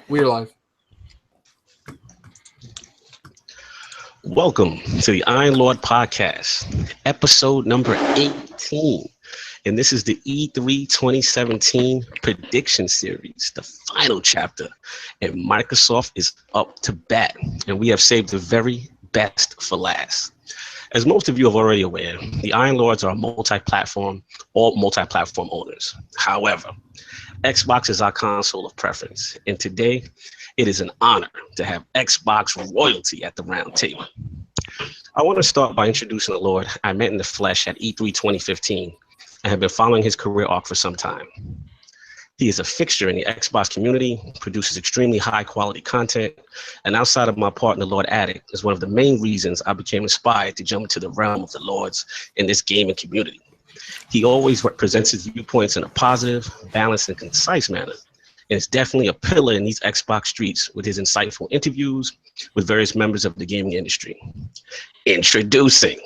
We're live. Welcome to the Iron Lord Podcast, episode number 18. And this is the E3 2017 prediction series, the final chapter. And Microsoft is up to bat. And we have saved the very best for last. As most of you are already aware, the Iron Lords are all multi-platform owners. However, Xbox is our console of preference. And today, it is an honor to have Xbox royalty at the round table. I want to start by introducing the Lord I met in the flesh at E3 2015 and have been following his career arc for some time. He is a fixture in the Xbox community, produces extremely high quality content, and outside of my partner, Lord Addict, is one of the main reasons I became inspired to jump into the realm of the Lords in this gaming community. He always represents his viewpoints in a positive, balanced, and concise manner. And is definitely a pillar in these Xbox streets with his insightful interviews with various members of the gaming industry. Introducing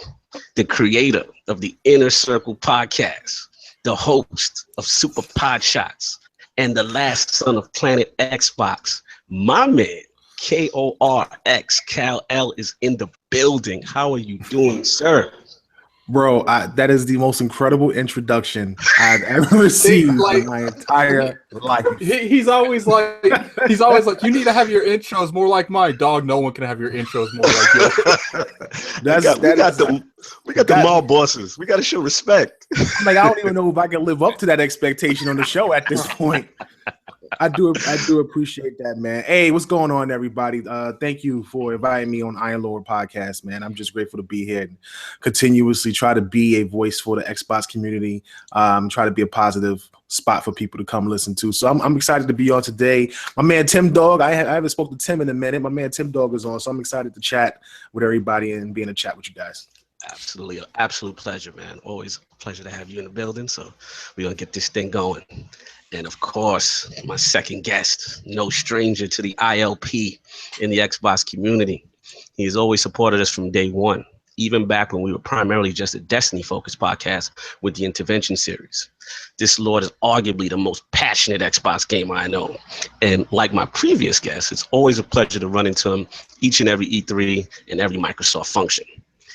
the creator of the Inner Circle podcast, the host of Super Pod Shots, and the last son of Planet Xbox, my man, KORX, Cal L is in the building. How are you doing, sir? Bro, that is the most incredible introduction I've ever received in my entire life. He's always like, you need to have your intros more like mine. Dog, no one can have your intros more like yours. We got the mob bosses. We got to show respect. Like, I don't even know if I can live up to that expectation on the show at this point. I do appreciate that, man. Hey, what's going on, everybody? Thank you for inviting me on Iron Lord Podcast, man. I'm just grateful to be here and continuously try to be a voice for the Xbox community. Try to be a positive spot for people to come listen to. So I'm excited to be on today. My man Tim Dog, I haven't spoken to Tim in a minute. My man Tim Dog is on, so I'm excited to chat with everybody and be in a chat with you guys. Absolutely, an absolute pleasure, man. Always a pleasure to have you in the building. So we're gonna get this thing going. And of course, my second guest, no stranger to the ILP in the Xbox community. He has always supported us from day one, even back when we were primarily just a Destiny-focused podcast with the Intervention series. This Lord is arguably the most passionate Xbox gamer I know. And like my previous guests, it's always a pleasure to run into him each and every E3 and every Microsoft function.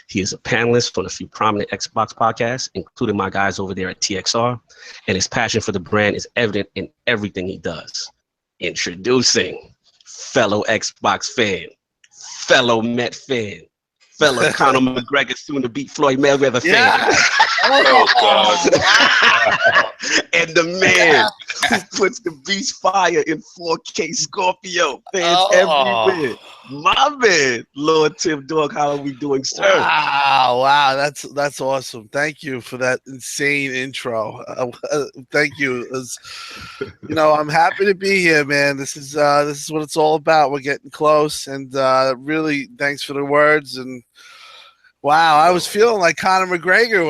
He is a panelist on a few prominent Xbox podcasts, including my guys over there at TXR, and his passion for the brand is evident in everything he does. Introducing fellow Xbox fan, fellow Met fan, fellow Conor McGregor soon to beat Floyd Mayweather fan. Yeah. Oh, God. And the man who puts the beast fire in 4K Scorpio fans everywhere. My man, Lord Tim Dog, how are we doing, sir? Wow, that's awesome. Thank you for that insane intro. Thank you. I'm happy to be here, man. This is what it's all about. We're getting close, and really, thanks for the words. And wow, I was feeling like Conor McGregor.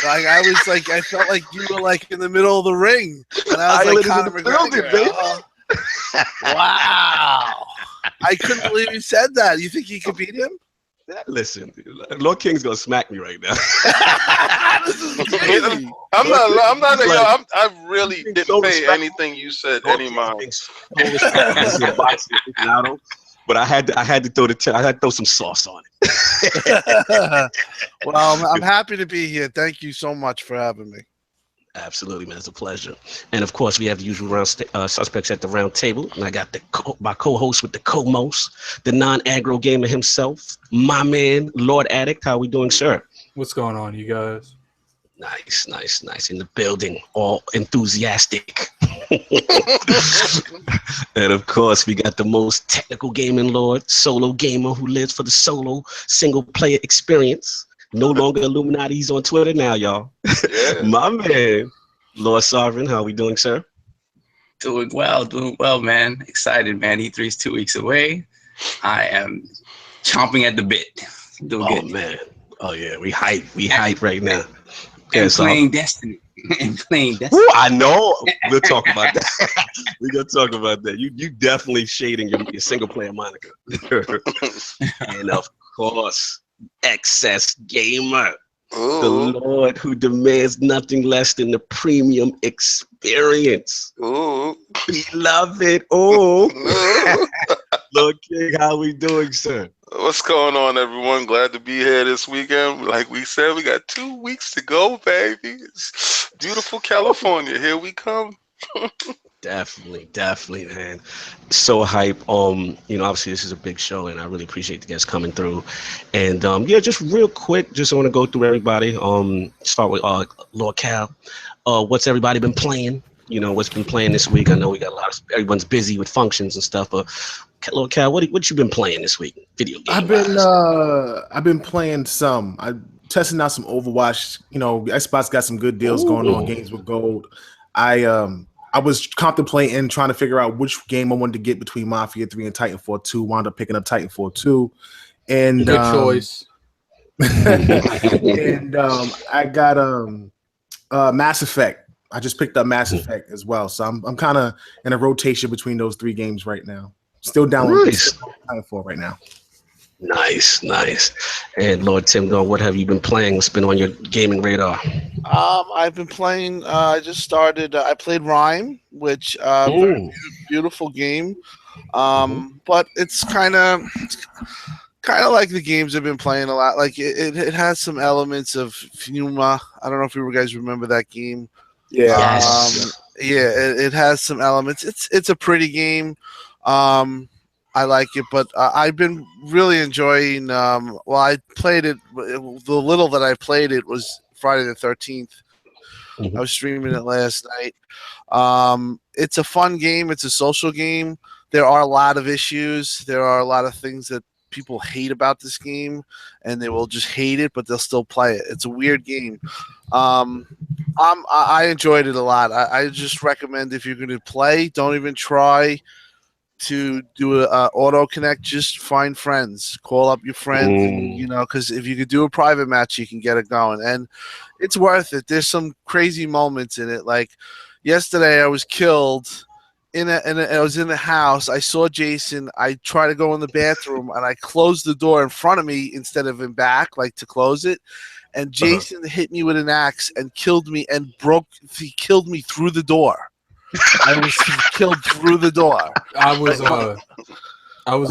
I felt like you were like in the middle of the ring, and I was like Conor McGregor. Wow. I couldn't believe you said that. You think you could beat him? Listen, Lord King's gonna smack me right now. I really didn't pay anything you said any mind. But I had to throw some sauce on it. Well, I'm happy to be here. Thank you so much for having me. Absolutely, man. It's a pleasure. And of course, we have the usual suspects at the round table. And I got my co-host with the co-most, the non-aggro gamer himself, my man, Lord Addict. How are we doing, sir? What's going on, you guys? Nice. In the building, all enthusiastic. And of course, we got the most technical gaming lord, solo gamer who lives for the solo single-player experience. No longer Illuminati, he's on Twitter now, y'all. Yeah. My man, Lord Sovereign, how are we doing, sir? Doing well, man. Excited, man. E3's 2 weeks away. I am chomping at the bit. Doing good, man. Oh yeah, we hype right now. And playing Destiny. Ooh, I know. We'll talk about that. We're gonna talk about that. You definitely shading your single player moniker. And of course, Excess Gamer. Ooh. The Lord who demands nothing less than the premium experience. experience. Ooh. We love it. Oh, Lord King, how we doing, sir? What's going on, everyone? Glad to be here this weekend. Like we said, we got 2 weeks to go, baby. It's beautiful California. Here we come. Definitely, man. So hype. Obviously this is a big show, and I really appreciate the guests coming through. And just real quick, just want to go through everybody. Start with Lord Cal. What's everybody been playing? What's been playing this week? I know we got everyone's busy with functions and stuff, but Lord Cal, what you been playing this week? Video game. I've been playing some. I'm testing out some Overwatch. Xbox got some good deals going on, games with gold. I was contemplating trying to figure out which game I wanted to get between Mafia 3 and Titanfall 2. Wound up picking up Titanfall 2. And good choice. And I got Mass Effect. I just picked up Mass Effect as well. So I'm kind of in a rotation between those 3 games right now. Still downloading Titanfall right now. Nice. And Lord Tim, what have you been playing? What's been on your gaming radar? I've been playing. I just started. I played Rhyme, which very beautiful game. But it's kind of like the games I've been playing a lot. Like it has some elements of Fnuma. I don't know if you guys remember that game. Yeah. Yes. It has some elements. It's a pretty game. I like it, but I've been really enjoying. I played it. The little that I played it was Friday the 13th. I was streaming it last night. It's a fun game. It's a social game. There are a lot of issues. There are a lot of things that people hate about this game, and they will just hate it, but they'll still play it. It's a weird game. I enjoyed it a lot. I just recommend if you're going to play, don't even try to do a auto connect. Just find friends, call up your friends, and, because if you could do a private match, you can get it going, and it's worth it. There's some crazy moments in it. Like yesterday, I was killed I was in the house. I saw Jason. I tried to go in the bathroom, and I closed the door in front of me instead of in back, like to close it. And Jason hit me with an axe and killed me He killed me through the door. I was killed through the door. I was in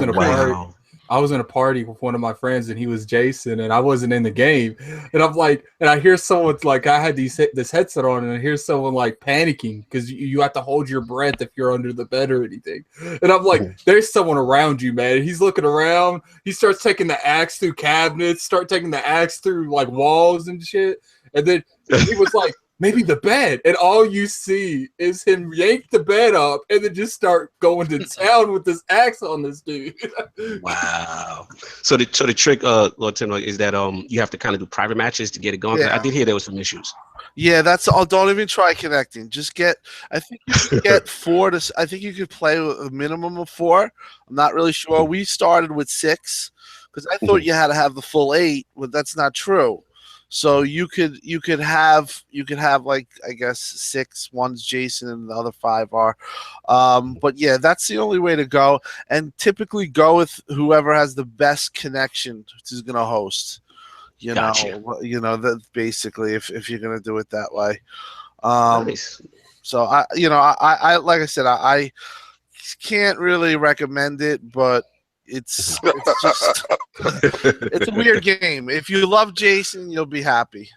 a party. I was in a party with one of my friends, and he was Jason, and I wasn't in the game. And I'm like, and I hear someone's like, I had this headset on, and I hear someone like panicking because you have to hold your breath if you're under the bed or anything. And I'm like, there's someone around you, man. He's looking around. He starts taking the axe through cabinets, start taking the axe through like walls and shit. And then he was like, maybe the bed, and all you see is him yank the bed up and then just start going to town with this axe on this dude. Wow. So the trick, Lord Tim, is that you have to kind of do private matches to get it going. Yeah. I did hear there was some issues. Yeah, that's all. Don't even try connecting. Just get. I think you could get 4 to. I think you could play with a minimum of 4. I'm not really sure. We started with 6 because I thought you had to have the full 8, but that's not true. So you could have like, I guess 6. One's Jason and the other 5 are. But yeah, that's the only way to go. And typically go with whoever has the best connection who's going to host. That basically if you're going to do it that way. Nice. So I like I said, I can't really recommend it, but it's just it's a weird game. If you love Jason, you'll be happy.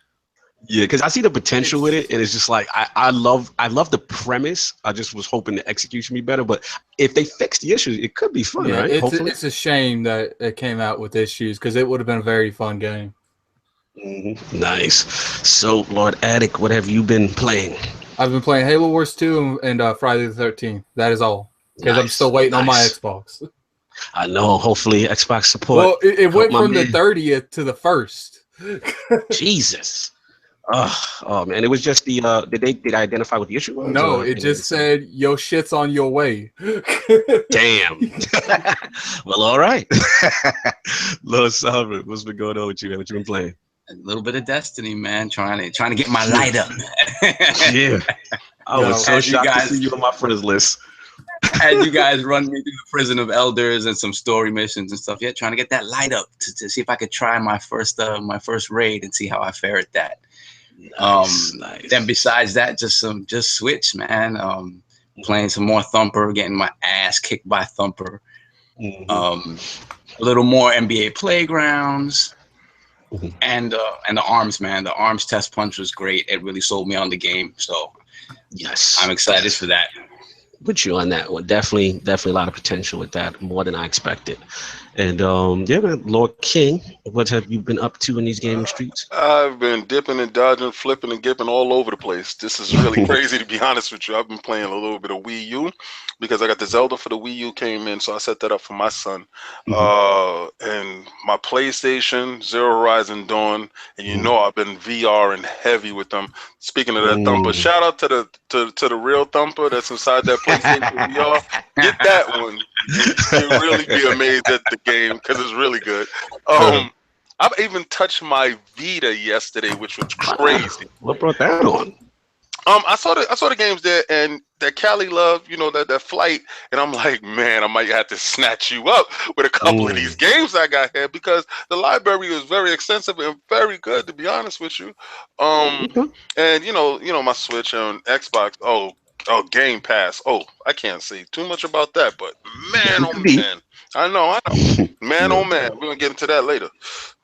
Yeah, because I see the potential with it, and it's just like I love the premise. I just was hoping the execution be better, but if they fix the issues, it could be fun, right? It's a shame that it came out with issues because it would have been a very fun game. Nice. So, Lord Attic, what have you been playing? I've been playing Halo Wars 2 and Friday the 13th. That is all. Because I'm still waiting on my Xbox. I know. Hopefully, Xbox support. Well, it went from the 30th to the 1st. Jesus. Oh man, it was just the. Did I identify what the issue was? No, it just said your shit's on your way. Damn. Well, all right. Lord Salver, what's been going on with you, man? What you been playing? A little bit of Destiny, man. Trying to get my light up. Yeah. I was so shocked to see you on my friends list. Had you guys run me through the Prison of Elders and some story missions and stuff. Yeah, trying to get that light up to see if I could try my first raid and see how I fare at that. Nice. Then besides that, just Switch, man. Playing some more Thumper, getting my ass kicked by Thumper. A little more NBA Playgrounds. And the ARMS, man. The ARMS Test Punch was great. It really sold me on the game. So yes, I'm excited for that. With you on that one. Definitely a lot of potential with that, more than I expected. And yeah, man, Lord King, what have you been up to in these gaming streets? I've been dipping and dodging, flipping and gipping all over the place. This is really crazy, to be honest with you. I've been playing a little bit of Wii U because I got the Zelda for the Wii U came in, so I set that up for my son. And my PlayStation, Zero Horizon Dawn, and you know I've been VR and heavy with them. Speaking of that Thumper, shout out to the real Thumper that's inside that PlayStation VR. Get that one. You'll really be amazed at the game because it's really good. I've even touched my Vita yesterday, which was crazy. What brought that on? I saw the games there, and that Cali Love, that flight, and I'm like, man, I might have to snatch you up with a couple of these games I got here because the library is very extensive and very good, to be honest with you. And my Switch and Xbox. Oh, Game Pass. Oh, I can't say too much about that, but man, oh man. I know. Man, oh man. We're going to get into that later.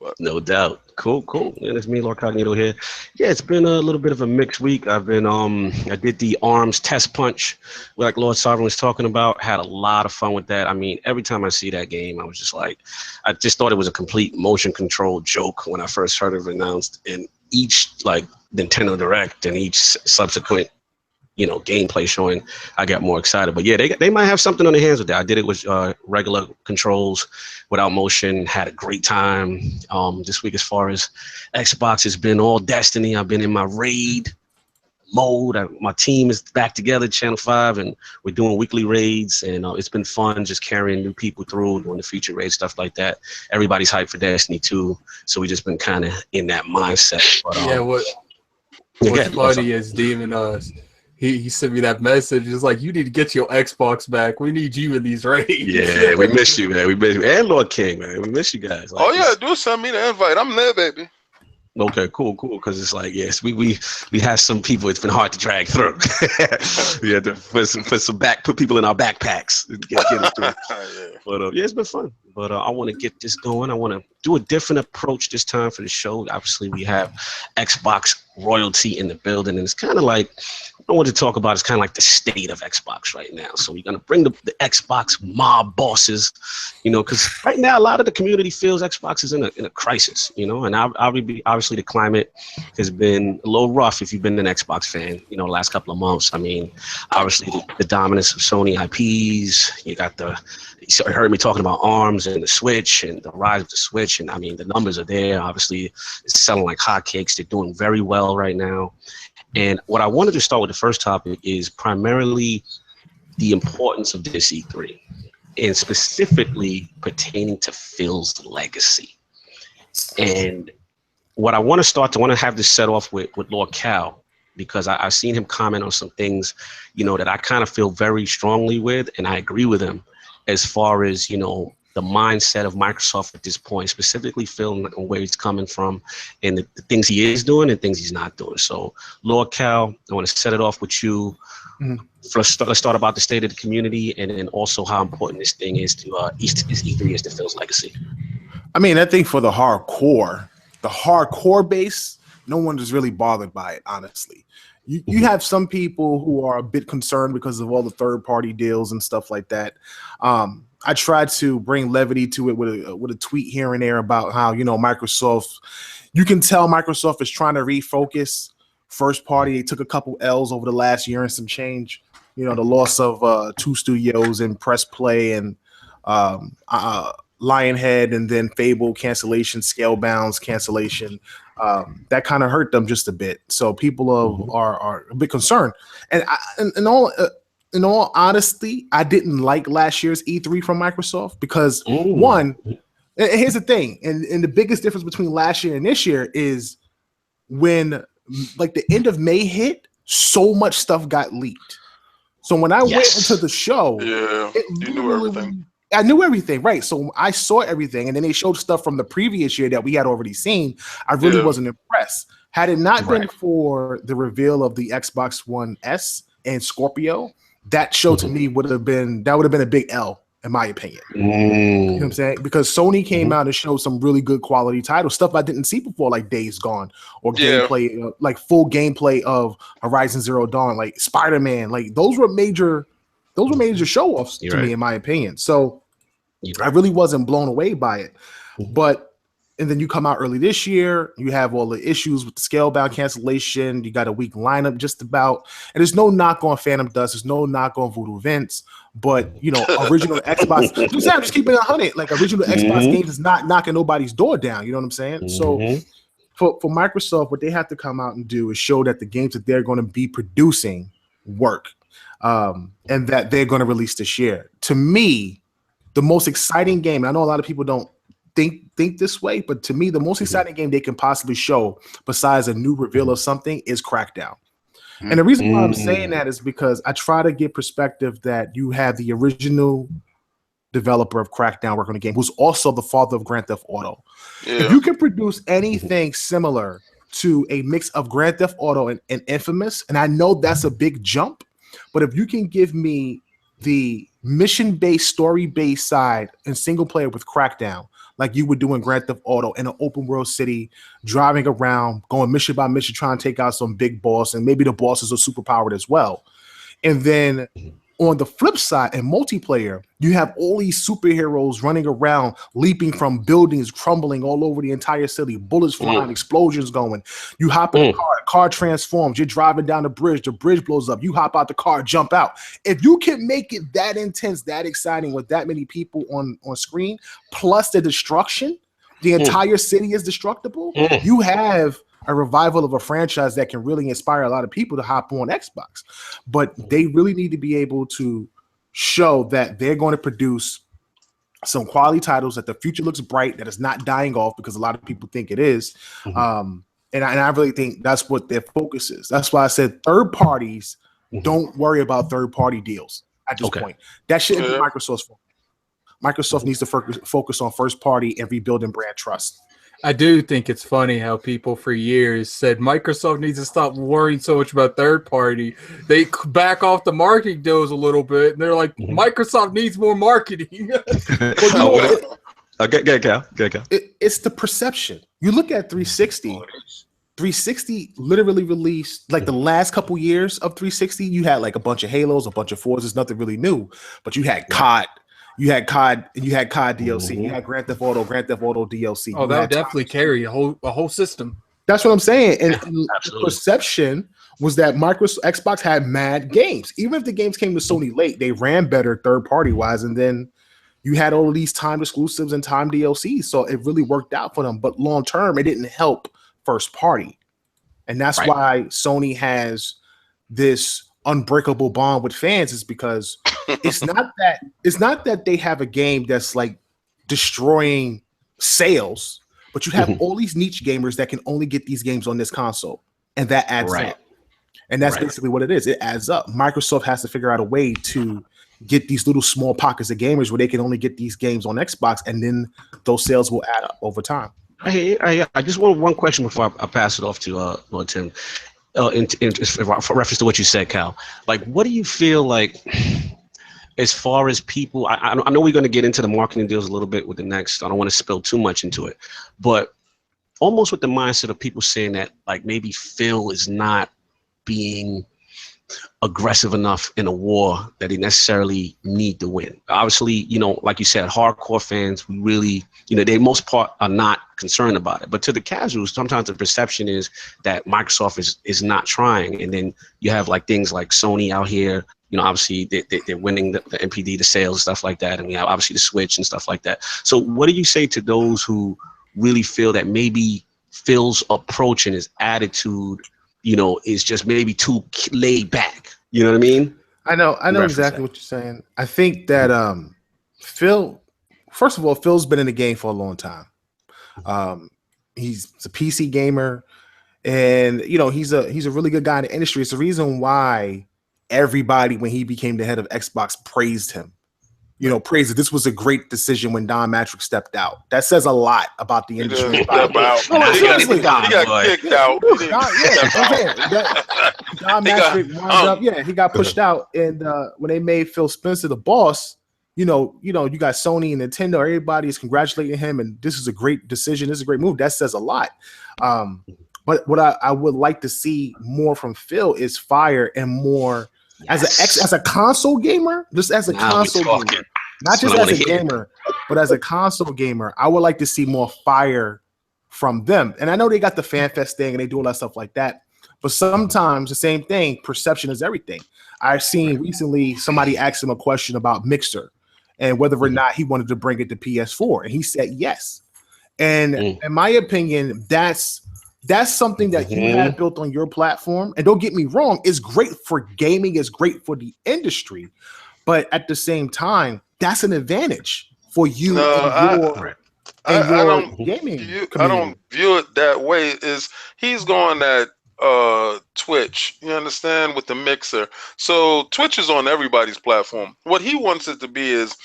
But. No doubt. Cool. And it's me, Lord Cognito here. Yeah, it's been a little bit of a mixed week. I've been, I did the ARMS Test Punch, like Lord Sovereign was talking about. Had a lot of fun with that. I mean, every time I see that game, I was just like, I just thought it was a complete motion control joke when I first heard it announced. In each, like, Nintendo Direct and each subsequent gameplay showing, I got more excited. But yeah, they might have something on their hands with that. I did it with regular controls without motion, had a great time. This week, as far as Xbox, has been all Destiny. I've been in my raid mode. My team is back together, Channel 5, and we're doing weekly raids, and it's been fun just carrying new people through, doing the feature raid, stuff like that. Everybody's hyped for Destiny 2, so we just been kind of in that mindset. But, what's funny is Demon he sent me that message. It's like, you need to get your Xbox back. We need you in these raids. Yeah, we miss you, man. We miss you. And Lord King, man. We miss you guys. Like, do send me the invite. I'm there, baby. Okay, cool. Because it's like, yes, we have some people. It's been hard to drag through. We had to put people in our backpacks. Get it through. But yeah, it's been fun. But I want to get this going. I want to do a different approach this time for the show. Obviously, we have Xbox royalty in the building, and it's kind of like, I want to talk about, it's kind of like the state of Xbox right now. So we're going to bring the Xbox mob bosses, because right now a lot of the community feels Xbox is in a crisis, and obviously the climate has been a little rough if you've been an Xbox fan, the last couple of months. I mean, obviously the dominance of Sony IPs, you heard me talking about ARMS and the Switch and the rise of the Switch. And I mean, the numbers are there. Obviously, it's selling like hotcakes. They're doing very well right now. And what I wanted to start with the first topic is primarily the importance of this E3, and specifically pertaining to Phil's legacy. And what I want to have this set off with Lord Cal, because I've seen him comment on some things, that I kind of feel very strongly with, and I agree with him as far as, the mindset of Microsoft at this point, specifically Phil and where he's coming from, and the things he is doing and things he's not doing. So, Lord Cal, I want to set it off with you. Let's start about the state of the community, and then also how important this thing is to E3 is to Phil's legacy. I mean, I think for the hardcore base, no one is really bothered by it, honestly. You have some people who are a bit concerned because of all the third-party deals and stuff like that. I tried to bring levity to it with a tweet here and there about how, Microsoft, you can tell Microsoft is trying to refocus first party. They took a couple L's over the last year and some change. The loss of 2 studios in Press Play and Lionhead, and then Fable cancellation, Scalebound's cancellation. That kind of hurt them just a bit. So people are a bit concerned. And in all honesty, I didn't like last year's E3 from Microsoft because one, and here's the thing, and the biggest difference between last year and this year is when like the end of May hit, so much stuff got leaked. So when I went into the show, you knew everything. I knew everything, right? So I saw everything, and then they showed stuff from the previous year that we had already seen. I really wasn't impressed. Had it not been for the reveal of the Xbox One S and Scorpio, that show to me would have been a big L in my opinion. You know what I'm saying? Because Sony came out and showed some really good quality titles, stuff I didn't see before, like Days Gone or gameplay, like full gameplay of Horizon Zero Dawn, like Spider-Man. Like those were major show offs to me, in my opinion. So I really wasn't blown away by it. But and then you come out early this year, you have all the issues with the scale-bound cancellation. You got a weak lineup just about. And there's no knock on Phantom Dust. There's no knock on Voodoo Vince. But, you know, original Xbox. I'm just keeping it 100. Like, original Xbox games is not knocking nobody's door down. You know what I'm saying? So for Microsoft, what they have to come out and do is show that the games that they're going to be producing work and that they're going to release this year. To me, the most exciting game, and I know a lot of people don't think this way, but to me, the most exciting game they can possibly show besides a new reveal of something is Crackdown. And the reason why I'm saying that is because I try to get perspective that you have the original developer of Crackdown working on the game, who's also the father of Grand Theft Auto. If you can produce anything similar to a mix of Grand Theft Auto and Infamous, and I know that's a big jump, but if you can give me the mission-based, story-based side and single player with Crackdown, like you would do in Grand Theft Auto in an open world city, driving around, going mission by mission, trying to take out some big boss, and maybe the bosses are super powered as well. And then on the flip side, in multiplayer, you have all these superheroes running around, leaping from buildings, crumbling all over the entire city, bullets flying, explosions going. You hop in the car transforms, you're driving down the bridge blows up, you hop out the car, jump out. If you can make it that intense, that exciting with that many people on screen, plus the destruction, the entire city is destructible, you have a revival of a franchise that can really inspire a lot of people to hop on Xbox. But they really need to be able to show that they're going to produce some quality titles, that the future looks bright, that it's not dying off because a lot of people think it is. And I really think that's what their focus is. That's why I said third parties, don't worry about third party deals at this point. That shouldn't be Microsoft's fault. Microsoft needs to focus on first party and rebuilding brand trust. I do think it's funny how people for years said Microsoft needs to stop worrying so much about third party. They back off the marketing deals a little bit, and they're like, Microsoft needs more marketing. It's the perception. You look at 360. 360 literally released, like the last couple years of 360, you had like a bunch of Halos, a bunch of Forzas, nothing really new, but you had COD. You had COD DLC. You had Grand Theft Auto DLC. Oh, that would definitely carry a whole system. That's what I'm saying. And the perception was that Xbox had mad games. Even if the games came to Sony late, they ran better third party wise. And then you had all of these time exclusives and time DLCs. So it really worked out for them. But long term, it didn't help first party. And that's why Sony has this unbreakable bond with fans, is because it's not that they have a game that's like destroying sales, but you have all these niche gamers that can only get these games on this console, and that adds up. And that's basically what it is. It adds up. Microsoft has to figure out a way to get these little small pockets of gamers where they can only get these games on Xbox, and then those sales will add up over time. I just want one question before I pass it off to Lord Tim. For reference to what you said, Cal, like, what do you feel like as far as people? I know we're going to get into the marketing deals a little bit with the next. I don't want to spill too much into it, but almost with the mindset of people saying that, like, maybe Phil is not being aggressive enough in a war that they necessarily need to win. Obviously, you know, like you said, hardcore fans, we really, you know, they most part are not concerned about it. But to the casuals, sometimes the perception is that Microsoft is not trying. And then you have like things like Sony out here, you know, obviously they're winning the NPD, the sales, stuff like that. And we have obviously the Switch and stuff like that. So what do you say to those who really feel that maybe Phil's approach and his attitude, you know, is just maybe too laid back? You know what I mean? I know exactly what you're saying. I think that Phil, first of all, Phil's been in the game for a long time. He's a PC gamer, and you know, he's a really good guy in the industry. It's the reason why everybody, when he became the head of Xbox, praised him. praised that this was a great decision when Don Matrick stepped out. That says a lot about the industry. He got kicked out. Don Matrick wound up. Yeah, he got pushed out, and when they made Phil Spencer the boss, you got Sony and Nintendo. Everybody is congratulating him, and this is a great decision. This is a great move. That says a lot. But what I would like to see more from Phil is fire and more as a console gamer, just as a console gamer, not just as a gamer, but as a console gamer. I would like to see more fire from them. And I know they got the FanFest thing and they do all that stuff like that. But sometimes the same thing, perception is everything. I've seen recently somebody asked him a question about Mixer and whether or not he wanted to bring it to PS4. And he said yes. And in my opinion, that's something that you have built on your platform. And don't get me wrong, it's great for gaming, it's great for the industry. But at the same time, that's an advantage for you I don't view it that way. He's going at Twitch, you understand, with the Mixer. So Twitch is on everybody's platform. What he wants it to be is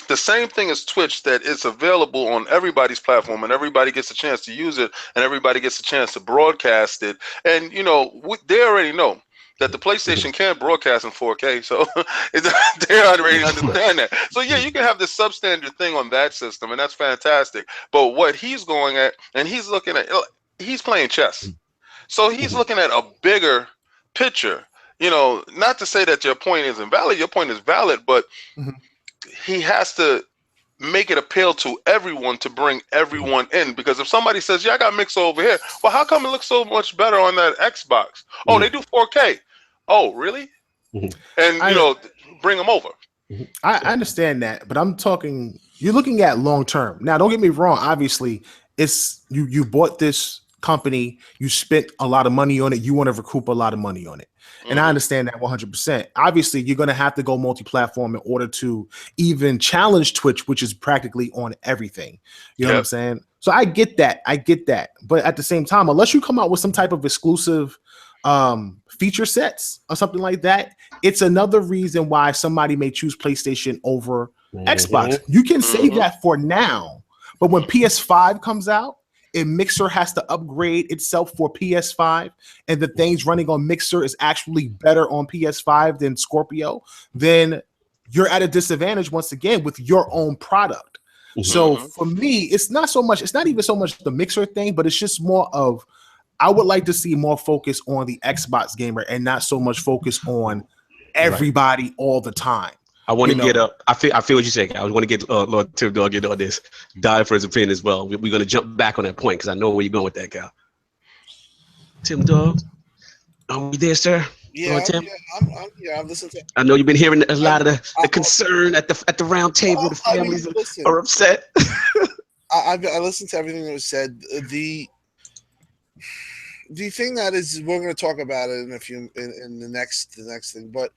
the same thing as Twitch, that it's available on everybody's platform and everybody gets a chance to use it and everybody gets a chance to broadcast it. And they already know that the PlayStation can't broadcast in 4K, so they already understand that. So yeah, you can have this substandard thing on that system, and that's fantastic. But what he's going at, and he's playing chess, so he's looking at a bigger picture. Not to say that your point isn't valid. Your point is valid, but he has to make it appeal to everyone to bring everyone in. Because if somebody says, "Yeah, I got Mixer over here," well, how come it looks so much better on that Xbox? Oh, they do 4K. Oh, really? And bring them over. I understand that, but you're looking at long term. Now, don't get me wrong. Obviously, it's you bought this company, you spent a lot of money on it, you want to recoup a lot of money on it. And I understand that 100%. Obviously, you're going to have to go multi-platform in order to even challenge Twitch, which is practically on everything. You know what I'm saying? So I get that. But at the same time, unless you come out with some type of exclusive feature sets or something like that, it's another reason why somebody may choose PlayStation over Xbox. You can say that for now, but when PS5 comes out, and Mixer has to upgrade itself for PS5, and the things running on Mixer is actually better on PS5 than Scorpio, then you're at a disadvantage once again with your own product. So for me, it's not even so much the Mixer thing, but it's just more of, I would like to see more focus on the Xbox gamer and not so much focus on everybody all the time. I want to get up. I feel what you say. I want to get Lord Tim Dog in on this. Die for his opinion as well. We're going to jump back on that point because I know where you're going with that, guy. Tim Dog, are we there, sir? Yeah, Lord Tim? I'm listening to. I know you've been hearing a lot of the concern at the round table. The families are upset. I listened to everything that was said. The thing that is, we're going to talk about it in the next thing, but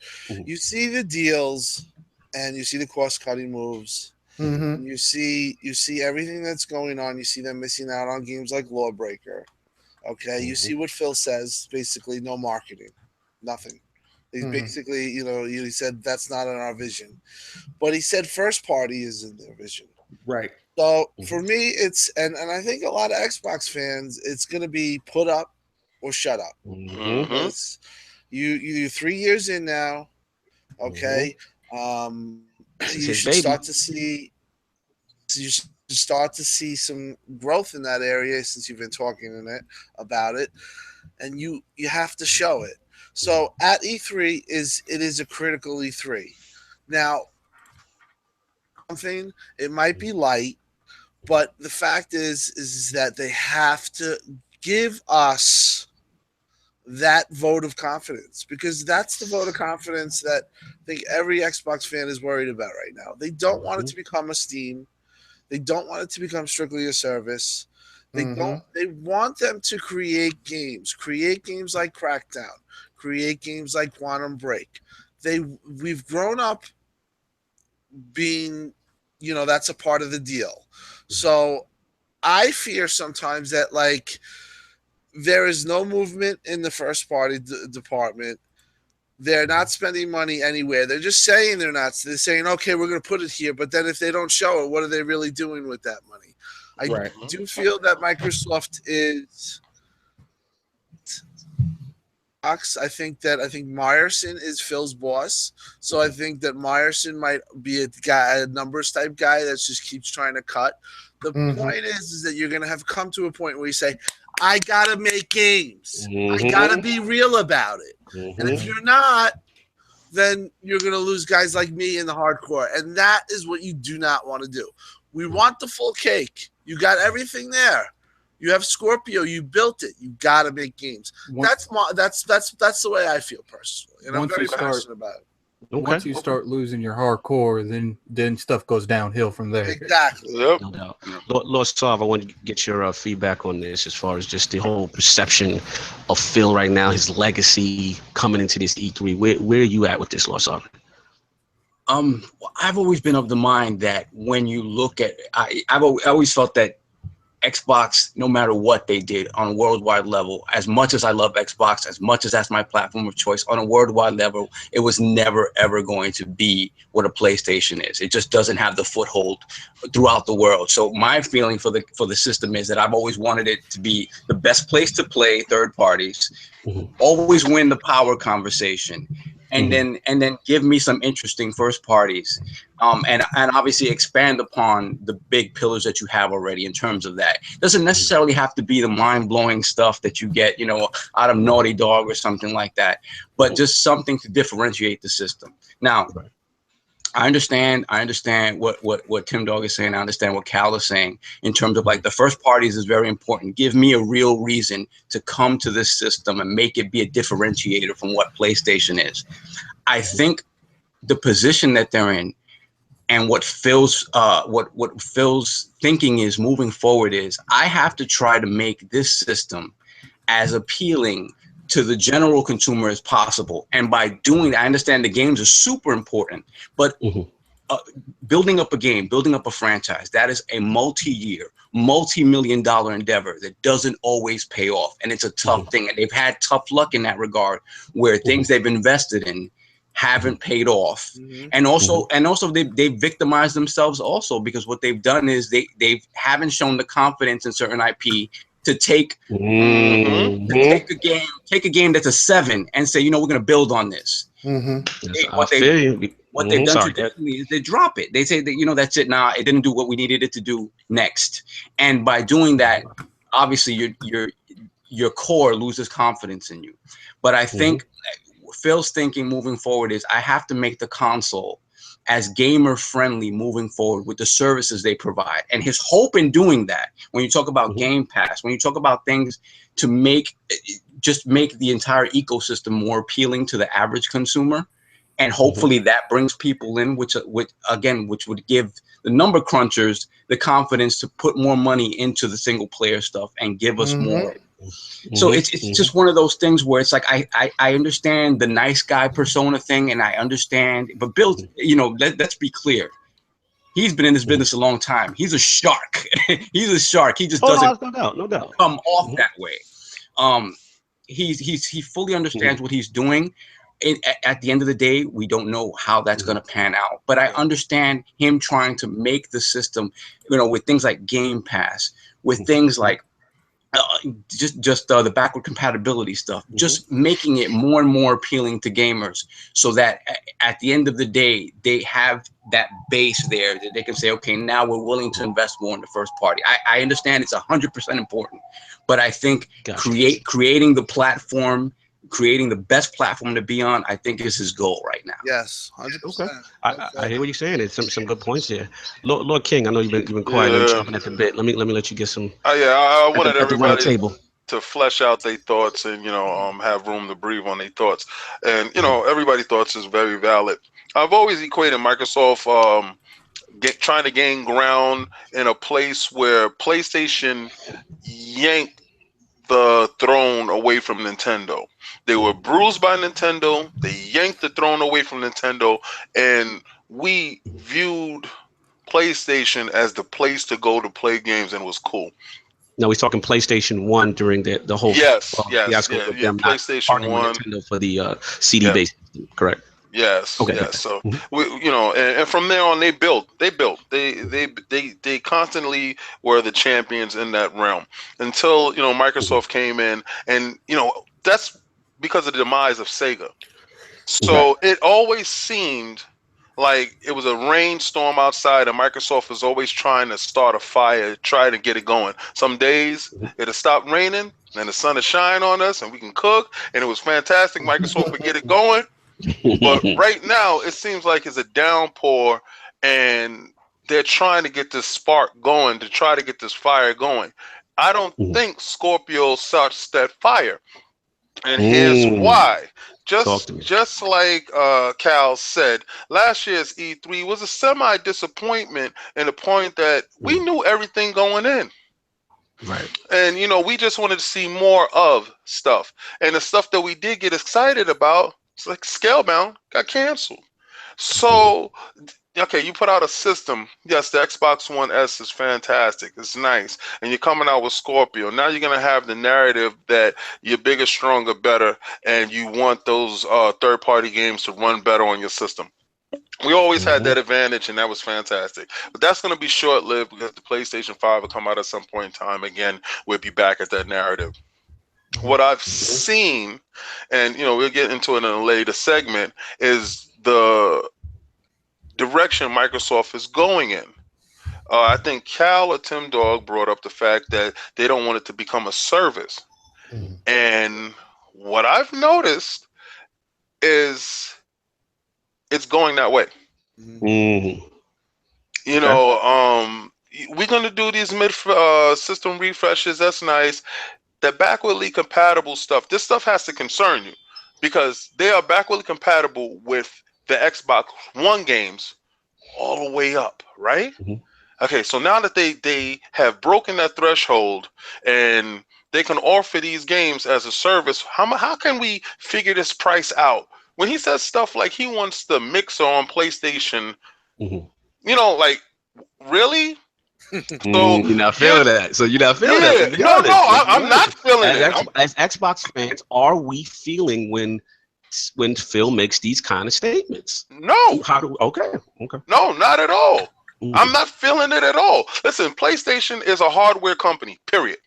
you see the deals and you see the cost cutting moves. You see everything that's going on. You see them missing out on games like Lawbreaker. Okay, you see what Phil says. Basically, no marketing, nothing. He's basically, he said that's not in our vision, but he said first party is in their vision. Right. So for me, it's and I think a lot of Xbox fans, it's going to be put up or shut up. You're 3 years in now. Okay. You should start to see some growth in that area since you've been talking about it, and you have to show it. So at E3 it is a critical E3. Now, something, it might be light, but the fact is that they have to give us that vote of confidence, because that's the vote of confidence that I think every Xbox fan is worried about right now. They don't want it to become a Steam. They don't want it to become strictly a service. They want them to create games like Crackdown, create games like Quantum Break. We've grown up being, that's a part of the deal. So I fear sometimes that there is no movement in the first party department. They're not spending money anywhere. They're just saying they're not. They're saying, okay, we're going to put it here. But then if they don't show it, what are they really doing with that money? I do feel that Microsoft is. I think Meyerson is Phil's boss. So I think that Meyerson might be a numbers type guy that just keeps trying to cut. The point is that you're going to have come to a point where you say, I got to make games. I got to be real about it. And if you're not, then you're going to lose guys like me in the hardcore. And that is what you do not want to do. We want the full cake. You got everything there. You have Scorpio. You built it. You got to make games. That's the way I feel personally, and I'm very passionate about it. Once you start losing your hardcore, then stuff goes downhill from there. Exactly. Yep. No doubt. Lord Starve, I want to get your feedback on this as far as just the whole perception of Phil right now, his legacy coming into this E3. Where are you at with this, Lord Starve? I've always been of the mind that when you look at, I always felt that Xbox, no matter what they did on a worldwide level, as much as I love Xbox, as much as that's my platform of choice, on a worldwide level, it was never, ever going to be what a PlayStation is. It just doesn't have the foothold throughout the world. So my feeling for the system is that I've always wanted it to be the best place to play third parties, always win the power conversation, and then give me some interesting first parties, and obviously expand upon the big pillars that you have already in terms of that. Doesn't necessarily have to be the mind-blowing stuff that you get, out of Naughty Dog or something like that, but just something to differentiate the system. Now, I understand what Tim Dog is saying. I understand what Cal is saying in terms of like the first parties is very important. Give me a real reason to come to this system and make it be a differentiator from what PlayStation is. I think the position that they're in and what Phil's thinking is moving forward is I have to try to make this system as appealing to the general consumer as possible. And by doing that, I understand the games are super important, but building up a game, building up a franchise, that is a multi-year, multi-million-dollar endeavor that doesn't always pay off. And it's a tough thing. And they've had tough luck in that regard where things they've invested in haven't paid off. And also they victimized themselves also, because what they've done is they haven't shown the confidence in certain IP to take a game that's a 7 and say, we're going to build on this. What they've done traditionally is they drop it. They say that, that's it. Nah, it didn't do what we needed it to do next. And by doing that, obviously your core loses confidence in you. But I think Phil's thinking moving forward is I have to make the console as gamer friendly moving forward with the services they provide. And his hope in doing that, when you talk about Game Pass, when you talk about things to make the entire ecosystem more appealing to the average consumer, and hopefully that brings people in, which would give the number crunchers the confidence to put more money into the single player stuff and give us more. So it's just one of those things where it's like I understand the nice guy persona thing, and I understand, but Bill, let's be clear. He's been in this business a long time. He's a shark. He's a shark. He just doesn't no doubt come off that way. He fully understands what he's doing. At the end of the day, we don't know how that's going to pan out. But I understand him trying to make the system, with things like Game Pass, with things like the backward compatibility stuff, just making it more and more appealing to gamers, so that at the end of the day, they have that base there that they can say, okay, now we're willing to invest more in the first party. I understand it's 100% important, but I think creating the platform, creating the best platform to be on, I think is his goal right now. Yes, 100%. I hear what you're saying. It's some good points there. Lord King, I know you've been quiet and chomping at the bit. Let me let you get some. I wanted everybody table to flesh out their thoughts and have room to breathe on their thoughts. And everybody's thoughts is very valid. I've always equated Microsoft trying to gain ground in a place where PlayStation yanked the throne away from Nintendo. They were bruised by Nintendo. They yanked the throne away from Nintendo, and we viewed PlayStation as the place to go to play games, and it was cool. No, he's talking PlayStation 1 during the whole PlayStation Nintendo 1 for the CD based, correct? Yes. Okay. Yes. So and from there on, they built. They constantly were the champions in that realm until Microsoft came in, and that's because of the demise of Sega. So it always seemed like it was a rainstorm outside, and Microsoft was always trying to start a fire, try to get it going. Some days it'll stop raining, and the sun will shine on us, and we can cook, and it was fantastic. Microsoft would get it going. But right now, it seems like it's a downpour, and they're trying to get this spark going, to try to get this fire going. I don't think Scorpio starts that fire, and here's why. Just like Cal said, last year's E3 was a semi-disappointment in the point that we knew everything going in. Right. And, we just wanted to see more of stuff. And the stuff that we did get excited about, it's like Scalebound got canceled. So, okay, you put out a system. Yes, the Xbox One S is fantastic. It's nice. And you're coming out with Scorpio. Now you're going to have the narrative that you're bigger, stronger, better, and you want those third-party games to run better on your system. We always had that advantage, and that was fantastic. But that's going to be short-lived because the PlayStation 5 will come out at some point in time. Again, we'll be back at that narrative. What I've seen, and we'll get into it in a later segment, is the direction Microsoft is going in. I think Cal or Tim Dog brought up the fact that they don't want it to become a service. And what I've noticed is it's going that way. We're going to do these mid-system refreshes. That's nice. The backwardly compatible stuff, this stuff has to concern you because they are backwardly compatible with the Xbox One games all the way up, right? Okay, so now that they have broken that threshold and they can offer these games as a service, how can we figure this price out? When he says stuff like he wants the mixer on PlayStation, like, really? So you're not feeling that. So you're not feeling that. I'm not feeling it. As Xbox fans, are we feeling when Phil makes these kind of statements? No. Okay. No, not at all. I'm not feeling it at all. Listen, PlayStation is a hardware company, period.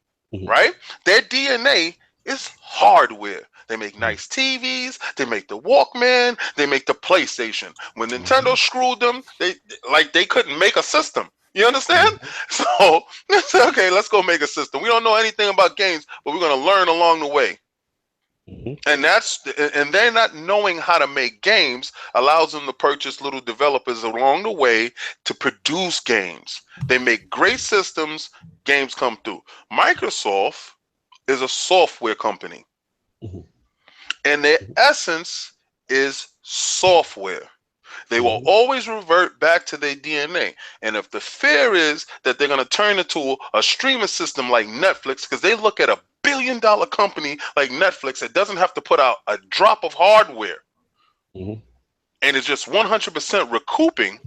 Right? Their DNA is hardware. They make nice TVs. They make the Walkman. They make the PlayStation. When Nintendo screwed them, they couldn't make a system. You understand? So, okay, let's go make a system. We don't know anything about games, but we're going to learn along the way. And they're not knowing how to make games allows them to purchase little developers along the way to produce games. They make great systems, games come through. Microsoft is a software company. And their essence is software. They will always revert back to their DNA. And if the fear is that they're going to turn into a streaming system like Netflix, because they look at a billion-dollar company like Netflix that doesn't have to put out a drop of hardware, and it's just 100% recouping,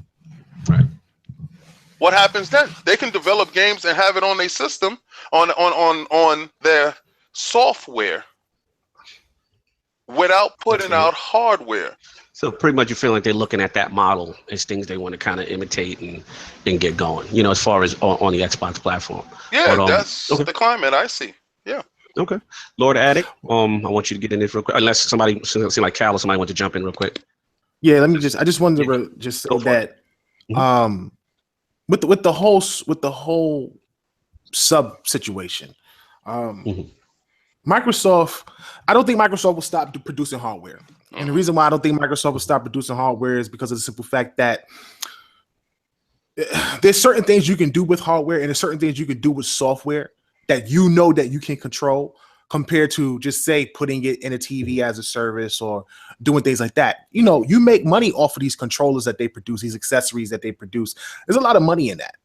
what happens then? They can develop games and have it on their system, on their software, without putting out hardware. So pretty much you feel like they're looking at that model as things they want to kind of imitate and get going, as far as on the Xbox platform. Yeah, that's the climate I see. Yeah. Okay. Lord Addict, I want you to get in this real quick. Unless somebody, seems like Cal or somebody wants to jump in real quick. Yeah, I just wanted to just say that with the whole sub situation, Microsoft, I don't think Microsoft will stop producing hardware. And the reason why I don't think Microsoft will stop producing hardware is because of the simple fact that there's certain things you can do with hardware and there's certain things you can do with software that that you can control compared to just say putting it in a TV as a service or doing things like that. You make money off of these controllers that they produce, these accessories that they produce. There's a lot of money in that.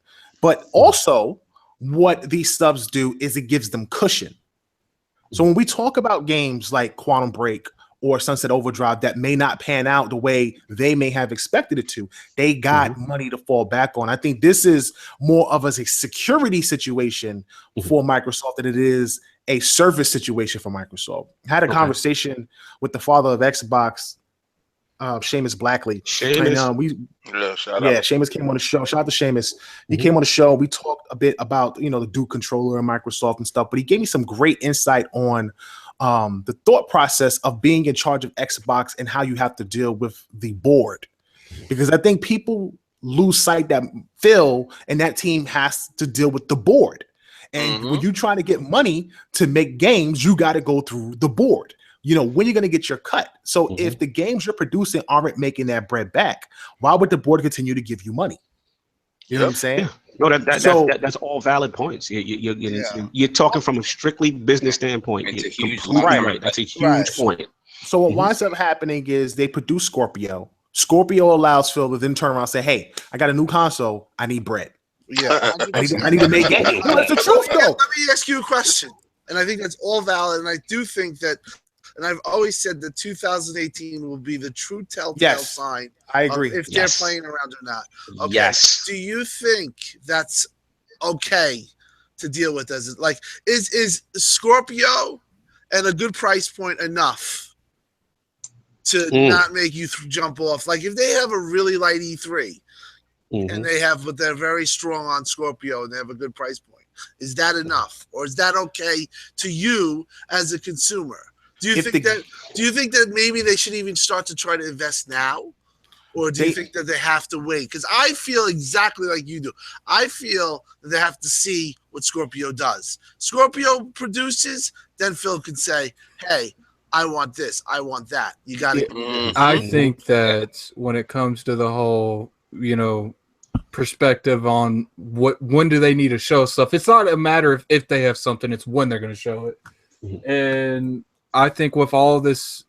But also what these subs do is it gives them cushion. So when we talk about games like Quantum Break or Sunset Overdrive that may not pan out the way they may have expected it to. They got money to fall back on. I think this is more of a security situation for Microsoft than it is a service situation for Microsoft. I had a conversation with the father of Xbox, Seamus Blackley. Seamus. And Seamus came on the show. Shout out to Seamus. He came on the show. We talked a bit about, the Duke controller and Microsoft and stuff, but he gave me some great insight on the thought process of being in charge of Xbox and how you have to deal with the board. Because I think people lose sight that Phil and that team has to deal with the board. And when you try to get money to make games, you got to go through the board. When you're going to get your cut. So if the games you're producing aren't making that bread back, why would the board continue to give you money? You know what I'm saying? Yeah. No, that's all valid points. You're talking from a strictly business standpoint. It's a huge right. That's a huge point. So what winds up happening is they produce Scorpio. Scorpio allows Phil to then turn around and say, "Hey, I got a new console. I need bread. Yeah, I need to make games." That's the truth, though. Let me ask you a question, and I think that's all valid. And I do think that. And I've always said that 2018 will be the true telltale sign. I agree. If they're playing around or not. Okay. Yes. Do you think that's okay to deal with? Is Scorpio and a good price point enough to not make you jump off? Like if they have a really light E3 and but they're very strong on Scorpio and they have a good price point, is that enough, or is that okay to you as a consumer? Do you think that maybe they should even start to try to invest now? Or do you think that they have to wait? Because I feel exactly like you do. I feel that they have to see what Scorpio does. Scorpio produces, then Phil can say, "Hey, I want this. I want that." You got it. I think that when it comes to the whole, perspective on when do they need to show stuff, it's not a matter of if they have something, it's when they're going to show it. And I think with all this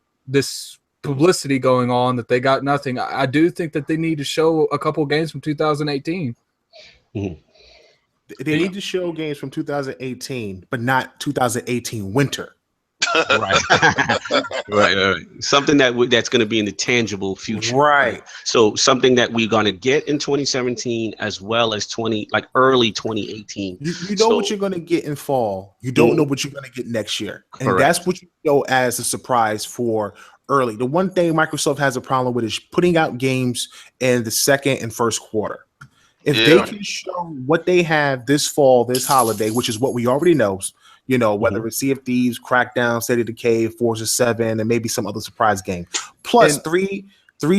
publicity going on that they got nothing, I do think that they need to show a couple games from 2018. They need to show games from 2018, but not 2018 winter. Right. Something that's going to be in the tangible future. Right. So something that we're going to get in 2017 as well as early 2018. You know what you're going to get in fall. You don't know what you're going to get next year. Correct. And that's what you know as a surprise for early. The one thing Microsoft has a problem with is putting out games in the second and first quarter. If they can show what they have this fall, this holiday, which is what we already know, whether it's Sea of Thieves, Crackdown, State of Decay, Forza 7, and maybe some other surprise game. Plus three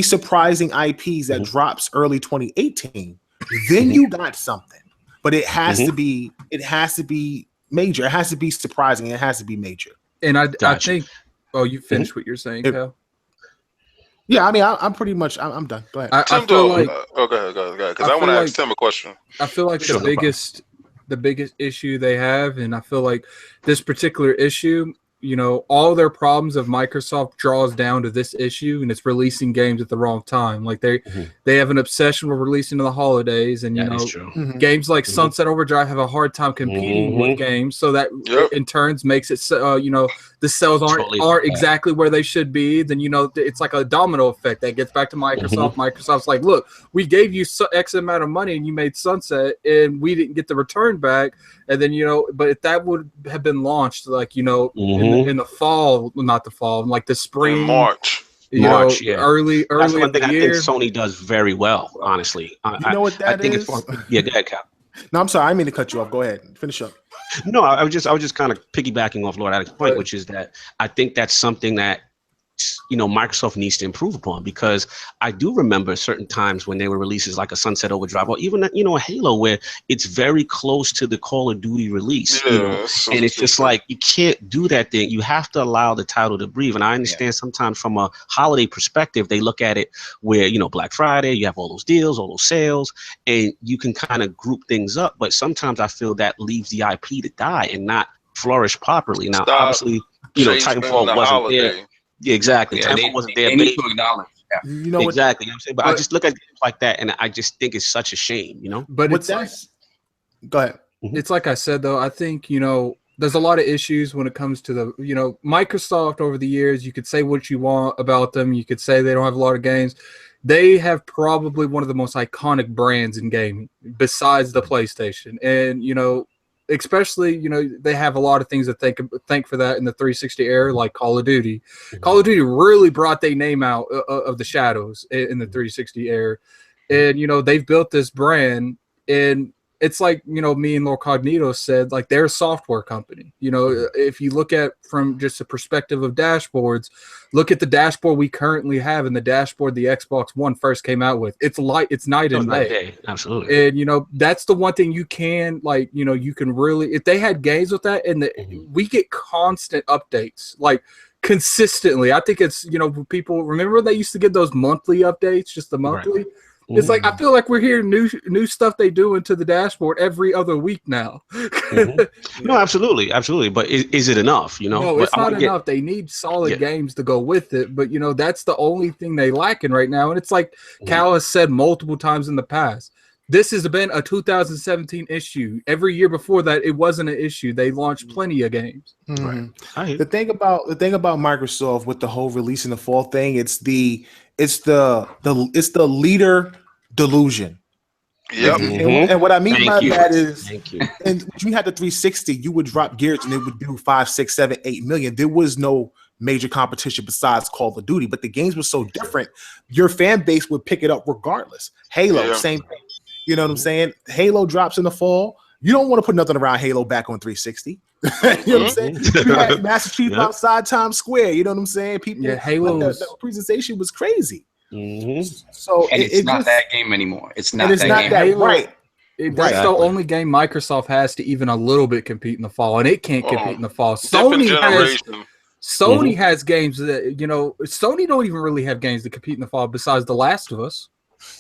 surprising IPs that drops early 2018. Then you got something. But it has to be major. It has to be surprising. It has to be major. And I think you finished what you're saying, Cal? Yeah, I mean, I'm pretty much I'm done. Go ahead. I feel like go ahead. Because I want to ask Tim a question. I feel like the biggest issue they have, and I feel like this particular issue, all their problems of Microsoft draws down to this issue, and it's releasing games at the wrong time. Like they have an obsession with releasing in the holidays, and games like Sunset Overdrive have a hard time competing with games, so that in turns makes it the sales aren't exactly where they should be. Then it's like a domino effect that gets back to Microsoft. Microsoft's like, look, we gave you X amount of money and you made Sunset, and we didn't get the return back. And then but if that would have been launched in the fall, not the fall, like the spring, March, early. That's one thing in the I year. think Sony does very well, honestly. You know what that is? Go ahead, Cap. No, I'm sorry, I didn't mean to cut you off. Go ahead, finish up. No, I was just kind of piggybacking off Lord Alex's point, which is that I think that's something that Microsoft needs to improve upon, because I do remember certain times when they were releases like a Sunset Overdrive or even a Halo, where it's very close to the Call of Duty release, and it's just like you can't do that thing. You have to allow the title to breathe. And I understand sometimes from a holiday perspective, they look at it where Black Friday, you have all those deals, all those sales, and you can kind of group things up. But sometimes I feel that leaves the IP to die and not flourish properly. Now, obviously, Titanfall wasn't there. Yeah, exactly. Titanfall wasn't there. They need to acknowledge. Yeah. Exactly. You know what I'm saying? But I just look at games like that, and I just think it's such a shame, But go ahead. It's like I said, though. I think there's a lot of issues when it comes to the, Microsoft over the years. You could say what you want about them. You could say they don't have a lot of games. They have probably one of the most iconic brands in gaming besides the PlayStation. And, especially, they have a lot of things to thank for that in the 360 era, like Call of Duty. Call of Duty really brought their name out of the shadows in the 360 era. And, they've built this brand, and it's like, me and Lord Cognito said, like, they're a software company. If you look at from just a perspective of dashboards, look at the dashboard we currently have and the dashboard the Xbox One first came out with. It's night and day. Absolutely. And, that's the one thing you can, like, you can really, if they had games with that, and we get constant updates, like, consistently. I think it's, people remember they used to get those monthly updates, just the monthly. Right. It's like I feel like we're hearing new stuff they do into the dashboard every other week now. No, absolutely. But is it enough? No, it's not enough. They need solid games to go with it. But that's the only thing they lacking right now. And it's like Cal has said multiple times in the past. This has been a 2017 issue. Every year before that, it wasn't an issue. They launched plenty of games. Right. The thing about Microsoft with the whole release in the fall thing, it's the leader delusion. Yep. And what I mean by that is, and when you had the 360, you would drop gears and it would do 5, 6, 7, 8 million. There was no major competition besides Call of Duty, but the games were so different. Your fan base would pick it up regardless. Halo, same thing. You know what I'm saying? Halo drops in the fall. You don't want to put nothing around Halo back on 360. You know what I'm saying? You had Master Chief outside Times Square. You know what I'm saying? People, Halo. The presentation was crazy. So it's not that game anymore. It's not that game. Halo, right. That's the only game Microsoft has to even a little bit compete in the fall, and it can't compete in the fall. Sony has games that Sony don't even really have games that compete in the fall besides The Last of Us.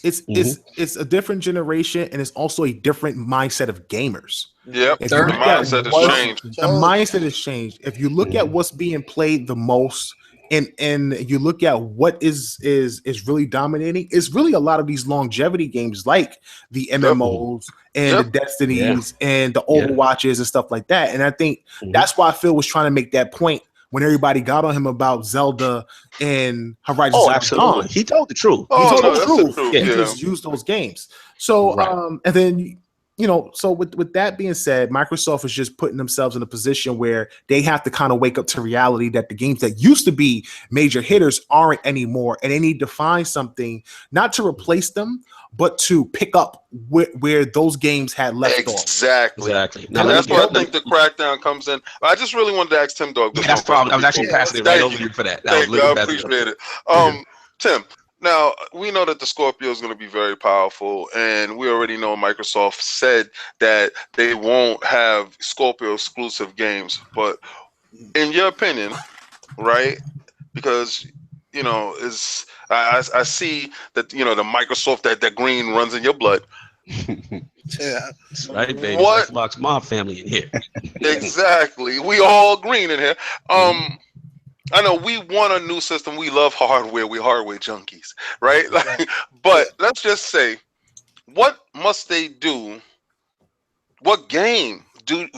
It's a different generation, and it's also a different mindset of gamers. Yep, the mindset has changed. The mindset has changed. If you look at what's being played the most, and you look at what is really dominating, it's really a lot of these longevity games like the MMOs and the Destinies and the Overwatches and stuff like that. And I think that's why Phil was trying to make that point when everybody got on him about Zelda and Horizon Zero Dawn. He told the truth. He told the truth. He just used those games. So and then so with that being said, Microsoft is just putting themselves in a position where they have to kind of wake up to reality that the games that used to be major hitters aren't anymore, and they need to find something not to replace them, but to pick up where those games had left off. Exactly. Now, and that's where I think the crackdown comes in. I just really wanted to ask Tim Dog. That's problem. I was actually passing it right over you for that. Thank you. I appreciate it. Tim, now we know that the Scorpio is going to be very powerful, and we already know Microsoft said that they won't have Scorpio exclusive games. But in your opinion, right? Because I see that the Microsoft that green runs in your blood. That's right, baby. Xbox Mobb family in here. Exactly. We all green in here. I know we want a new system. We love hardware. We hardware junkies, right? But let's just say, what must they do? What game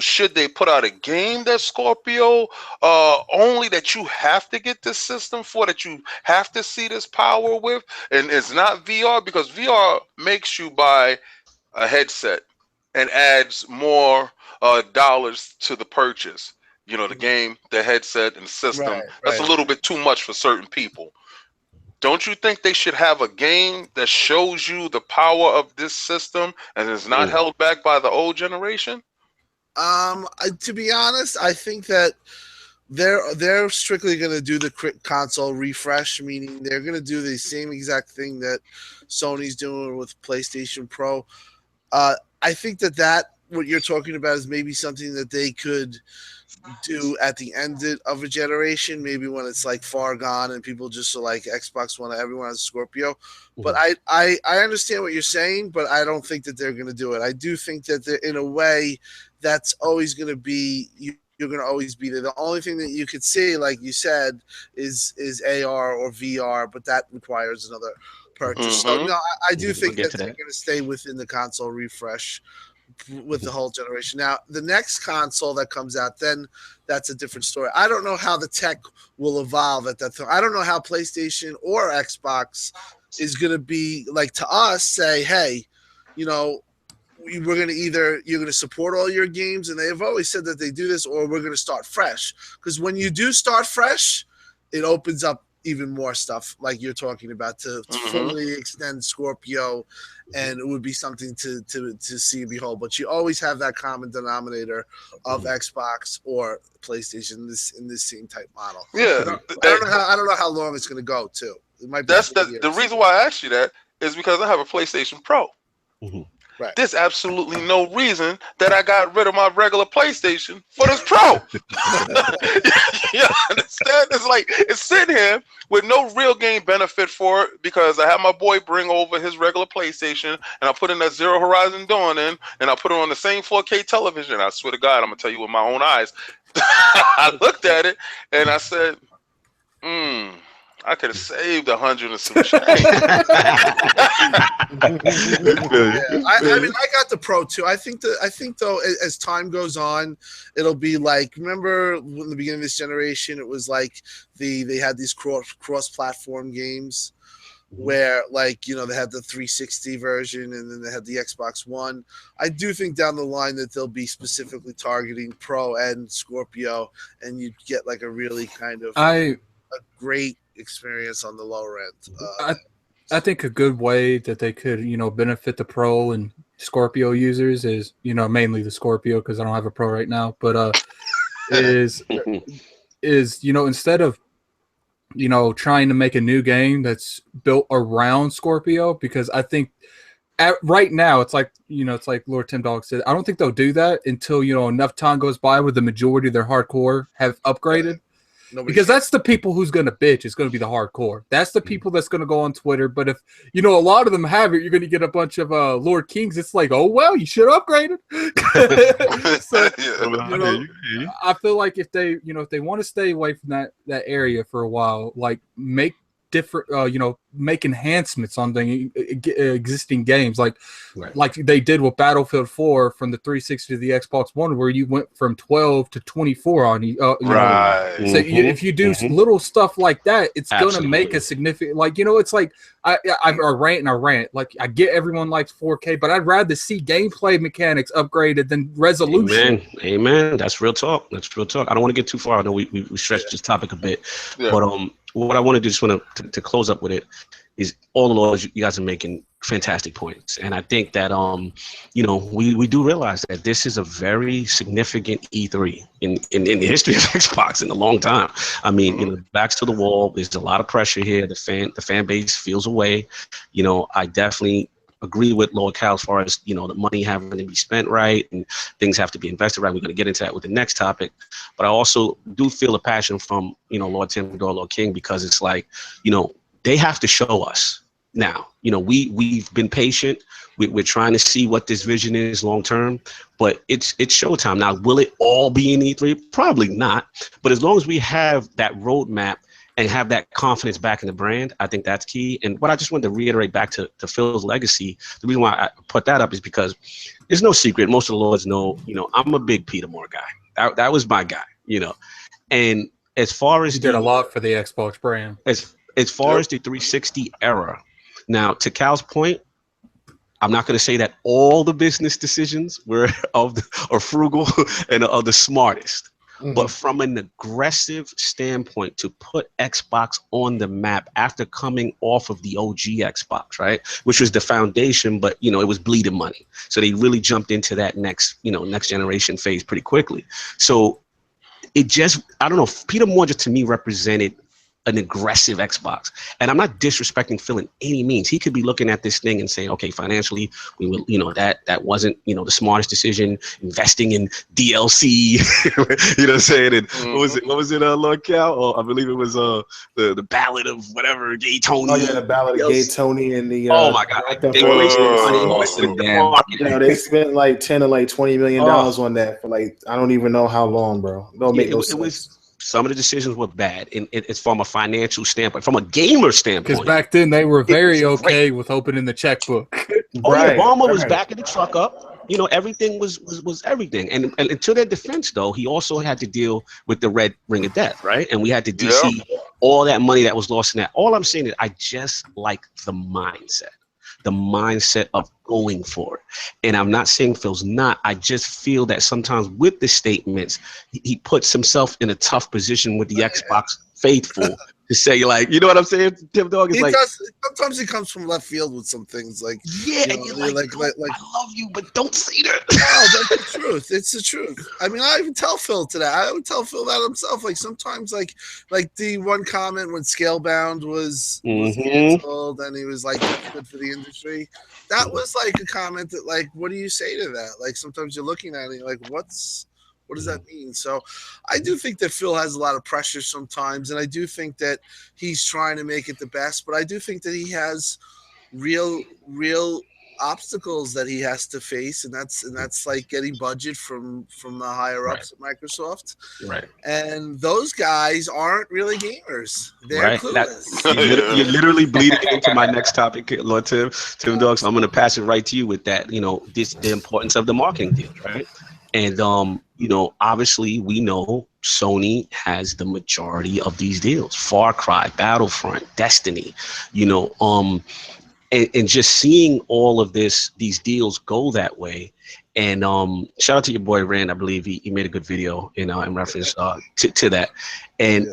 should they put out? A game that Scorpio only that you have to get this system for, that you have to see this power with, and it's not VR, because VR makes you buy a headset and adds more dollars to the purchase. The game, the headset, and the system. That's a little bit too much for certain people. Don't you think they should have a game that shows you the power of this system and is not held back by the old generation? To be honest, I think that they're strictly going to do the console refresh, meaning they're going to do the same exact thing that Sony's doing with PlayStation Pro. I think that what you're talking about is maybe something that they could do at the end of a generation, maybe when it's like far gone and people just are like Xbox One, everyone has Scorpio. But I understand what you're saying, but I don't think that they're going to do it. I do think that in a way that's always going to be, you're going to always be there. The only thing that you could see, like you said, is AR or VR, but that requires another purchase. So no, I do think that they're going to stay within the console refresh with the whole generation. Now, the next console that comes out, then that's a different story. I don't know how the tech will evolve at that time. I don't know how PlayStation or Xbox is going to be like to us say, hey, you know, we're going to either you're going to support all your games, and they've always said that they do this, or we're going to start fresh. Because when you do start fresh, it opens up even more stuff like you're talking about to fully extend Scorpio, and it would be something to see and behold. But you always have that common denominator of Xbox or PlayStation in this same type model. Yeah, I don't know how long it's going to go too. It might be the reason why I asked you that is because I have a PlayStation Pro. Right. There's absolutely no reason that I got rid of my regular PlayStation for this Pro. You understand? It's like it's sitting here with no real game benefit for it because I had my boy bring over his regular PlayStation and I put in that Zero Horizon Dawn in and I put it on the same 4K television. I swear to God, I'm gonna tell you with my own eyes. I looked at it and I said, I could have saved 100 and some change. I mean, I got the Pro too. I think though, as time goes on, it'll be like, remember in the beginning of this generation, it was like they had these cross-platform games where, like, you know, they had the 360 version and then they had the Xbox One. I do think down the line that they'll be specifically targeting Pro and Scorpio, and you get like a really kind of a great experience on the lower end. I think a good way that they could, you know, benefit the Pro and Scorpio users is, you know, mainly the Scorpio because I don't have a Pro right now, but is you know, instead of, you know, trying to make a new game that's built around Scorpio, because I think right now it's like, you know, it's like Lord Tim Dog said, I don't think they'll do that until, you know, enough time goes by where the majority of their hardcore have upgraded. Because that's the people who's going to bitch. It's going to be the hardcore. That's the people that's going to go on Twitter. But if, you know, a lot of them have it, you're going to get a bunch of Lord Kings. It's like, oh, well, you should have upgraded. So, you know, I feel like if they, you know, if they want to stay away from that area for a while, like make different, you know, make enhancements on the existing games, like they did with Battlefield 4 from the 360 to the Xbox One, where you went from 12 to 24 on you know. So if you do little stuff like that, it's gonna make a significant, like, you know, it's like I rant. Like, I get everyone likes 4K, but I'd rather see gameplay mechanics upgraded than resolution. Amen. That's real talk. I don't want to get too far. I know we stretched this topic a bit, but what I want to do, just want to close up with it, is all in all, you guys are making fantastic points. And I think that, you know, we do realize that this is a very significant E3 in the history of Xbox in a long time. I mean, you know, backs to the wall. There's a lot of pressure here. The fan base feels away. You know, I definitely agree with Lord Cal as far as, you know, the money having to be spent right and things have to be invested right. We're going to get into that with the next topic. But I also do feel a passion from, you know, Lord Tim or Lord King, because it's like, you know, they have to show us now. You know, we've been patient. We're trying to see what this vision is long term, but it's showtime. Now, will it all be in E3? Probably not. But as long as we have that roadmap and have that confidence back in the brand, I think that's key. And what I just wanted to reiterate back to Phil's legacy, the reason why I put that up is because there's no secret. Most of the Lords know, you know, I'm a big Peter Moore guy. That was my guy, you know. And as far as he did a lot for the Xbox brand. As far as the 360 era, now to Cal's point, I'm not going to say that all the business decisions were frugal and are the smartest. But from an aggressive standpoint, to put Xbox on the map after coming off of the OG Xbox, right, which was the foundation, but, you know, it was bleeding money. So they really jumped into that next generation phase pretty quickly. So it just, I don't know, Peter Moore just to me represented an aggressive Xbox. And I'm not disrespecting Phil in any means. He could be looking at this thing and saying, okay, financially, we will, you know, that wasn't, you know, the smartest decision, investing in DLC, you know what I'm saying? And what was it, Lord Cal? Or I believe it was the Ballad of whatever, Gay Tony. Oh yeah, the Ballad of Gay Tony and the oh my God. They wasted money. You know, they spent like 10 or like $20 million on that for like, I don't even know how long, bro. Don't make no sense. Some of the decisions were bad, and it's from a financial standpoint, from a gamer standpoint. Because back then they were very okay with opening the checkbook. Obama was backing the truck up. you know, everything was everything. And to their defense, though, he also had to deal with the red ring of death, right? And we had to DC all that money that was lost in that. All I'm saying is I just like the mindset of going for it. And I'm not saying Phil's not. I just feel that sometimes with the statements, he puts himself in a tough position with the Xbox faithful to say, like, you know what I'm saying, Tim Dog? Is like, sometimes he comes from left field with some things, like, yeah, you know, you're like, I love you, but don't say that. No, that's the truth. It's the truth. I mean, I even tell Phil to that. I would tell Phil that himself. Like sometimes, like the one comment when Scalebound was canceled, and he was like, "That's good for the industry." That was like a comment that, like, what do you say to that? Like sometimes you're looking at it, and you're like, what does that mean? So I do think that Phil has a lot of pressure sometimes, and I do think that he's trying to make it the best, but I do think that he has real obstacles that he has to face, and that's like getting budget from the higher ups at Microsoft. Right. And those guys aren't really gamers. They're clueless. You're literally bleeding into my next topic, Lord Tim Dog. So I'm going to pass it right to you with that. You know, the importance of the marketing deals, right? And you know, obviously we know Sony has the majority of these deals. Far Cry, Battlefront, Destiny, you know, and just seeing all of these deals go that way. And shout out to your boy Rand. I believe he made a good video, you know, in reference to that. And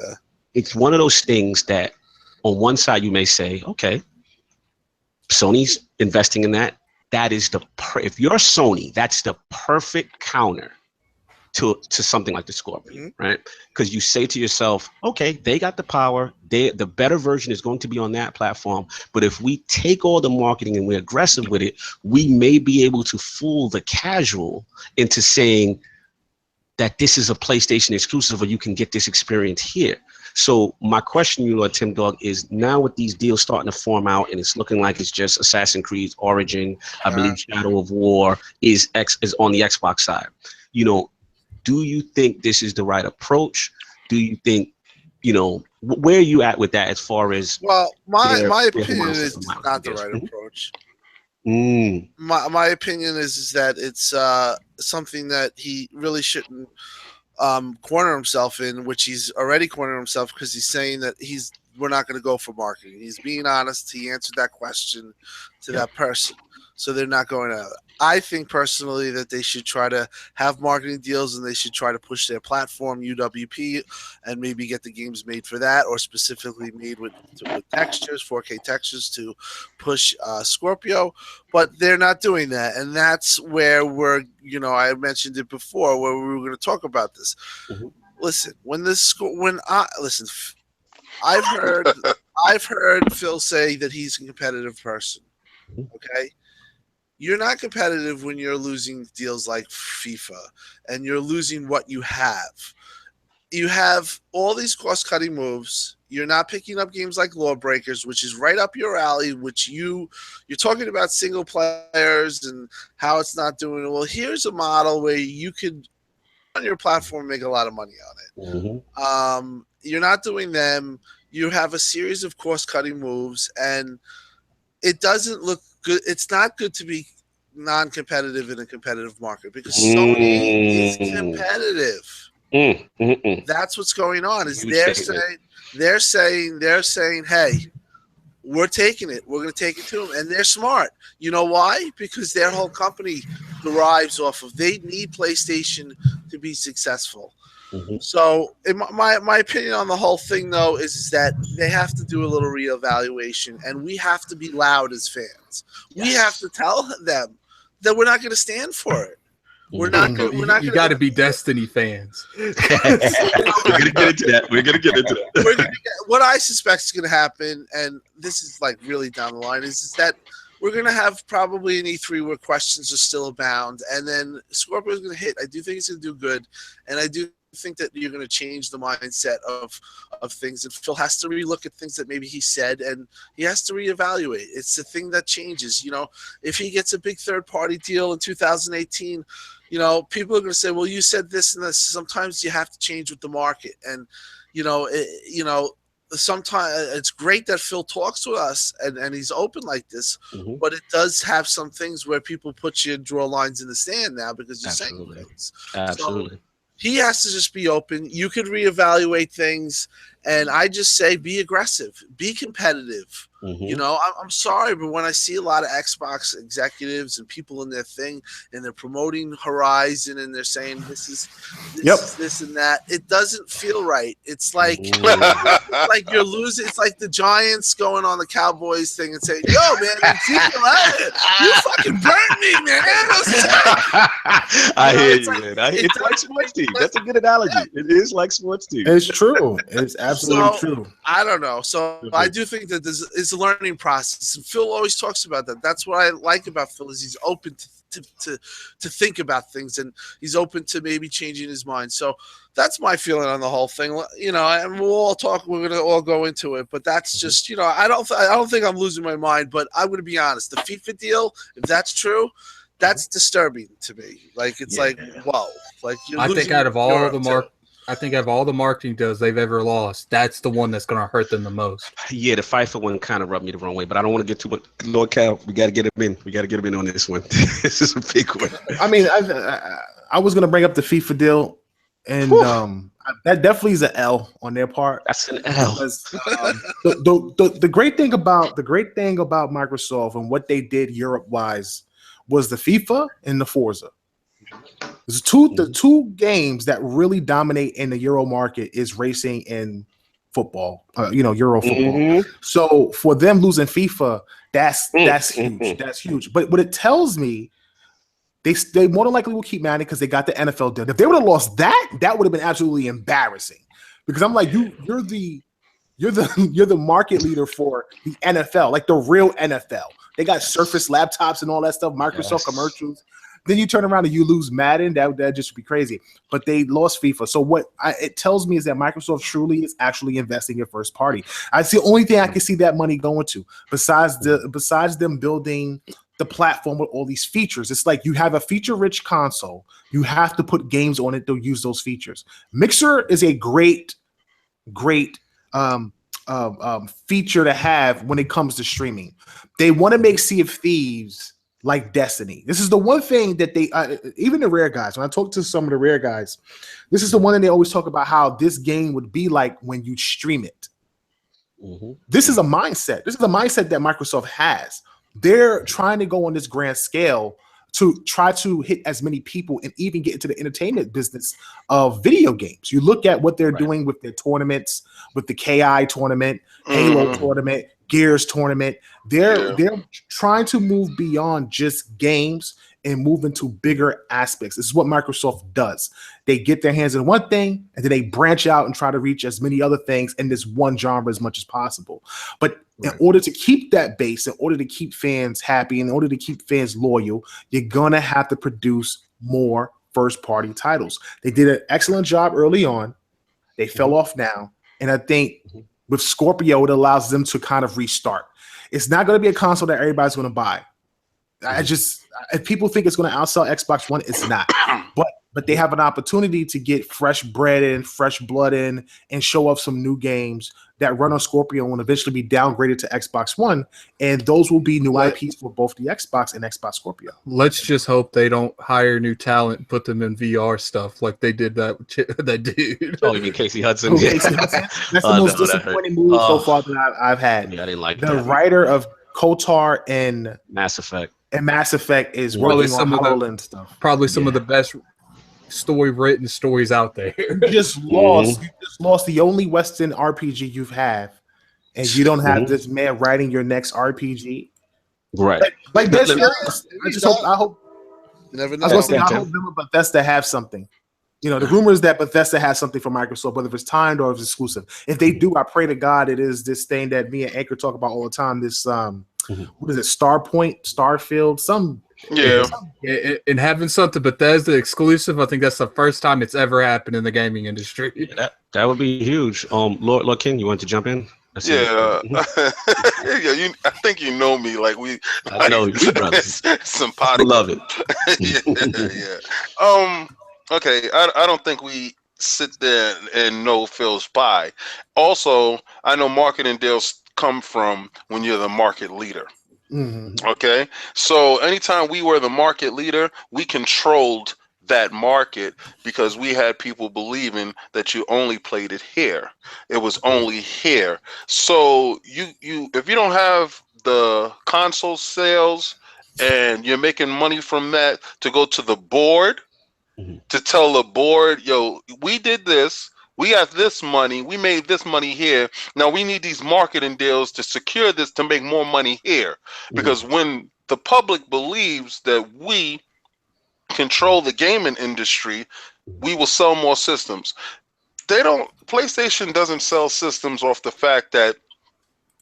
it's one of those things that on one side you may say, okay, Sony's investing in that. That is if you're Sony, that's the perfect counter to something like the Scorpion, right? Because you say to yourself, okay, they got the power. The better version is going to be on that platform. But if we take all the marketing and we're aggressive with it, we may be able to fool the casual into saying that this is a PlayStation exclusive, or you can get this experience here. So my question to you, Lord Tim Dog, is now with these deals starting to form out, and it's looking like it's just Assassin's Creed Origin, I believe Shadow of War is on the Xbox side. You know, do you think this is the right approach? Do you think, you know, where are you at with that as far as? Well, my opinion is it's not the right approach. My opinion is that it's something that he really shouldn't corner himself in, which he's already cornered himself, because he's saying that we're not going to go for marketing. He's being honest. He answered that question to that person. So they're not going to. I think personally that they should try to have marketing deals, and they should try to push their platform, UWP, and maybe get the games made for that, or specifically made with textures, 4K textures, to push Scorpio. But they're not doing that, and that's where we're, you know, I mentioned it before, where we were going to talk about this. Listen, I've heard Phil say that he's a competitive person. Okay. You're not competitive when you're losing deals like FIFA and you're losing what you have. You have all these cost-cutting moves. You're not picking up games like Lawbreakers, which is right up your alley, which you're talking about single players and how it's not doing it. Well, here's a model where you could on your platform make a lot of money on it. You're not doing them. You have a series of cost-cutting moves, and it doesn't look good. It's not good to be non-competitive in a competitive market, because Sony is competitive. That's what's going on. Is they're saying, hey, we're taking it. We're going to take it to them, and they're smart. You know why? Because their whole company derives off of. They need PlayStation to be successful. So, in my opinion on the whole thing, though, is that they have to do a little reevaluation, and we have to be loud as fans. We have to tell them that we're not going to stand for it. We're not going. You got to be Destiny fans. We're going to get into that. What I suspect is going to happen, and this is like really down the line, is that we're going to have probably an E3 where questions are still abound, and then Scorpio is going to hit. I do think it's going to do good, and I do think that you're going to change the mindset of things, and Phil has to relook at things that maybe he said, and he has to reevaluate. It's the thing that changes. You know, if he gets a big third-party deal in 2018, you know, people are going to say, well, you said this and this. Sometimes you have to change with the market, and sometimes it's great that Phil talks to us and he's open like this, but it does have some things where people put you and draw lines in the sand now because you're saying things. Absolutely. So he has to just be open. You could reevaluate things, and I just say be aggressive, be competitive. You know, I'm sorry, but when I see a lot of Xbox executives and people in their thing, and they're promoting Horizon, and they're saying this is this and that, it doesn't feel right. It's like like you're losing. It's like the Giants going on the Cowboys thing and saying, "Yo, man, you fucking burned me, man." I hear you, man. It's like sports teams. That's a good analogy. It is like sports teams. It's true. It's absolutely true. I don't know. So I do think that it's a learning process. And Phil always talks about that. That's what I like about Phil is he's open to think about things, and he's open to maybe changing his mind. So that's my feeling on the whole thing. You know, and we'll all talk. We're gonna all go into it, but that's just, you know, I don't think I'm losing my mind. But I'm gonna be honest. The FIFA deal, if that's true, that's disturbing to me. Like it's like, whoa. Like I think out of all the marketing deals they've ever lost, that's the one that's going to hurt them the most. Yeah, the FIFA one kind of rubbed me the wrong way, but I don't want to get too much. Lord Cal, we got to get him in. We got to get him in on this one. This is a big one. I mean, I was going to bring up the FIFA deal, and that definitely is an L on their part. That's an L. Because, the great thing about Microsoft and what they did Europe wise was the FIFA and the Forza. The two games that really dominate in the Euro market is racing and football. Euro football. So for them losing FIFA, that's huge. That's huge. But what it tells me, they more than likely will keep Madden because they got the NFL deal. If they would have lost that would have been absolutely embarrassing. Because I'm like, you're the market leader for the NFL, like the real NFL. They got Surface laptops and all that stuff, Microsoft commercials. Then you turn around and you lose Madden. That just would be crazy. But they lost FIFA. So what it tells me is that Microsoft truly is actually investing in first party. That's the only thing I can see that money going to. Besides them building the platform with all these features, it's like you have a feature-rich console. You have to put games on it to use those features. Mixer is a great feature to have when it comes to streaming. They want to make Sea of Thieves like Destiny. This is the one thing that they, even the Rare guys, when I talk to some of the Rare guys, this is the one thing they always talk about how this game would be like when you stream it. This is a mindset. This is a mindset that Microsoft has. They're trying to go on this grand scale to try to hit as many people and even get into the entertainment business of video games. You look at what they're doing with their tournaments, with the KI tournament, Halo tournament, Gears tournament. They're trying to move beyond just games and move into bigger aspects. This is what Microsoft does. They get their hands in one thing and then they branch out and try to reach as many other things in this one genre as much as possible. But in order to keep that base, in order to keep fans happy, in order to keep fans loyal, you're going to have to produce more first-party titles. They did an excellent job early on. They fell off now. And I think with Scorpio, it allows them to kind of restart. It's not going to be a console that everybody's going to buy. If people think it's going to outsell Xbox One, it's not. But they have an opportunity to get fresh bread in, fresh blood in, and show off some new games that run on Scorpio and eventually be downgraded to Xbox One. And those will be new IPs for both the Xbox and Xbox Scorpio. Let's just hope they don't hire new talent and put them in VR stuff like they did that dude. Oh, you mean Casey Hudson? Casey Hudson? That's the most disappointing move so far that I've had. Yeah, I didn't like the that. writer of KOTOR and Mass Effect. And Mass Effect is working on HoloLens stuff. Probably some of the best written stories out there. You just lost the only Western RPG you have, and you don't have this man writing your next RPG. Right. Like that's I hope them and Bethesda have something. You know, the rumor is that Bethesda has something for Microsoft, whether it's timed or if it's exclusive. If they do, I pray to God it is this thing that me and Anchor talk about all the time. This what is it? Starfield, and having something Bethesda exclusive, I think that's the first time it's ever happened in the gaming industry. Yeah, that would be huge. Lord King, you want to jump in? I think you know me. Like I know we brothers. Simpatico. Love it. yeah. Okay, I don't think we sit there and know Phil's pie. Also, I know marketing deals come from when you're the market leader. Okay, so anytime we were the market leader, we controlled that market because we had people believing that you only played it here. It was only here. So you if you don't have the console sales and you're making money from that to go to the board to tell the board, yo, we did this. We got this money. We made this money here. Now we need these marketing deals to secure this to make more money here. Because when the public believes that we control the gaming industry, we will sell more systems. PlayStation doesn't sell systems off the fact that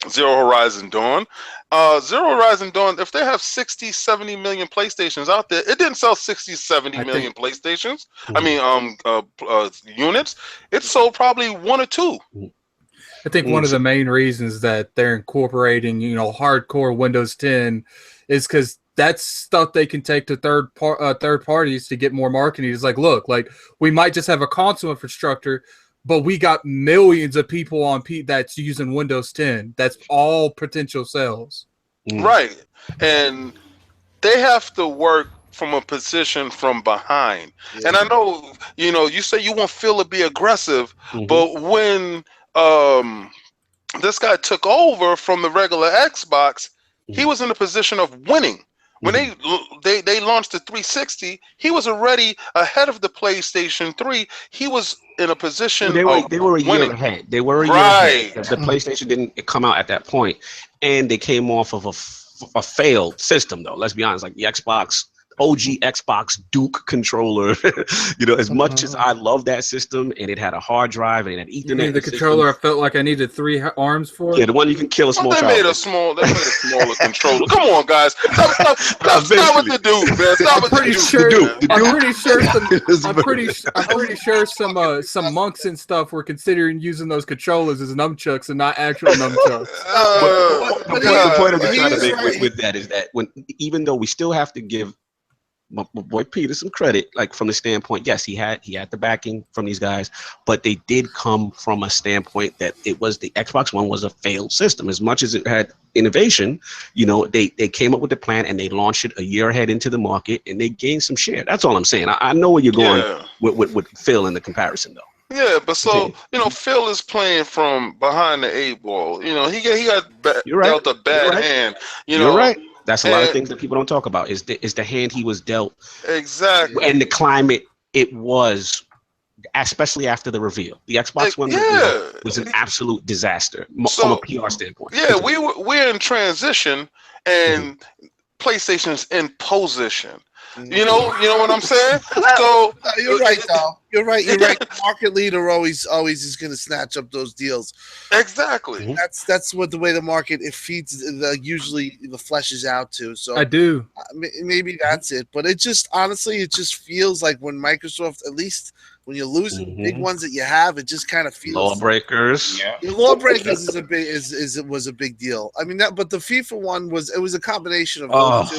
Zero Horizon Dawn, if they have 60, 70 million PlayStations out there, it didn't sell 60, 70 million PlayStations. I mean, units. It sold probably one or two. I think one of the main reasons that they're incorporating, hardcore Windows 10 is because that's stuff they can take to third parties to get more marketing. It's like, look, we might just have a console infrastructure, but we got millions of people on that's using Windows 10. That's all potential sales. Right. And they have to work from a position from behind. Yeah. And I know, you say you want Phil to be aggressive, but when this guy took over from the regular Xbox, he was in a position of winning. When they launched the 360, he was already ahead of the PlayStation 3. He was in a position they were a year ahead. They were a year ahead. The PlayStation didn't come out at that point, and they came off of a failed system, though. Let's be honest, like the Xbox. OG Xbox Duke controller. As much as I love that system, and it had a hard drive and it had Ethernet. The controller, I felt like I needed 3 arms for. Yeah, the one you can kill a small child. They made a smaller controller. Come on, guys, stop with the dude, man. I'm pretty sure some monks and stuff were considering using those controllers as nunchucks and not actual nunchucks. The point I'm trying to make with that is that even though we still have to give my boy Peter some credit, like from the standpoint, yes, he had the backing from these guys, but they did come from a standpoint that the Xbox One was a failed system. As much as it had innovation, they came up with the plan and they launched it a year ahead into the market and they gained some share. That's all I'm saying. I know where you're going with Phil in the comparison, though. Yeah, but Phil is playing from behind the 8 ball. He got dealt a bad hand. You're right. That's a lot of things that people don't talk about. Is the hand he was dealt exactly, and the climate it was, especially after the reveal. The Xbox One reveal was an absolute disaster from a PR standpoint. Yeah, we're in transition, and PlayStation's in position. You know what I'm saying? So you're right, though. You're right. The market leader always is going to snatch up those deals. Exactly. That's what the way the market feeds. Usually the fleshes out to. So I do. Maybe that's it. But it just feels like when Microsoft, at least when you're losing big ones that you have, it just kind of feels lawbreakers. Yeah, lawbreakers was a big deal. I mean, but the FIFA one was a combination of those two.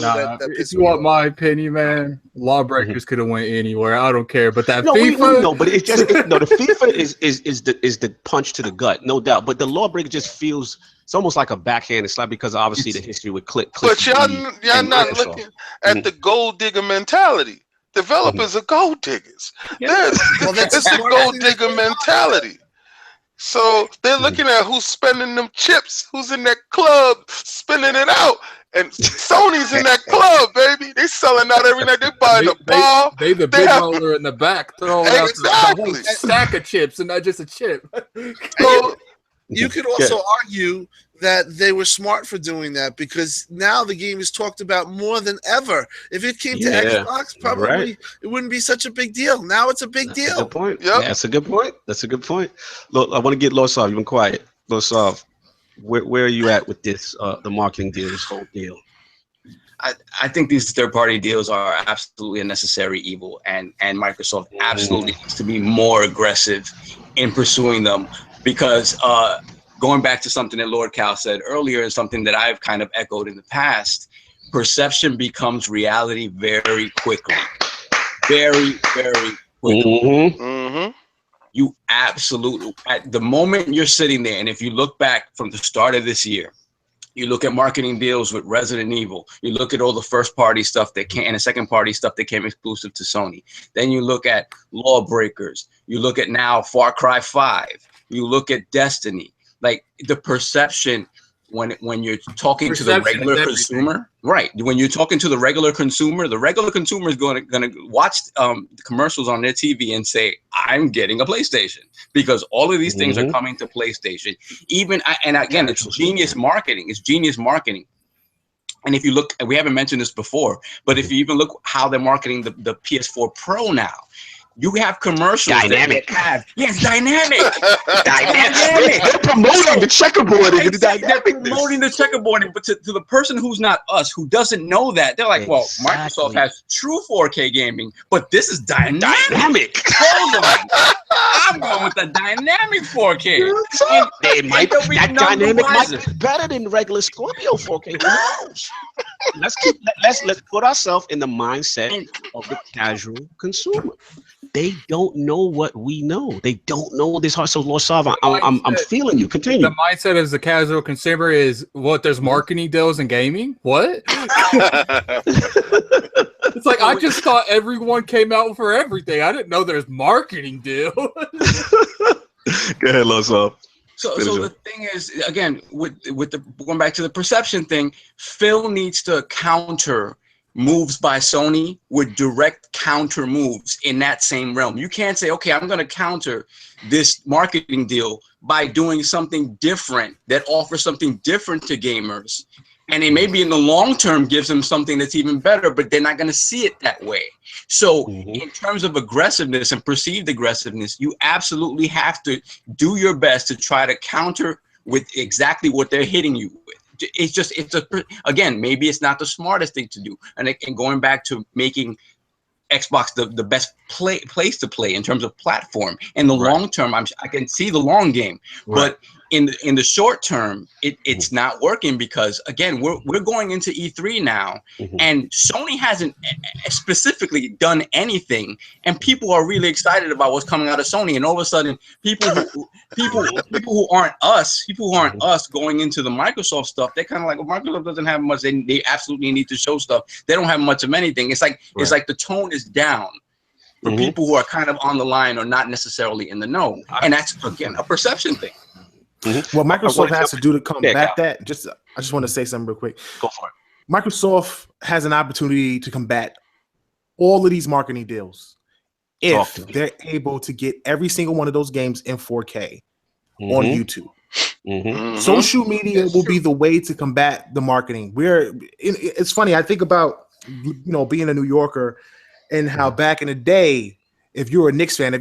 If you want my opinion, man, lawbreakers could have went anywhere. I don't care. But that FIFA, but it's just the FIFA is the punch to the gut, no doubt. But the lawbreaker just feels. It's almost like a backhanded slap because obviously the history with Click. But y'all not looking at the gold digger mentality. Developers are gold diggers. It's a gold digger mentality. So they're looking at who's spending them chips, who's in that club spending it out. And Sony's in that club, baby. They selling out every night. They buying a bar. They the big roller in the back throwing out the whole stack of chips and not just a chip. So you could also argue that they were smart for doing that because now the game is talked about more than ever. If it came to Xbox, probably it wouldn't be such a big deal. Now it's a big deal. That's a good point. Yep. That's a good point. Look, I want to get Losov. You've been quiet. Losov, where are you at with this, the marketing deal, this whole deal? I think these third-party deals are absolutely a necessary evil, and Microsoft absolutely needs to be more aggressive in pursuing them because going back to something that Lord Cal said earlier and something that I've kind of echoed in the past, perception becomes reality very quickly. Very, very quickly. You absolutely, at the moment you're sitting there, and if you look back from the start of this year, you look at marketing deals with Resident Evil. You look at all the first-party stuff that came and the second-party stuff that came exclusive to Sony. Then you look at Lawbreakers. You look at now Far Cry 5. You look at Destiny. Like the perception when you're talking to the regular consumer, right? When you're talking to the regular consumer is going to watch the commercials on their TV and say, "I'm getting a PlayStation," because all of these things are coming to PlayStation. And again, it's genius marketing. It's genius marketing. And if you look, we haven't mentioned this before, but if you even look how they're marketing the PS4 Pro now. You have commercials. Dynamic. Yes, dynamic. Dynamic. They're promoting the checkerboarding. Exactly. They're promoting the checkerboarding, but to the person who's not us, who doesn't know that, they're like, well, Microsoft has true 4K gaming, but this is dynamic. Hold on. I'm going with the dynamic 4K. That dynamic might be better than regular Scorpio 4K. Who knows? Let's put ourselves in the mindset of the casual consumer. They don't know what we know. They don't know this hard. So, Lord Salva, I'm feeling you. Continue. The mindset as a casual consumer is what? There's marketing deals in gaming. What? It's like I just thought everyone came out for everything. I didn't know there's marketing deals. Go ahead, Lord Salva. So the thing is, again, with the going back to the perception thing, Phil needs to counter moves by Sony with direct counter moves in that same realm. You can't say, okay, I'm going to counter this marketing deal by doing something different that offers something different to gamers. And it maybe in the long term gives them something that's even better, but they're not going to see it that way. So in terms of aggressiveness and perceived aggressiveness, you absolutely have to do your best to try to counter with exactly what they're hitting you with. Again, maybe it's not the smartest thing to do. And going back to making Xbox the best place to play in terms of platform. In the long term, I can see the long game. But in the short term, it's not working because, again, we're going into E3 now, and Sony hasn't specifically done anything, and people are really excited about what's coming out of Sony. And all of a sudden, people who aren't us going into the Microsoft stuff, they're kind of like, well, Microsoft doesn't have much. They absolutely need to show stuff. They don't have much of anything. It's like the tone is down for people who are kind of on the line or not necessarily in the know, and that's again a perception thing. What Microsoft has to do to combat that, I just want to say something real quick. Go for it. Microsoft has an opportunity to combat all of these marketing deals if they're able to get every single one of those games in 4K on YouTube. Social media will be the way to combat the marketing. It's funny. I think about being a New Yorker and how back in the day, if you're a Knicks fan,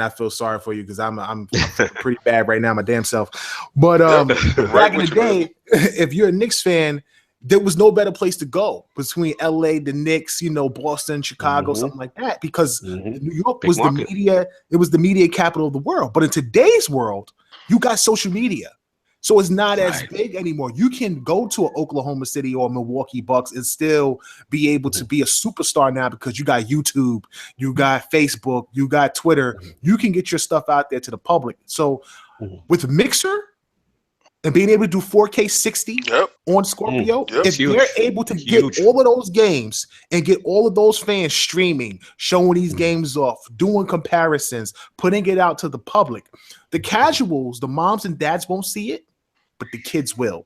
I feel sorry for you because I'm pretty bad right now, my damn self. But back in the day, if you're a Knicks fan, there was no better place to go between LA, the Knicks, Boston, Chicago, something like that, because New York was the media. It was the media capital of the world. But in today's world, you got social media. So it's not as big anymore. You can go to an Oklahoma City or Milwaukee Bucks and still be able to be a superstar now because you got YouTube, you got Facebook, you got Twitter. You can get your stuff out there to the public. So with Mixer and being able to do 4K 60 on Scorpio, if they're able to get all of those games and get all of those fans streaming, showing these games off, doing comparisons, putting it out to the public, the casuals, the moms and dads won't see it, but the kids will.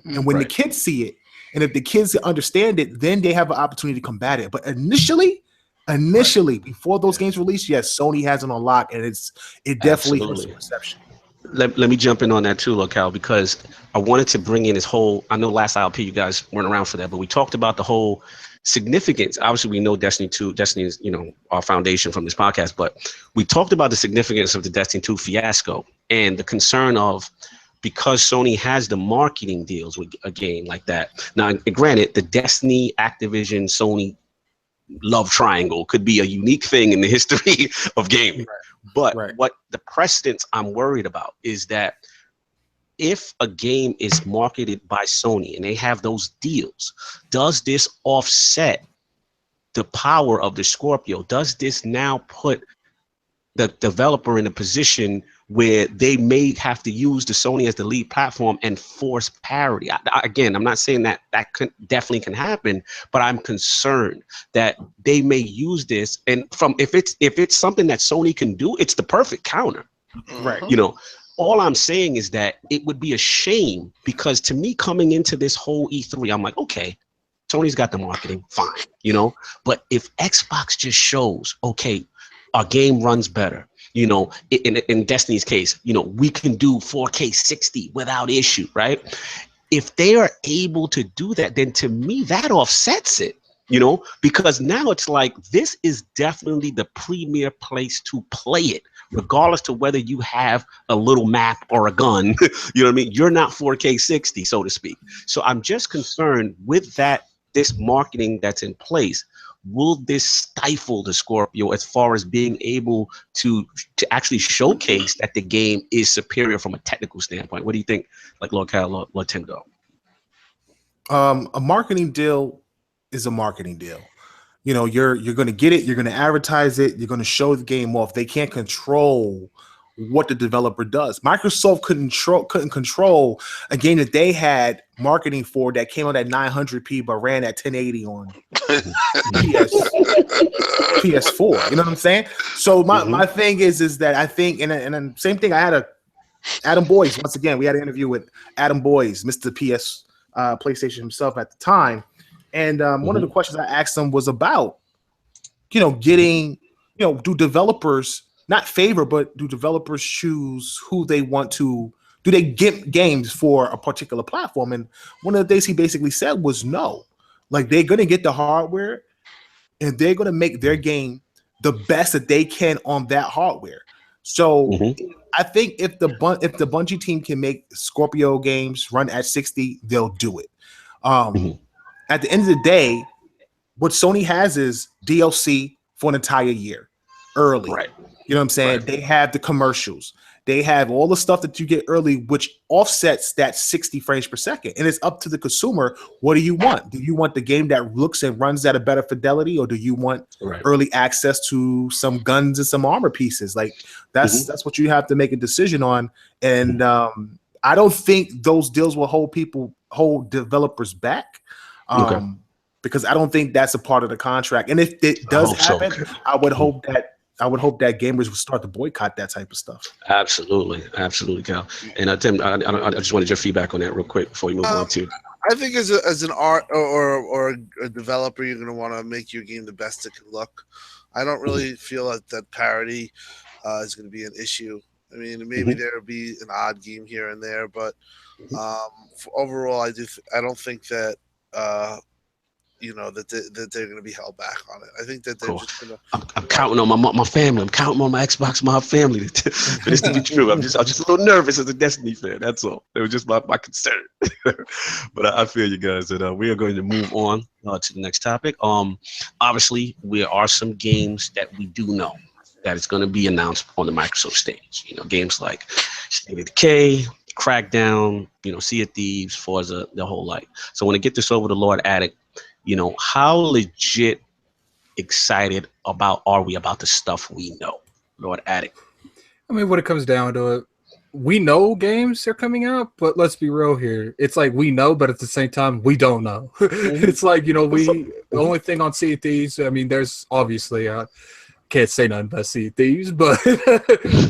And when the kids see it, and if the kids understand it, then they have an opportunity to combat it. But initially, before those games release, yes, Sony has it on lock, and it definitely hurts the perception. Let me jump in on that too, Locale, because I wanted to bring in this whole, I know last ILP you guys weren't around for that, but we talked about the whole significance. Obviously, we know Destiny is, our foundation from this podcast, but we talked about the significance of the Destiny 2 fiasco and the concern of, because Sony has the marketing deals with a game like that. Now, granted, the Destiny, Activision, Sony love triangle could be a unique thing in the history of gaming. But what the precedents I'm worried about is that if a game is marketed by Sony and they have those deals, does this offset the power of the Scorpio? Does this now put the developer in a position where they may have to use the Sony as the lead platform and force parity. Again, I'm not saying that definitely can happen, but I'm concerned that they may use this, and if it's something that Sony can do, it's the perfect counter. Right. You know, all I'm saying is that it would be a shame, because to me, coming into this whole E3, I'm like, okay, Sony's got the marketing, fine, you know, but if Xbox just shows, okay, our game runs better, you know, in Destiny's case, you know, we can do 4K 60 without issue, right? If they are able to do that, then to me, that offsets it, you know, because now it's like, this is definitely the premier place to play it, regardless to whether you have a little map or a gun. You know what I mean? You're not 4K 60, so to speak. So I'm just concerned with that, this marketing that's in place. Will this stifle the Scorpio as far as being able to actually showcase that the game is superior from a technical standpoint? What do you think, like Lord Cal, Lord Tim, though? A marketing deal is a marketing deal. You know, you're going to get it, you're going to advertise it, you're going to show the game off. They can't control what the developer does. Microsoft couldn't control a game that they had marketing for that came out at 900p but ran at 1080 on PS4. You know what I'm saying? So my thing is that I think, and same thing. I had Adam Boyes, once again, we had an interview with Adam Boyes, Mr. PS PlayStation himself at the time, and one of the questions I asked him was about, you know, getting, you know, do developers not favor, but do developers choose who they want to? Do they get games for a particular platform? And one of the things he basically said was no. Like, they're going to get the hardware, and they're going to make their game the best that they can on that hardware. So I think if the Bungie team can make Scorpio games run at 60, they'll do it. At the end of the day, what Sony has is DLC for an entire year early. Right. You know what I'm saying? Right. They have the commercials. They have all the stuff that you get early, which offsets that 60 frames per second. And it's up to the consumer. What do you want? Do you want the game that looks and runs at a better fidelity, or do you want early access to some guns and some armor pieces? Like, that's what you have to make a decision on. And I don't think those deals will hold developers back. Because I don't think that's a part of the contract. And if it does happen, so. I would hope that gamers would start to boycott that type of stuff. Absolutely, Cal. And Tim, I just wanted your feedback on that real quick before we move on to. I think as an art or a developer, you're going to want to make your game the best it can look. I don't really feel that parity is going to be an issue. I mean, maybe there'll be an odd game here and there, but overall, I don't think that. You know, that they're going to be held back on it. I think that they're just going to. I'm counting on my family. I'm counting on my Xbox Mob family for this to be true. I'm just a little nervous as a Destiny fan. That's all. It was just my concern. But I feel you guys. And we are going to move on to the next topic. Obviously, there are some games that we do know that is going to be announced on the Microsoft stage. You know, games like State of Decay, Crackdown, you know, Sea of Thieves, Forza, the whole like. So when I get this over to Lord Attic, you know, how legit excited are we about the stuff we know, Lord Attic? I mean, when it comes down to it, we know games are coming out, but let's be real here. It's like we know, but at the same time, we don't know. It's like, you know, the only thing on Sea of Thieves, I mean, there's obviously, can't say nothing about Sea of Thieves, but,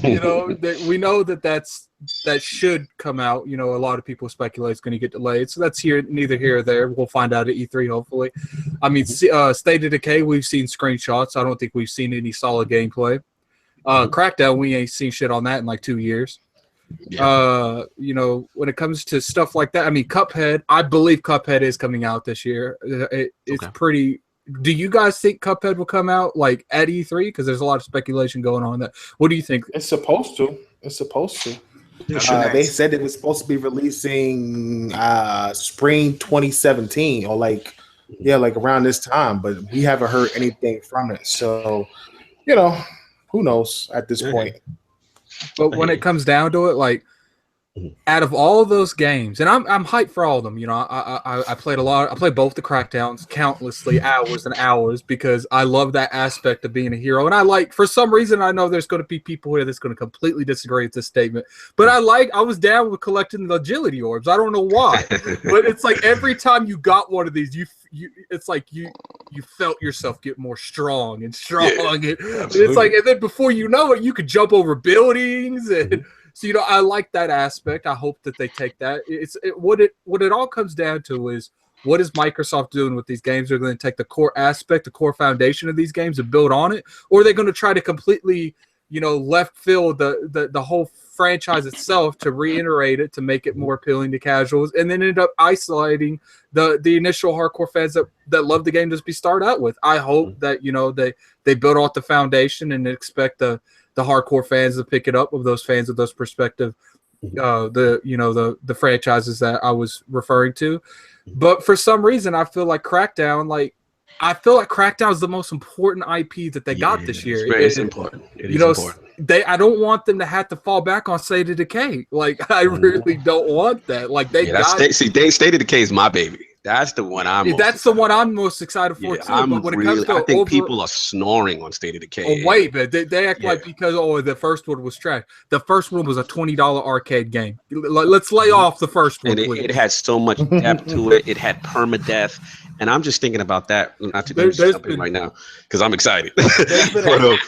you know, we know that should come out. You know, a lot of people speculate it's going to get delayed. So that's neither here or there. We'll find out at E3, hopefully. I mean, State of Decay, we've seen screenshots. I don't think we've seen any solid gameplay. Crackdown, we ain't seen shit on that in like 2 years. Yeah. You know, when it comes to stuff like that, I mean, Cuphead, I believe Cuphead is coming out this year. It's pretty... Do you guys think Cuphead will come out like at E3? Because there's a lot of speculation going on that. What do you think? It's supposed to. They said it was supposed to be releasing spring 2017 or like around this time, but we haven't heard anything from it. So, you know, who knows at this point. But when it comes down to it, like, out of all those games, and I'm hyped for all of them. You know, I played a lot. I played both the Crackdowns countlessly, hours and hours, because I love that aspect of being a hero. And I like, for some reason, I know there's going to be people here that's going to completely disagree with this statement, but I was down with collecting the agility orbs. I don't know why, but it's like every time you got one of these, it's like you felt yourself get more strong and strong. Yeah, and it's like, and then before you know it, you could jump over buildings and. So, you know, I like that aspect. I hope that they take that. What it all comes down to is, what is Microsoft doing with these games? They're going to take the core aspect, the core foundation of these games and build on it, or are they going to try to completely, you know, left field the whole franchise itself to reiterate it, to make it more appealing to casuals, and then end up isolating the initial hardcore fans that love the game to be started out with. I hope that, you know, they build off the foundation and expect the hardcore fans to pick it up, of those fans of those perspective, the franchises that I was referring to. But for some reason, I feel like Crackdown is the most important IP that they got this year. It's important. It is important. I don't want them to have to fall back on State of Decay. Like, I really don't want that. Like, State of Decay is my baby. That's the one I'm most excited for too. I think people are snoring on State of Decay. Oh wait, but they act like because the first one was trash. The first one was a $20 arcade game. Let's lay off the first one. And it had so much depth to it. It had permadeath, and I'm just thinking about that. Not to do something right now because I'm excited. I'm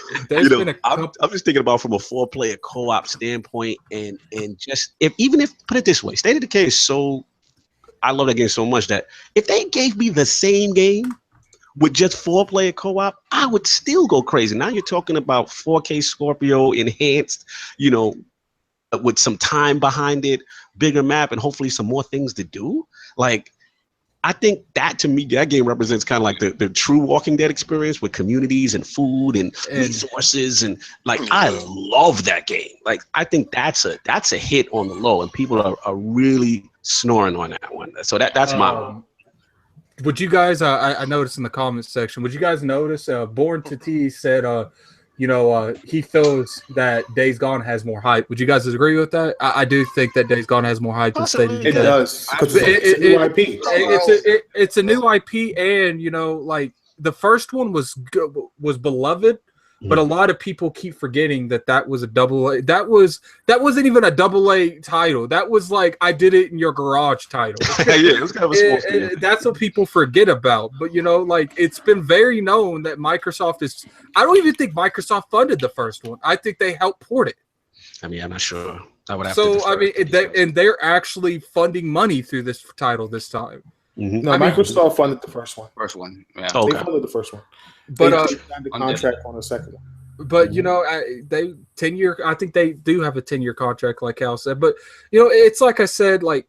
just thinking about from a 4-player co-op standpoint, and just even if put it this way, State of Decay is so. I love that game so much that if they gave me the same game with just 4-player co-op, I would still go crazy. Now you're talking about 4K Scorpio enhanced, you know, with some time behind it, bigger map, and hopefully some more things to do. Like, I think that, to me, that game represents kind of like the true Walking Dead experience with communities and food and resources. And like, I love that game. Like, I think that's a hit on the low, and people are really snoring on that one. So that's my one. Would you guys, I noticed in the comments section, would you guys notice Born to T said, he feels that Days Gone has more hype. Would you guys agree with that? I do think that Days Gone has more hype than State of Decay. It does, because it's a new IP. It's a new IP, and, you know, like, the first one was beloved. But a lot of people keep forgetting that was a AA. That wasn't even a AA title. That was like, I did it in your garage title. Yeah, it was kind of a small scale. That's what people forget about. But, you know, like, it's been very known that Microsoft is. I don't even think Microsoft funded the first one. I think they helped port it. I mean, I'm not sure. I would have they're actually funding money through this title this time. No, Microsoft funded the first one. Yeah. Oh, okay. They funded the first one. But they signed the contract on the second one. But, you know, they 10-year. I think they do have a 10-year contract, like Hal said. But, you know, it's like I said, like,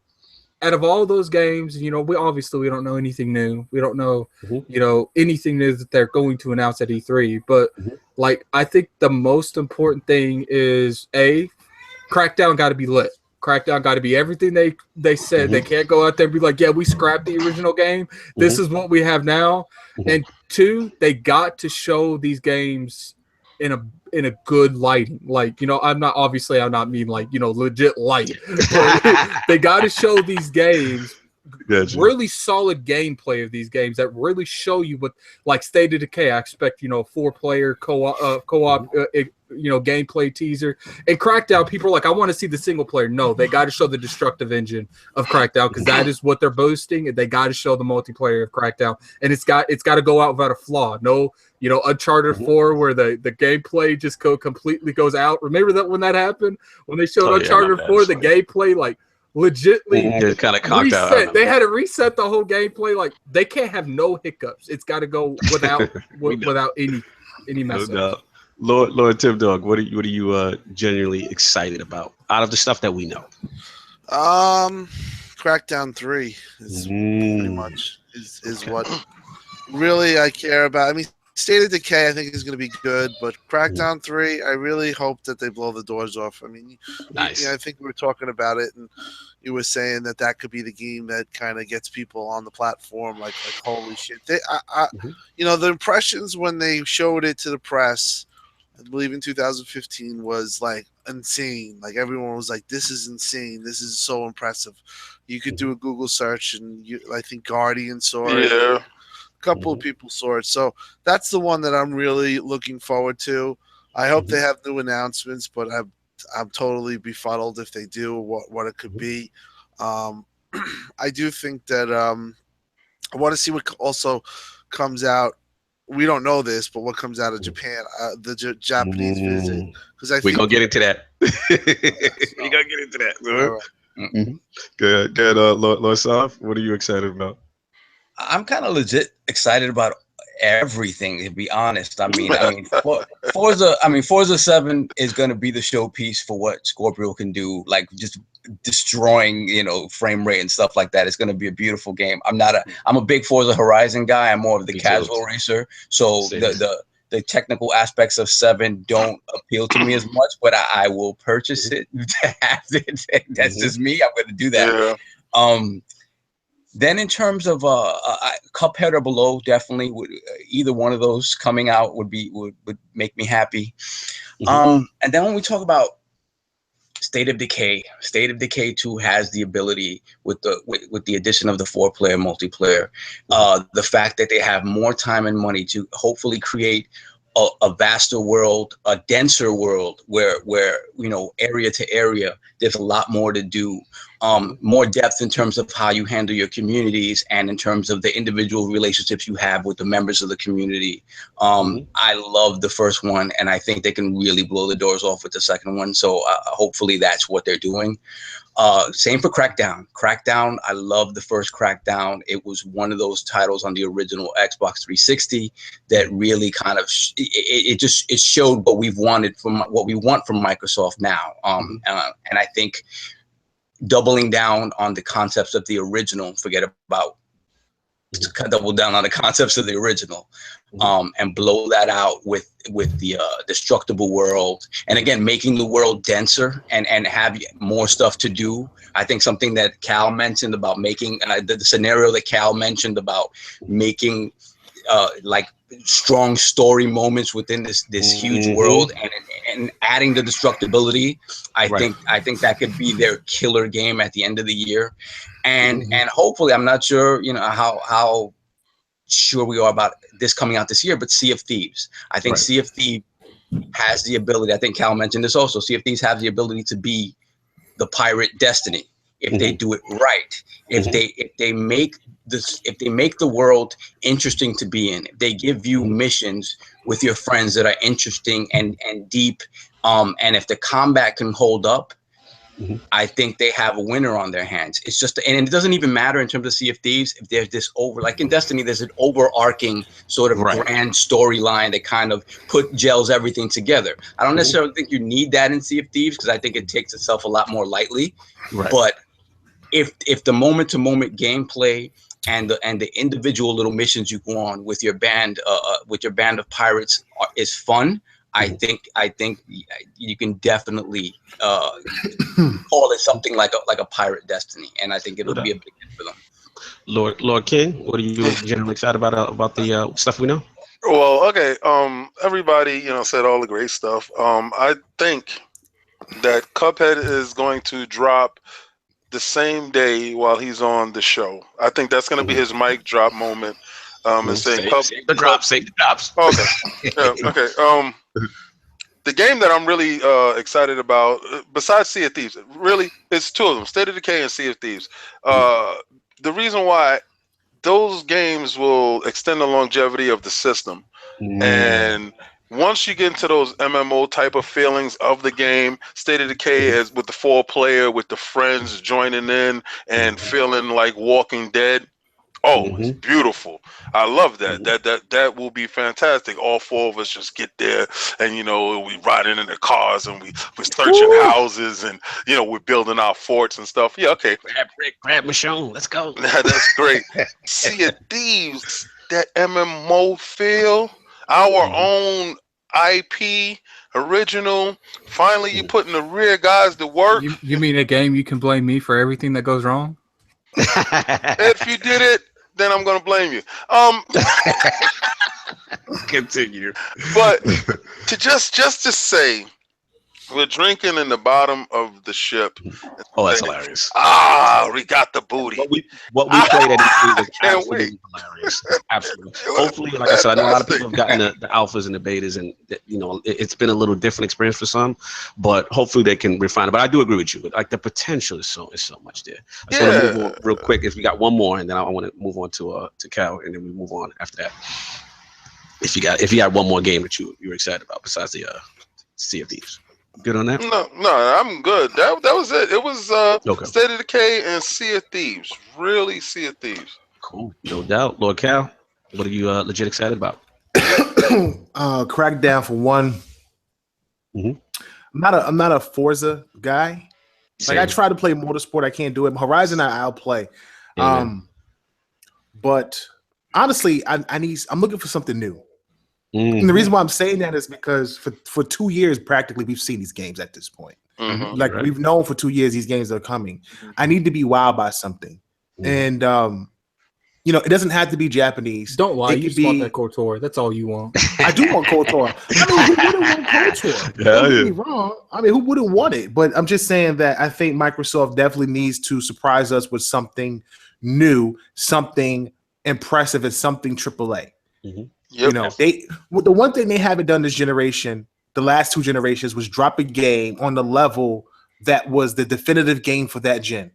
out of all those games, you know, we don't know anything new. We don't know, you know, anything new that they're going to announce at E3. But like, I think the most important thing is Crackdown got to be lit. Crackdown got to be everything they said. They can't go out there and be like, yeah, we scrapped the original game. This is what we have now. And 2, they got to show these games in a good lighting. Like, you know, I'm not mean like, you know, legit light. They got to show these games really solid gameplay of these games that really show you what, like State of Decay. I expect, you know, 4-player co-op you know, gameplay teaser. And Crackdown, people are like, I want to see the single player. No, they got to show the destructive engine of Crackdown, because that is what they're boasting, and they got to show the multiplayer of Crackdown, and it's got to go out without a flaw. No, you know, Uncharted 4 where the gameplay just completely goes out. Remember that when that happened, when they showed Uncharted 4, the gameplay like legitly kind of conked out. They had to reset the whole gameplay. Like, they can't have no hiccups. It's got to go without any mess up. Lord Tim Dog, what are you genuinely excited about out of the stuff that we know? Crackdown 3 is pretty much is what really I care about. I mean, State of Decay I think is going to be good, but Crackdown 3, I really hope that they blow the doors off. I mean, nice. I think we were talking about it, and you were saying that could be the game that kind of gets people on the platform. Like holy shit! You know, the impressions when they showed it to the press, I believe in 2015, was like, insane. Like everyone was like, "This is insane. This is so impressive." You could do a Google search, and I think Guardian saw it. Yeah. A couple of people saw it. So that's the one that I'm really looking forward to. I hope they have new announcements, but I'm totally befuddled if they do what it could be. I do think that I want to see what also comes out. We don't know this, but what comes out of Japan, the Japanese visit, because I We're think gonna get into that. We're gonna get into that. all right. Good. Lord Soft, what are you excited about? I'm kind of legit excited about everything, to be honest. I mean, Forza 7 is going to be the showpiece for what Scorpio can do, like just destroying, frame rate and stuff like that. It's going to be a beautiful game. I'm a big Forza Horizon guy. I'm more of the casual racer. So the technical aspects of 7 don't appeal to me as much, but I will purchase it to have it. That's just me. I'm going to do that. Yeah. Then in terms of Cuphead or below, definitely either one of those coming out would make me happy. And then when we talk about State of Decay 2 has the ability with the addition of the 4-player multiplayer, the fact that they have more time and money to hopefully create a vaster world, a denser world where area to area, there's a lot more to do. More depth in terms of how you handle your communities and in terms of the individual relationships you have with the members of the community. I love the first one, and I think they can really blow the doors off with the second one. So hopefully that's what they're doing. Same for Crackdown. Crackdown, I love the first Crackdown. It was one of those titles on the original Xbox 360 that really kind of it showed what we want from Microsoft now. And I think doubling down on the concepts of the original, double down on the concepts of the original, and blow that out with the destructible world, and again making the world denser and have more stuff to do. I think something that Cal mentioned about making the scenario that Cal mentioned about making like strong story moments within this huge world and adding the destructibility. I think that could be their killer game at the end of the year. And hopefully, I'm not sure, how sure we are about this coming out this year, but Sea of Thieves. I think Sea of Thieves has the ability, I think Cal mentioned this also, Sea of Thieves has the ability to be the pirate Destiny if they do it right. If they make the world interesting to be in, if they give you missions with your friends that are interesting and deep, and if the combat can hold up, I think they have a winner on their hands. It's just, and it doesn't even matter in terms of Sea of Thieves if there's this like in Destiny, there's an overarching sort of grand storyline that kind of gels everything together. I don't necessarily think you need that in Sea of Thieves because I think it takes itself a lot more lightly. But if the moment to moment gameplay and the individual little missions you go on with your band of pirates is fun, I think you can definitely call it something like a pirate Destiny, and I think it'll be a big hit for them. Lord King, what are you generally excited about the stuff we know? Well, okay. Everybody, said all the great stuff. I think that Cuphead is going to drop the same day while he's on the show. I think that's going to be his mic drop moment. And saying, save the drops. Okay. Yeah, okay. The game that I'm really excited about, besides Sea of Thieves, really, it's two of them: State of Decay and Sea of Thieves. The reason why those games will extend the longevity of the system, and once you get into those MMO type of feelings of the game, State of Decay is with the 4-player, with the friends joining in and feeling like Walking Dead. Oh, it's beautiful. I love that. That will be fantastic. All 4 of us just get there and, we riding in the cars and we're searching houses and, we're building our forts and stuff. Yeah, okay. Grab Rick, grab Michonne. Let's go. That's great. Sea of Thieves, that MMO feel, our own IP, original. Finally, you putting the rear guys to work. You mean a game you can blame me for everything that goes wrong? If you did it, then I'm gonna blame you. Continue. But to just to say We're drinking in the bottom of the ship. Oh, that's hilarious. We got the booty. What we played at E3 was Can't absolutely wait. hilarious. Absolutely. Hopefully, like I said, I know a lot of people have gotten the alphas and the betas, and it's been a little different experience for some. But hopefully, they can refine it. But I do agree with you. Like the potential is so much there. I just want to move on real quick. If we got one more, and then I want to move on to Cal, and then we move on after that. If you got one more game that you were excited about besides the Sea of Thieves. Good on that? No, I'm good. That was it. It was State of Decay and Sea of Thieves. Really, Sea of Thieves. Cool, no doubt. Lord Cal, what are you legit excited about? Crackdown for one. Mm-hmm. I'm not a Forza guy. Same. Like I try to play Motorsport, I can't do it. Horizon, I'll play. But honestly, I'm looking for something new. Mm-hmm. And the reason why I'm saying that is because for 2 years, practically, we've seen these games at this point. Mm-hmm. Like we've known for 2 years these games are coming. I need to be wowed by something. Mm-hmm. And it doesn't have to be Japanese. Don't lie, It you could just want be- that KOTOR. That's all you want. I do want KOTOR. I mean, who wouldn't want KOTOR? Don't get me wrong. I mean, who wouldn't want it? But I'm just saying that I think Microsoft definitely needs to surprise us with something new, something impressive, and something AAA. Mm-hmm. Yep. The one thing they haven't done this generation, the last 2 generations, was drop a game on the level that was the definitive game for that gen.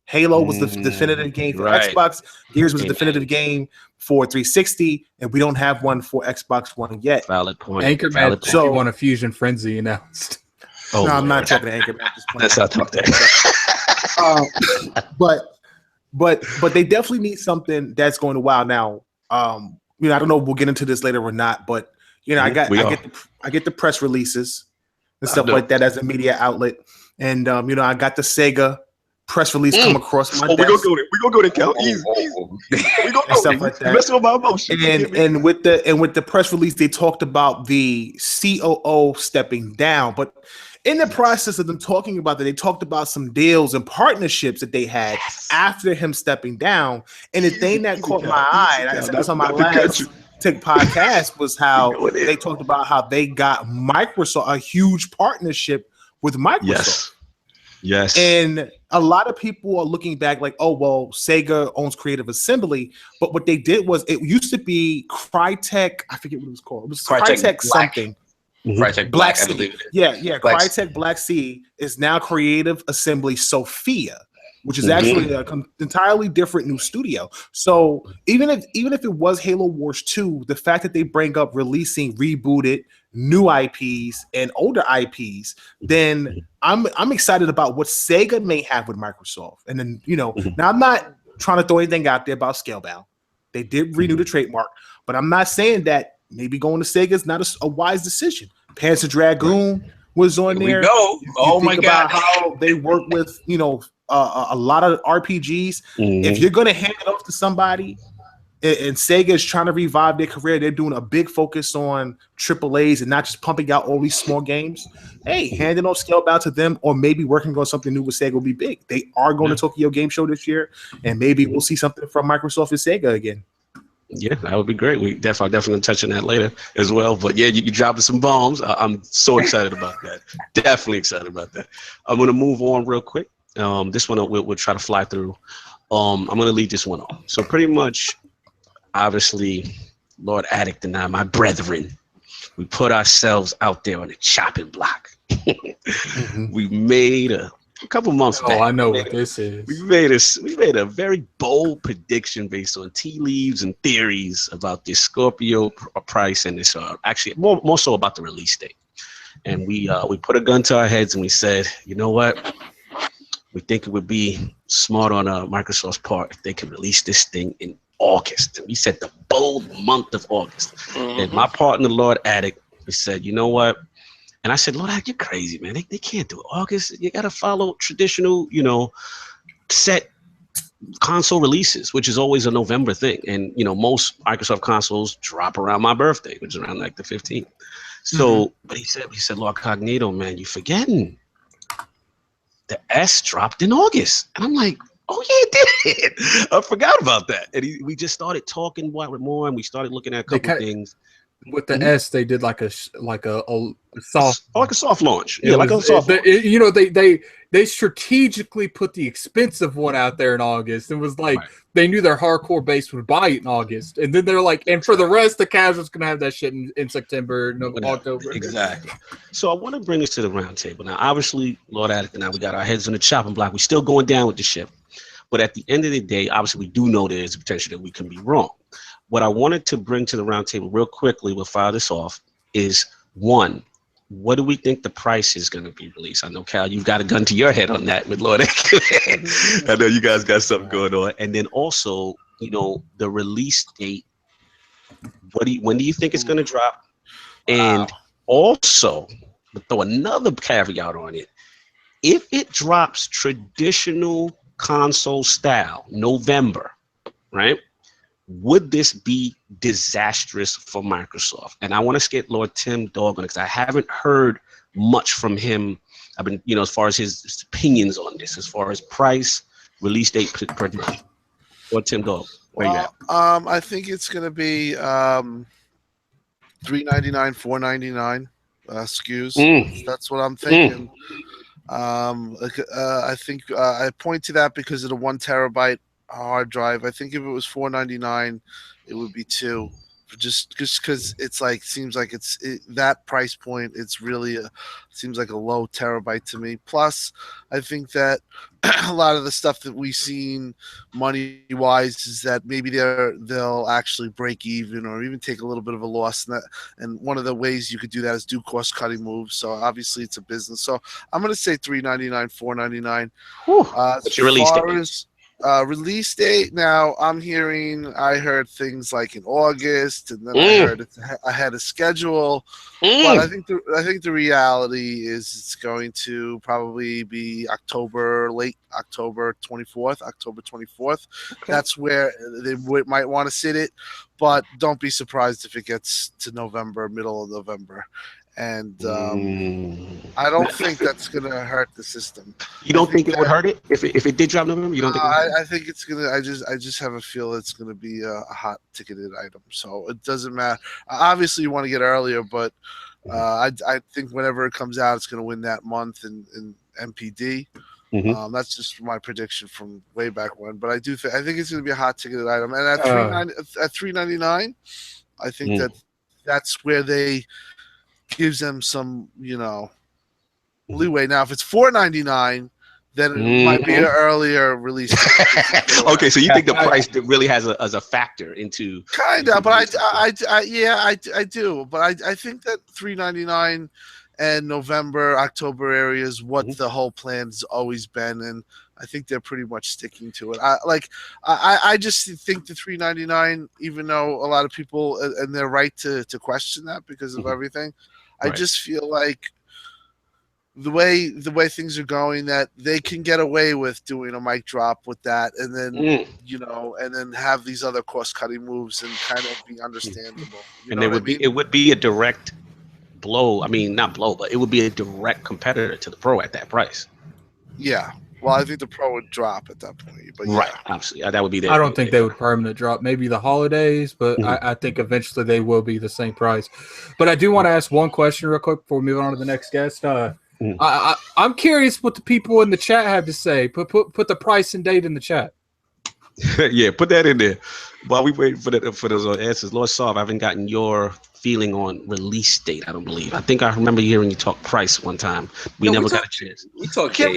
Halo was the definitive game for Xbox. Gears was the definitive game for 360, and we don't have one for Xbox One yet. Valid point. Anchorman, so want a Fusion Frenzy announced. No, I'm not talking to Anchorman at this point. Let's not talk that. But they definitely need something that's going to wow. Now, I don't know if we'll get into this later or not, but I get the press releases and stuff like that as a media outlet, and I got the Sega press release come across my desk. We're gonna go there, Cal. Easy. We go and stuff like that. Messing with my emotions. And with the press release, they talked about the COO stepping down, but in the process of them talking about that, they talked about some deals and partnerships that they had after him stepping down. And the thing that caught my eye, and I said this on my last Tick podcast, was how they talked about how they got Microsoft, a huge partnership with Microsoft. Yes. And a lot of people are looking back like, oh, well, Sega owns Creative Assembly. But what they did was, it used to be Crytek, I forget what it was called. It was Crytek something. Crytek Black, I believe it is. Yeah. Crytek Black Sea is now Creative Assembly Sophia, which is actually an entirely different new studio. So even if it was Halo Wars 2, the fact that they bring up releasing rebooted new IPs and older IPs, then I'm excited about what Sega may have with Microsoft. And then now I'm not trying to throw anything out there about Scalebound. They did renew the trademark, but I'm not saying that maybe going to Sega is not a wise decision. Panzer Dragoon was on there. Here we go. Oh my God! How they work with a lot of RPGs. If you're going to hand it off to somebody, and Sega is trying to revive their career, they're doing a big focus on AAAs and not just pumping out all these small games. Hey, handing off Scalebound to them, or maybe working on something new with Sega will be big. They are going to Tokyo Game Show this year, and maybe we'll see something from Microsoft and Sega again. Yeah, that would be great. We definitely touch on that later as well. But yeah, you dropping some bombs. I'm so excited about that. Definitely excited about that. I'm going to move on real quick. This one we'll try to fly through. I'm going to lead this one off. So pretty much, obviously, Lord Addict and I, my brethren, we put ourselves out there on the chopping block. We made a couple months back. Oh, I know what this is. We made a very bold prediction based on tea leaves and theories about this Scorpio Price and this actually more so about the release date. And we put a gun to our heads and we said, you know what? We think it would be smart on Microsoft's part if they could release this thing in August. And we said the bold month of August. And my partner, Lord Addict, we said, you know what? And I said, Lord, you're crazy, man. They can't do it. August, you got to follow traditional, set console releases, which is always a November thing. And, most Microsoft consoles drop around my birthday, which is around like the 15th. So, but he said, Lord Cognito, man, you forgetting. The S dropped in August. And I'm like, oh, yeah, it did. I forgot about that. And we just started talking more and we started looking at a couple things. with the S, they did like a soft, like a soft launch. Yeah, like a soft launch. You know, they strategically put the expensive one out there in August. It was like they knew their hardcore base would buy it in August, and then they're like, and for the rest, the casuals gonna have that shit in September, October. Exactly. So I want to bring this to the round table now. Obviously, Lord Addict and I, we got our heads on the chopping block. We're still going down with the ship, but at the end of the day, obviously, we do know there's a potential that we can be wrong. What I wanted to bring to the round table real quickly, we'll fire this off, is one, what do we think the price is going to be released? I know, Cal, you've got a gun to your head on that with Lord. I know you guys got something going on. And then also, you know, the release date. When do you think it's going to drop? And also, throw another caveat on it. If it drops traditional console style, November, right? Would this be disastrous for Microsoft? And I want to get Lord Tim Dog on it because I haven't heard much from him. I've been, you know, as far as his opinions on this, as far as price, release date prediction. Lord Tim Dog, where you at? I think it's going to be $399, $499 SKUs. That's what I'm thinking. I think I point to that because of the 1 terabyte hard drive. I think if it was $499, it would be $2, just because it's like seems like that price point. It's really seems like a low terabyte to me. Plus, I think that a lot of the stuff that we've seen money wise is that maybe they'll actually break even or even take a little bit of a loss. And one of the ways you could do that is do cost cutting moves. So obviously it's a business. So I'm going to say $399, $499. What's your release date? Release date. Now I heard things like in August, and then I heard it's ahead of schedule. But I think the reality is it's going to probably be late October 24th. Okay. That's where they might want to sit it, but don't be surprised if it gets to November, middle of November. And I don't think that's going to hurt the system. You don't think it would hurt it if it did drop November? You don't think? I think it's gonna. I just have a feel it's going to be a hot ticketed item. So it doesn't matter. Obviously, you want to get earlier, but I think whenever it comes out, it's going to win that month in MPD. That's just my prediction from way back when. But I think it's going to be a hot ticketed item. And at $399, I think that's where they gives them some, you know, leeway. Now, if it's $499, then it might be an earlier release. Okay, so you think the price really has a factor into kinda, but I do. But I think that $399 and November, October area is what the whole plan's always been, and I think they're pretty much sticking to it. I just think the $399, even though a lot of people, and they're right to question that because of everything. I just feel like the way things are going, that they can get away with doing a mic drop with that, and then you know, and then have these other cost cutting moves and kind of be understandable. And it would be a direct blow. I mean, not blow, but it would be a direct competitor to the Pro at that price. Yeah. Well, I think the Pro would drop at that point. But right, absolutely. That would be. I don't think they would permanent drop. Maybe the holidays, but I think eventually they will be the same price. But I do want to ask one question real quick before we move on to the next guest. I'm curious what the people in the chat have to say. Put the price and date in the chat. Yeah, put that in there. While we wait for those answers, Lord Saab, I haven't gotten your feeling on release date. I don't believe. I think I remember hearing you talk price one time. We never got a chance. I can't